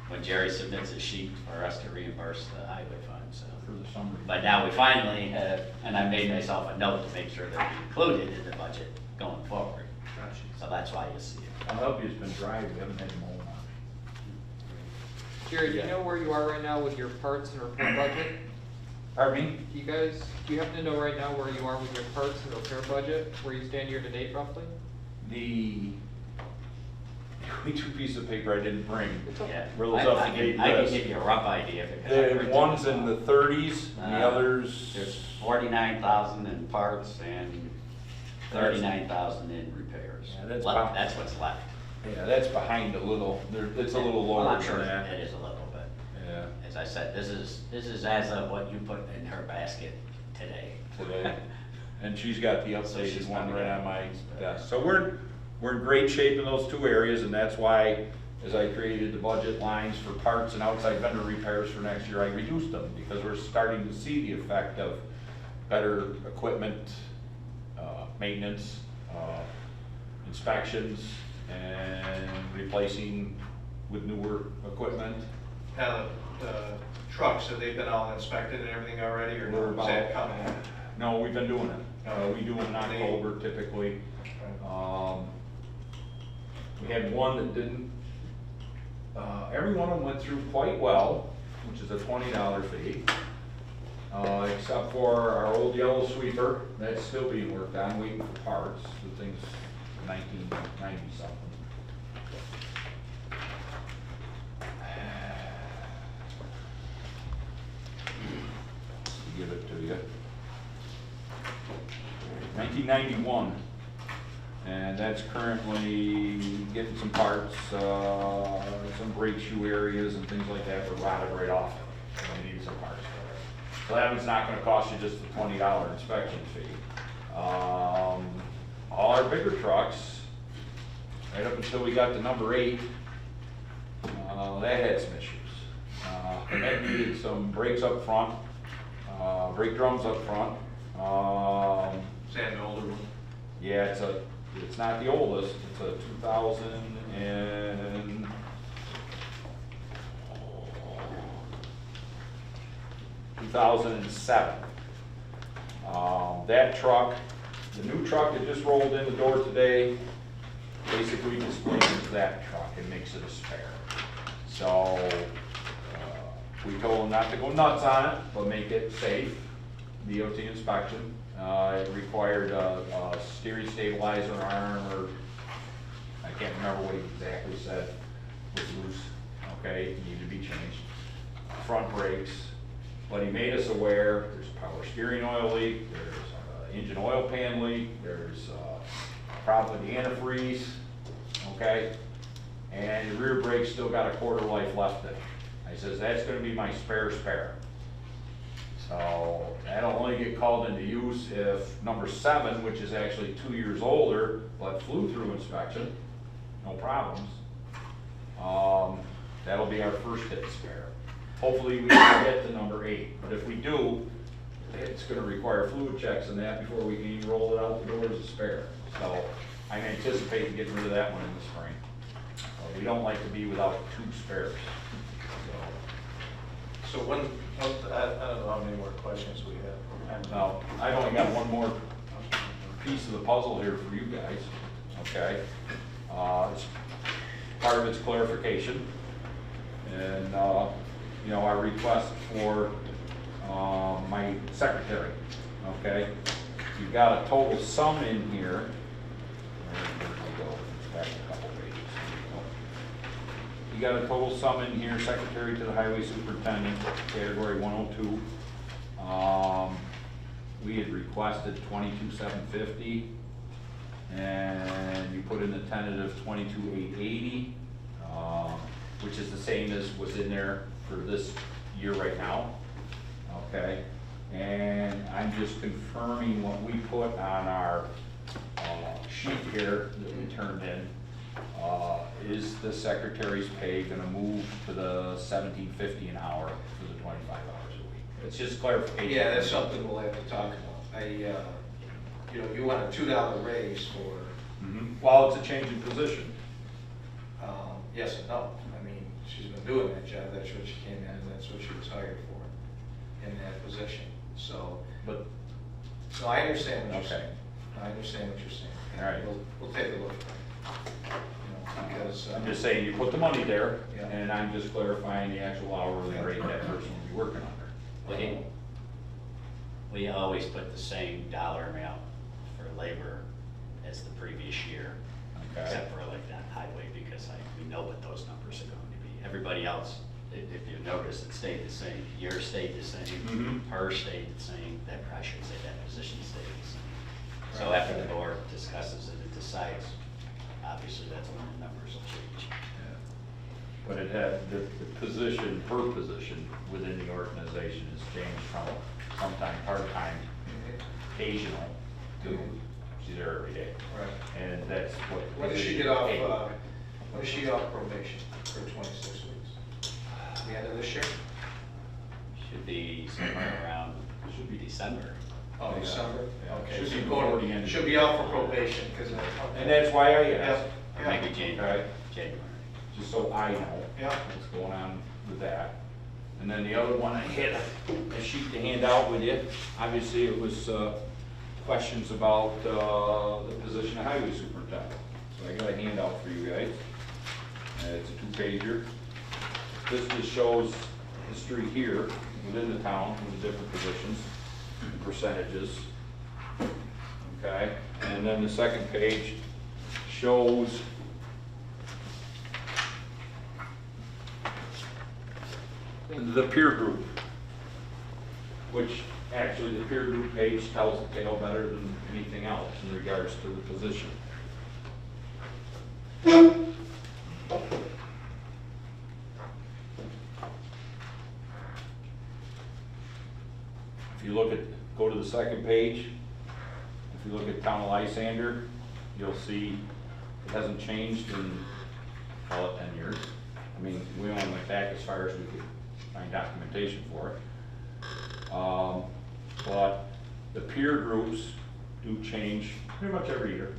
when Jerry submits a sheet for us to reimburse the highway fund, so. For the summer. But now we finally have, and I made myself a note to make sure that we included in the budget going forward. Gotcha. So that's why you see it. I'll help you, it's been dry, we haven't had mold on Jerry, do you know where you are right now with your parts and repair budget? it. Pardon me? Do you happen to know right now where you are with your parts and repair budget, where you stand year to date roughly? only two pieces of paper I didn't bring. Yeah. Were those I up-to-date can lists. give you a rough idea because I've The written one's this in the up. 30s, and the others. There's 49,000 in parts and 39,000 in repairs. Yeah, that's Left- about- That's what's left. Yeah, that's behind a little, it's a little Well, lower I'm sure than that. it is a little bit. Yeah, As I said, this is as of what you put in her basket today. today. And she's got the So she's updated one probably right got on my it. desk. So we're in great shape in those two areas, and that's why, as I created the budget lines for parts and outside vendor repairs for next year, I reduced them, because we're starting to see the effect of better equipment, maintenance, inspections, and replacing with newer equipment. Now, the trucks, have they been all inspected and everything already, or We're is that about- coming? No, we've been doing it. We do them in October typically. We had one that didn't, every one of them went through quite well, which is a $20 fee. Except for our old yellow sweeper, that's still being worked on, waiting for parts. The thing's 1990 something. To give it to you. 1991, and that's currently getting some parts, some brake shoe areas and things like that were rotted right off. We need some parts for it. So that one's not gonna cost you just a $20 inspection fee. All our bigger trucks, right up until we got to number 8, that had some issues. That needed some brakes up front, brake drums up front. Is that an older one? Yeah, it's not the oldest, it's a 2007. That truck, the new truck that just rolled in the door today, basically displaces that truck and makes it a spare. So, we told them not to go nuts on it, but make it safe, DOT inspection. It required a steering stabilizer arm, or I can't remember what he exactly said, was loose, okay, it needed to be changed. Front brakes, but he made us aware, there's a power steering oil leak, there's engine oil pan leak, there's a problem with the antifreeze, okay? And the rear brake's still got a quarter life left in it. I says, that's gonna be my spare. So that'll only get called into use if number 7, which is actually 2 years older, but flew through inspection, no problems. That'll be our first hit spare. Hopefully we can get to number 8, but if we do, it's gonna require fluid checks and that before we can even roll it out the door as a spare. So I'm anticipating getting rid of that one in the spring. We don't like to be without 2 spares. So I don't know how many more questions we have. Now, I've only got one more piece of the puzzle here for you guys, okay? Part of it's clarification, and, you know, our request for my secretary, okay? You've got a total sum in here. Where did I go? It's back a couple pages. You got a total sum in here, secretary to the highway superintendent, category 102. We had requested 22,750, and you put in the tentative 22,880, which is the same as was in there for this year right now. Okay, and I'm just confirming what we put on our sheet here that we turned in. Is the secretary's pay gonna move to the $17.50 an hour for the 25 hours a week? It's just clarification. Yeah, that's something we'll have to talk about. You know, you want a $2 raise for, Well, it's a change in position. yes and no. I mean, she's been doing that job, that's what she came in, and that's what she was hired for, in that position. So, But, no, I understand what you're Okay. saying. I understand what you're saying. All right. We'll take a look at it. You know, because, I'm just saying, you put the money there, Yeah. and I'm just clarifying the actual hourly rate that person will be working under. We always put the same dollar amount for labor as the previous year. Okay. except for like that highway, because we know what those numbers are going to be. Everybody else, if you notice, it stayed the same. Yours stayed the same, Mhm. hers stayed the same, that, I should say that position stayed the same. So after the board discusses it and decides, obviously that's when the numbers will change. But it had, the position, her position within the organization has changed from sometime part-time, occasional, to she's there every day. Right. And that's what. When does she get off, when does she get off probation for 26 weeks? The end of this year? Should be somewhere around, should be December. Oh, December? Yeah. Okay, Should so be going- before the end. She'll be out for probation, because. And that's why I asked, Or maybe January, Okay. January. just so I know Yeah. what's going on with that. And then the other one, I had a sheet to hand out with you. Obviously, it was questions about the position of highway superintendent. So I got a handout for you guys. It's a 2-pager. This just shows history here within the town with the different positions, percentages. Okay, and then the second page shows the peer group, which actually the peer group page tells the tale better than anything else in regards to the position. If you look at, go to the second page, if you look at town of Lysander, you'll see it hasn't changed in, call it 10 years. I mean, we only went back as far as we could find documentation for it. But the peer groups do change pretty much every year.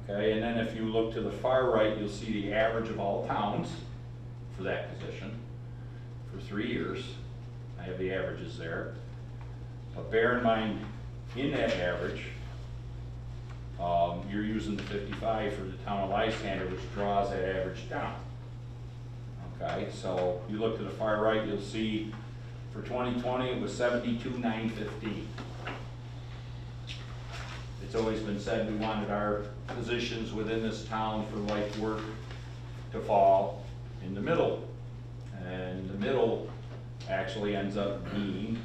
Okay, and then if you look to the far right, you'll see the average of all towns for that position for 3 years. I have the averages there. But bear in mind, in that average, you're using the 55 for the town of Lysander, which draws that average down. Okay, so you look to the far right, you'll see for 2020, it was 72,915. It's always been said we wanted our positions within this town for life work to fall in the middle. And the middle actually ends up being,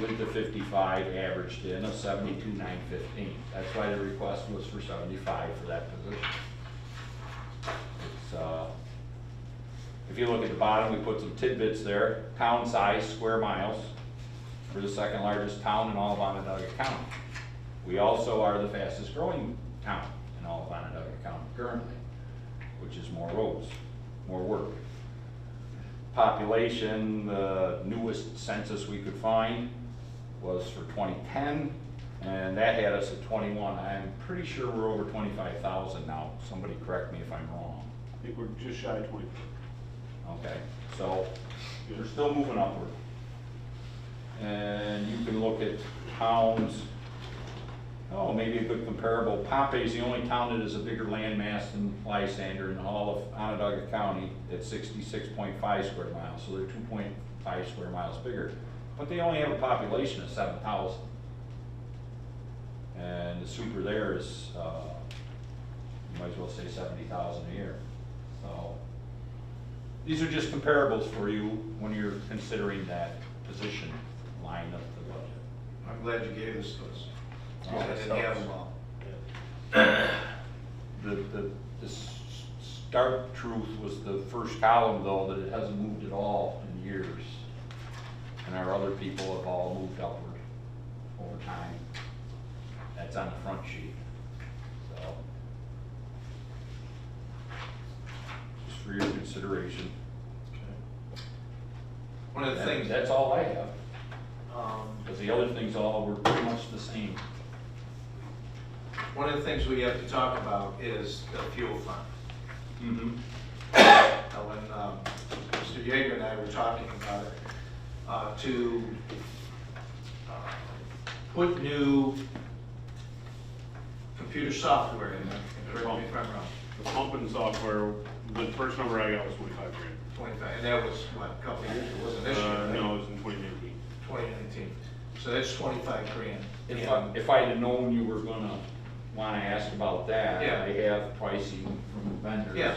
with the 55 averaged in, of 72,915. That's why the request was for 75 for that position. It's, if you look at the bottom, we put some tidbits there. Town size, square miles. We're the second largest town in all of Onondaga County. We also are the fastest growing town in all of Onondaga County currently, which is more roads, more work. Population, the newest census we could find was for 2010, and that had us at 21. I'm pretty sure we're over 25,000 now. Somebody correct me if I'm wrong. I think we're just shy of 20. Okay, so we're still moving upward. And you can look at towns, oh, maybe a good comparable. Pompey is the only town that is a bigger landmass than Lysander in all of Onondaga County at 66.5 square miles, so they're 2.5 square miles bigger. But they only have a population of 7,000. And the super there is, you might as well say 70,000 a year. So these are just comparables for you when you're considering that position line of the budget. I'm glad you gave this to us. Oh, I that didn't have helps. them all. The stark truth was the first column, though, that it hasn't moved at all in years. And our other people have all moved upward over time. That's on the front sheet. So, just for your consideration. One of the things, That's all I have. Because the other things all were pretty much the same. one of the things we have to talk about is the fuel fund. Mm-hmm. Now, when Mr. Yeager and I were talking about it, to put new computer software in there, and correct me if I'm wrong, The pumping software, the first number I got was 25 grand. 25, and that was, what, a couple of years, it wasn't this year, right? No, it was in 2019. 2019. So that's 25 grand. If I'd have known you were gonna wanna ask about that, Yeah. I have pricing from vendors. Yeah.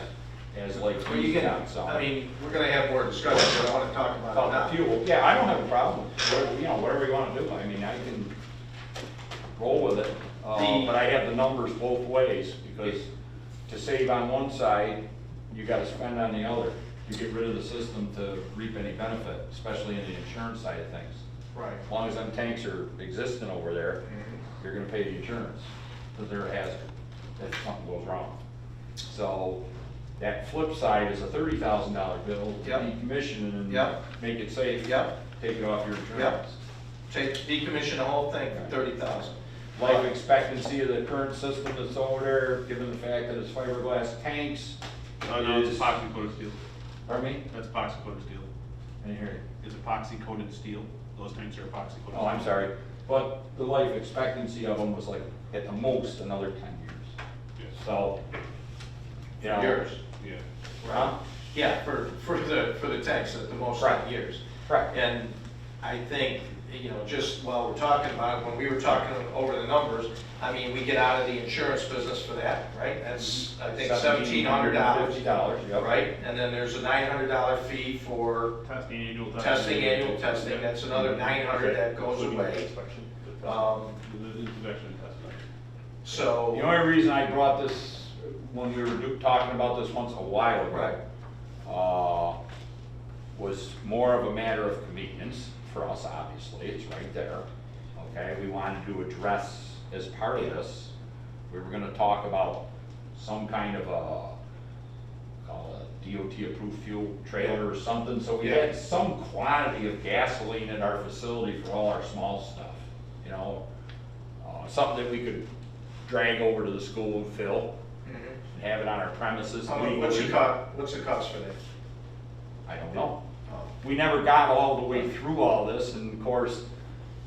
As like Well, you he's can, got some. I mean, we're gonna have more discussion, but I wanna talk about it About now. the fuel, yeah, I don't have a problem, whatever you wanna do, I mean, I can roll with it. But I have the numbers both ways, because to save on one side, you gotta spend on the other. You get rid of the system to reap any benefit, especially in the insurance side of things. Right. As long as them tanks are existing over there, you're gonna pay the insurance, because they're a hazard if something goes wrong. So, that flip side is a $30,000 bill to Yep. decommission and Yep. make it safe. Yep. Take it off your insurance. Take, decommission the whole thing for 30,000. Life expectancy of the current system that's over there, given the fact that it's fiberglass tanks. No, it's is- epoxy coated steel. Pardon me? That's epoxy coated steel. I didn't hear you. It's epoxy coated steel. Those tanks are epoxy coated. Oh, I'm sorry. But the life expectancy of them was like, at the most, another 10 years. Yes. So, you know. Years. Yeah. Huh? Yeah, for the tanks at the most Right. years. Correct. And I think, just while we're talking about it, when we were talking over the numbers, I mean, we get out of the insurance business for that, right? That's, I think, $1,700, $1,750, yep. right? And then there's a $900 fee for Testing, annual testing. testing, annual testing, that's another $900 that goes away. The inspection and testing. So. The only reason I brought this, when we were talking about this once a while Right. ago, was more of a matter of convenience for us, obviously, it's right there. Okay, we wanted to address as part of this, we were gonna talk about some kind of call it a DOT approved fuel trailer or something, so we Yeah. had some quantity of gasoline at our facility for all our small stuff, something that we could drag over to the school and fill, Mhm. and have it on our premises How much- legally. What's the cost for that? I don't know. Oh. We never got all the way through all this, and of course,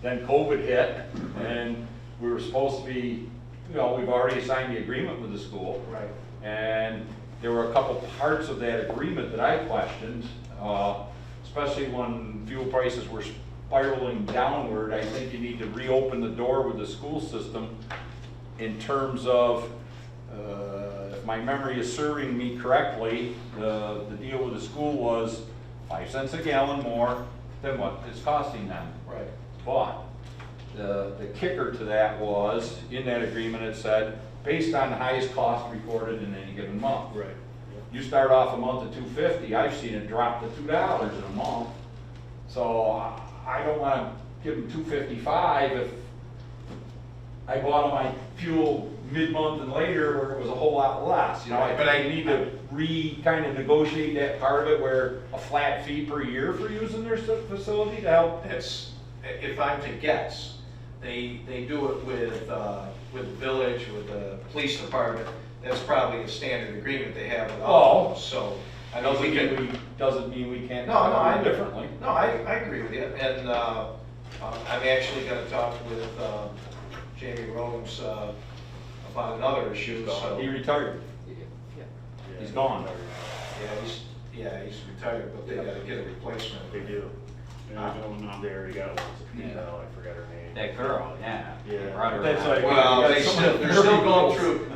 then COVID hit, and we were supposed to be, we've already signed the agreement with the school. Right. And there were a couple parts of that agreement that I questioned, especially when fuel prices were spiraling downward. I think you need to reopen the door with the school system in terms of, if my memory is serving me correctly, the deal with the school was 5 cents a gallon more than what it's costing them. Right. But the kicker to that was, in that agreement, it said, based on the highest cost recorded in any given month. Right. You start off a month at $2.50, I've seen it drop to $2 in a month. So I don't wanna give them $2.55 if I bought my fuel mid-month and later where it was a whole lot less, But I need to kind of negotiate that part of it where a flat fee per year for using their facility to help. That's, if I'm to guess, they do it with the village, with the police department. That's probably a standard agreement they have with all of them, so. I mean, we can. Doesn't mean we can't. No, I differently. No, I agree with you, and I'm actually gonna talk with Jamie Rome's about another issue, so. He retired. He's gone. He's retired, but they gotta get a replacement. They do. Yeah, they're going on. They already got one. Yeah. No, I forgot her name. That girl, yeah. Yeah. They brought her That's around. like- Well, Yeah,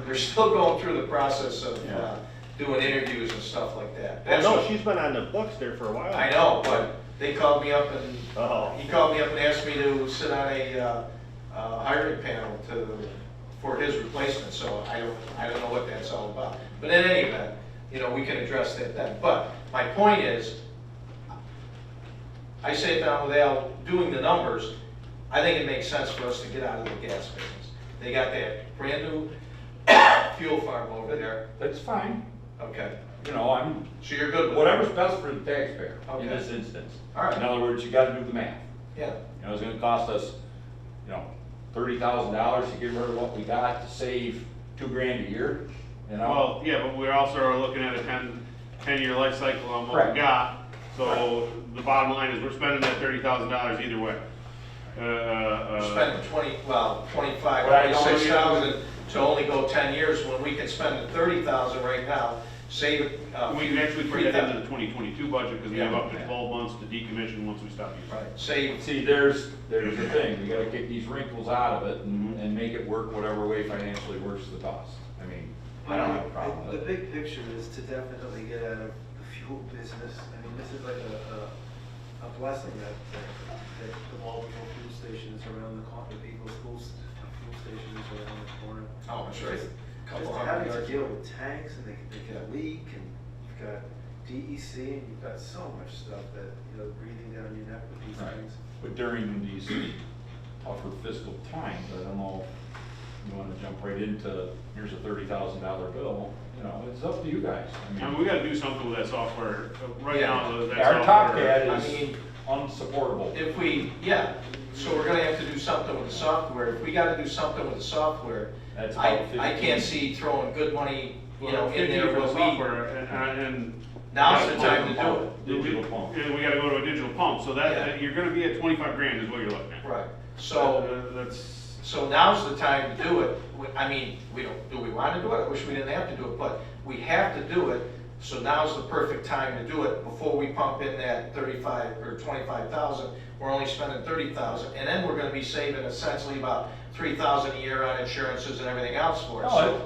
they're still going through the process of Yeah. doing interviews and stuff like that. Well, That's no, what- she's been on the books there for a while. I know, but they called me up and, Oh. he called me up and asked me to sit on a hiring panel for his replacement, so I don't know what that's all about. But in any event, we can address that then. But my point is, I sat down with Al doing the numbers, I think it makes sense for us to get out of the gas business. They got that brand new fuel farm over there, That's fine. okay, I'm, so you're good with that? whatever's best for the taxpayer in Okay. this instance. All right. In other words, you gotta do the math. Yeah, It's gonna cost us, $30,000 to get rid of what we got to save $2,000 a year, Well, yeah, but we also are looking at a 10-year life cycle on what Correct. we got. So the bottom line is we're spending that $30,000 either way. we're spending 25, But I don't 26,000 to only go 10 years when we can spend the 30,000 right now save it. We can actually free put that that. into the 2022 budget, because we have up to Yeah. 12 months to decommission once we stop using it. Right, save, See, there's the thing, we gotta kick these wrinkles out of it and make it work whatever way financially works the best. I mean, I don't have a problem The with it. big picture is to definitely get out of the fuel business. I mean, this is like a blessing that the multiple fuel stations around the corner, the Eagle schools, fuel stations around the corner. oh, that's right. Just Couple having hundred to yards. deal with tanks and they can leak and you've got DEC and you've got so much stuff that, breathing down your neck with these Right. things. But during these tougher fiscal times, I don't know if you wanna jump right into, here's a $30,000 bill, it's up to you guys. I mean, we gotta do something with that software. Right Yeah. now, that Our top software. cat I is mean, unsupportable. if we, yeah, so we're gonna have to do something with the software. If we gotta do something with the software, That's I about 15. can't see throwing good money, Well, in 50 there. for the But software, and now's the time to do it. Digital pump. and we gotta go to a digital pump, so Yeah. that, you're gonna be at 25 grand is what you're looking at. Right, so, That's, so now's the time to do it. I mean, do we wanna do it? I wish we didn't have to do it, but we have to do it. So now's the perfect time to do it before we pump in that 35 or 25,000. We're only spending 30,000, and then we're gonna be saving essentially about 3,000 a year on insurances and everything else for us. So,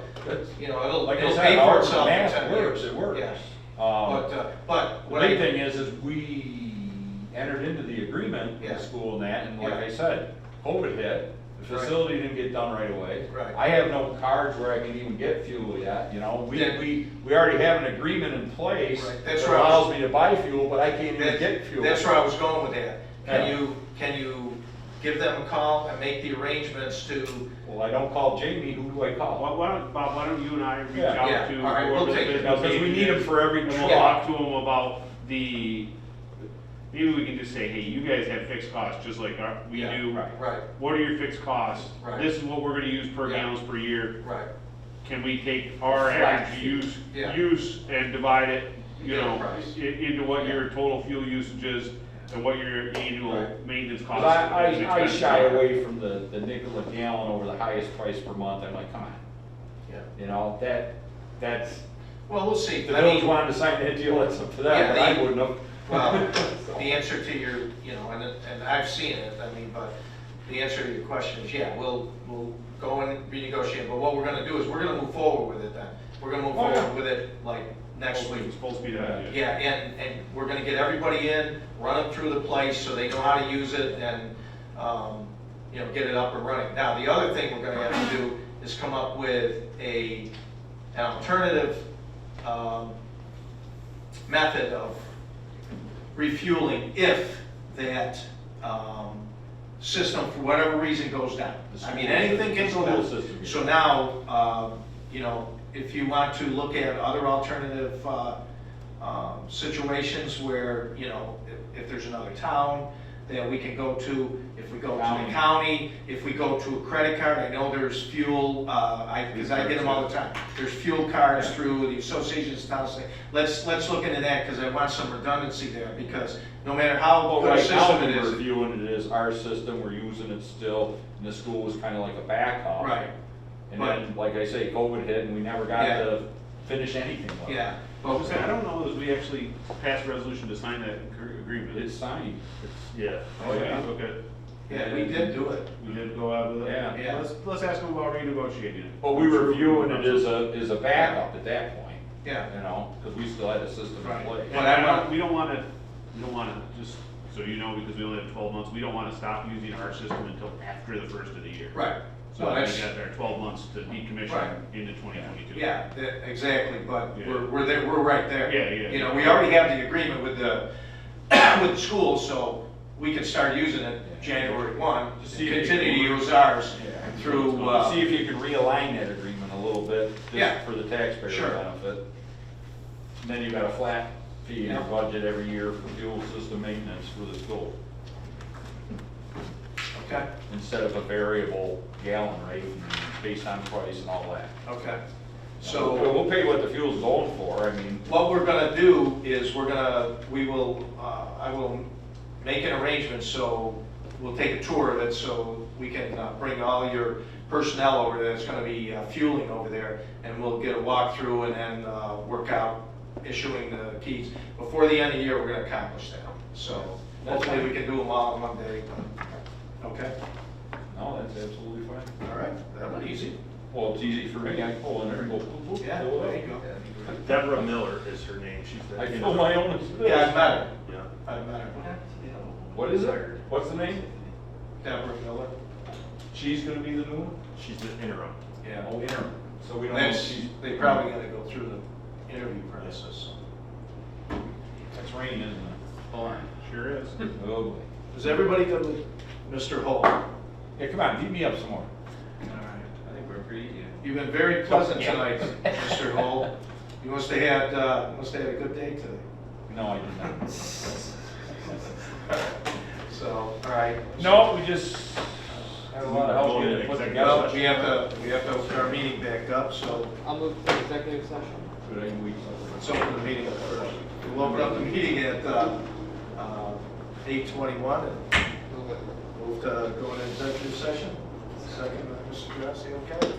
it'll, Like I it'll said, pay for however the itself in math 10 works, years. it works. Yeah. The But what big I, thing is we entered into the agreement with Yeah. the school and that, and like Yeah. I said, COVID hit, the Right. facility didn't get done right away. Right. I have no cards where I can even get fuel yet, Then- we already have an agreement in place Right. that That's where I was- allows me to buy fuel, but I can't even That- get fuel. That's where I was going with that. Yeah. Can you give them a call and make the arrangements to, Well, I don't call Jamie, who do I call? Bob, why don't you and I reach Yeah. out Yeah, to all right, we'll whoever the take it. business Because we agent need them is, for every and we'll truck. talk to them about maybe we can just say, hey, you guys have fixed costs, just like we Yeah, do. right, What are your fixed costs? Right. This is what we're gonna use per Yeah. gallons per year. right. Can we take our Flat average fee. use Yeah. and divide it, Get a price. into what Yeah. your total fuel usage is and what your annual Right. maintenance 'Cause costs. I and expenses shy are. away from the nickel a gallon over the highest price per month, I'm like, come on, Yeah. that's, Well, we'll see. if the I village mean, wanted to sign that deal, that's up to them, Yeah, but I wouldn't have. well, the answer to your, and I've seen it, but the answer to your question is, yeah, we'll go and renegotiate, but what we're gonna do is, we're gonna move forward with it then. We're gonna move Oh, yeah. forward with it like next week. It's supposed to be that. Yeah, and we're gonna get everybody in, run them through the place so they know how to use it and, get it up and running. Now, the other thing we're gonna have to do is come up with an alternative, method of refueling if that, system, for whatever reason, goes down. I mean, anything can go down. So now, if you want to look at other alternative situations where, if there's another town that we can go to, if we go to the county, if we go to a credit card, I know there's fuel, because I get them all the time. There's fuel cards through the associations of towns. Let's look into that, because I want some redundancy there, because no matter how Well, good a right now, system it we're is. reviewing it as our system, we're using it still, and the school was kind of like a backup. Right. And then, like I say, COVID hit, and we never got Yeah. to finish anything with it. Yeah. I was gonna say, I don't know if we actually passed a resolution to sign that agreement. It's signed. Yeah. Oh, yeah, okay. Yeah, we did do it. We did go out with it? Yeah. Yeah. Let's ask them about renegotiating it. But we were viewing it as a backup at that point, Yeah. because we still had a system in Right. place. And we don't wanna, just so you know, because we only have 12 months, we don't wanna stop using our system until after the first of the year. Right. So Well, we that's- got our 12 months to decommission Right. into 2022. Yeah, exactly, but Yeah. we're there, we're right there. Yeah, yeah. We already have the agreement with the, with the school, so we can start using it January 1, Just and see if you continue to can- use ours Yeah. through, See if you can realign that agreement a little bit, Yeah. just for the taxpayer Sure. benefit. And then you got a flat fee in your Yeah. budget every year for fuel system maintenance for the school, okay, instead of a variable gallon rate and based on price and all that. okay. So So we'll pay what the fuel's going for, I mean. what we're gonna do is I will make an arrangement, so we'll take a tour of it so we can bring all your personnel over there. It's gonna be fueling over there, and we'll get a walkthrough and then work out issuing the keys. Before the end of the year, we're gonna accomplish that. So hopefully we can do them all in one day. Okay? No, that's absolutely fine. All right, that went easy. Well, it's easy for me, I can pull in there and go, whoop, whoop, Yeah, pull it there up. you go. Deborah Miller is her name, she's the. I fill my own. Yeah, I've met her. Yeah. I've met her. What is it? What's the name? Deborah Miller. She's gonna be the new one? She's the interim. Yeah. Oh, interim. So we don't know if Next, she's. they probably gotta go through the interview process. That's raining, isn't it? Sure is. Oh, boy. Is everybody good with Mr. Holt? Yeah, come on, beat me up some more. All right. I think we're pretty, You've been very pleasant Yeah. tonight, Mr. Holt. You must have had a good day today. No, I did not. So, all right. No, we just had a lot of help Going getting into put executive together. We have to open our meeting back up, so I'll move to executive session. Good idea, we- let's open the meeting up first. We'll open up the meeting at 8:21 and Move it. move to go into executive session. Second, Mr. Grassi, okay?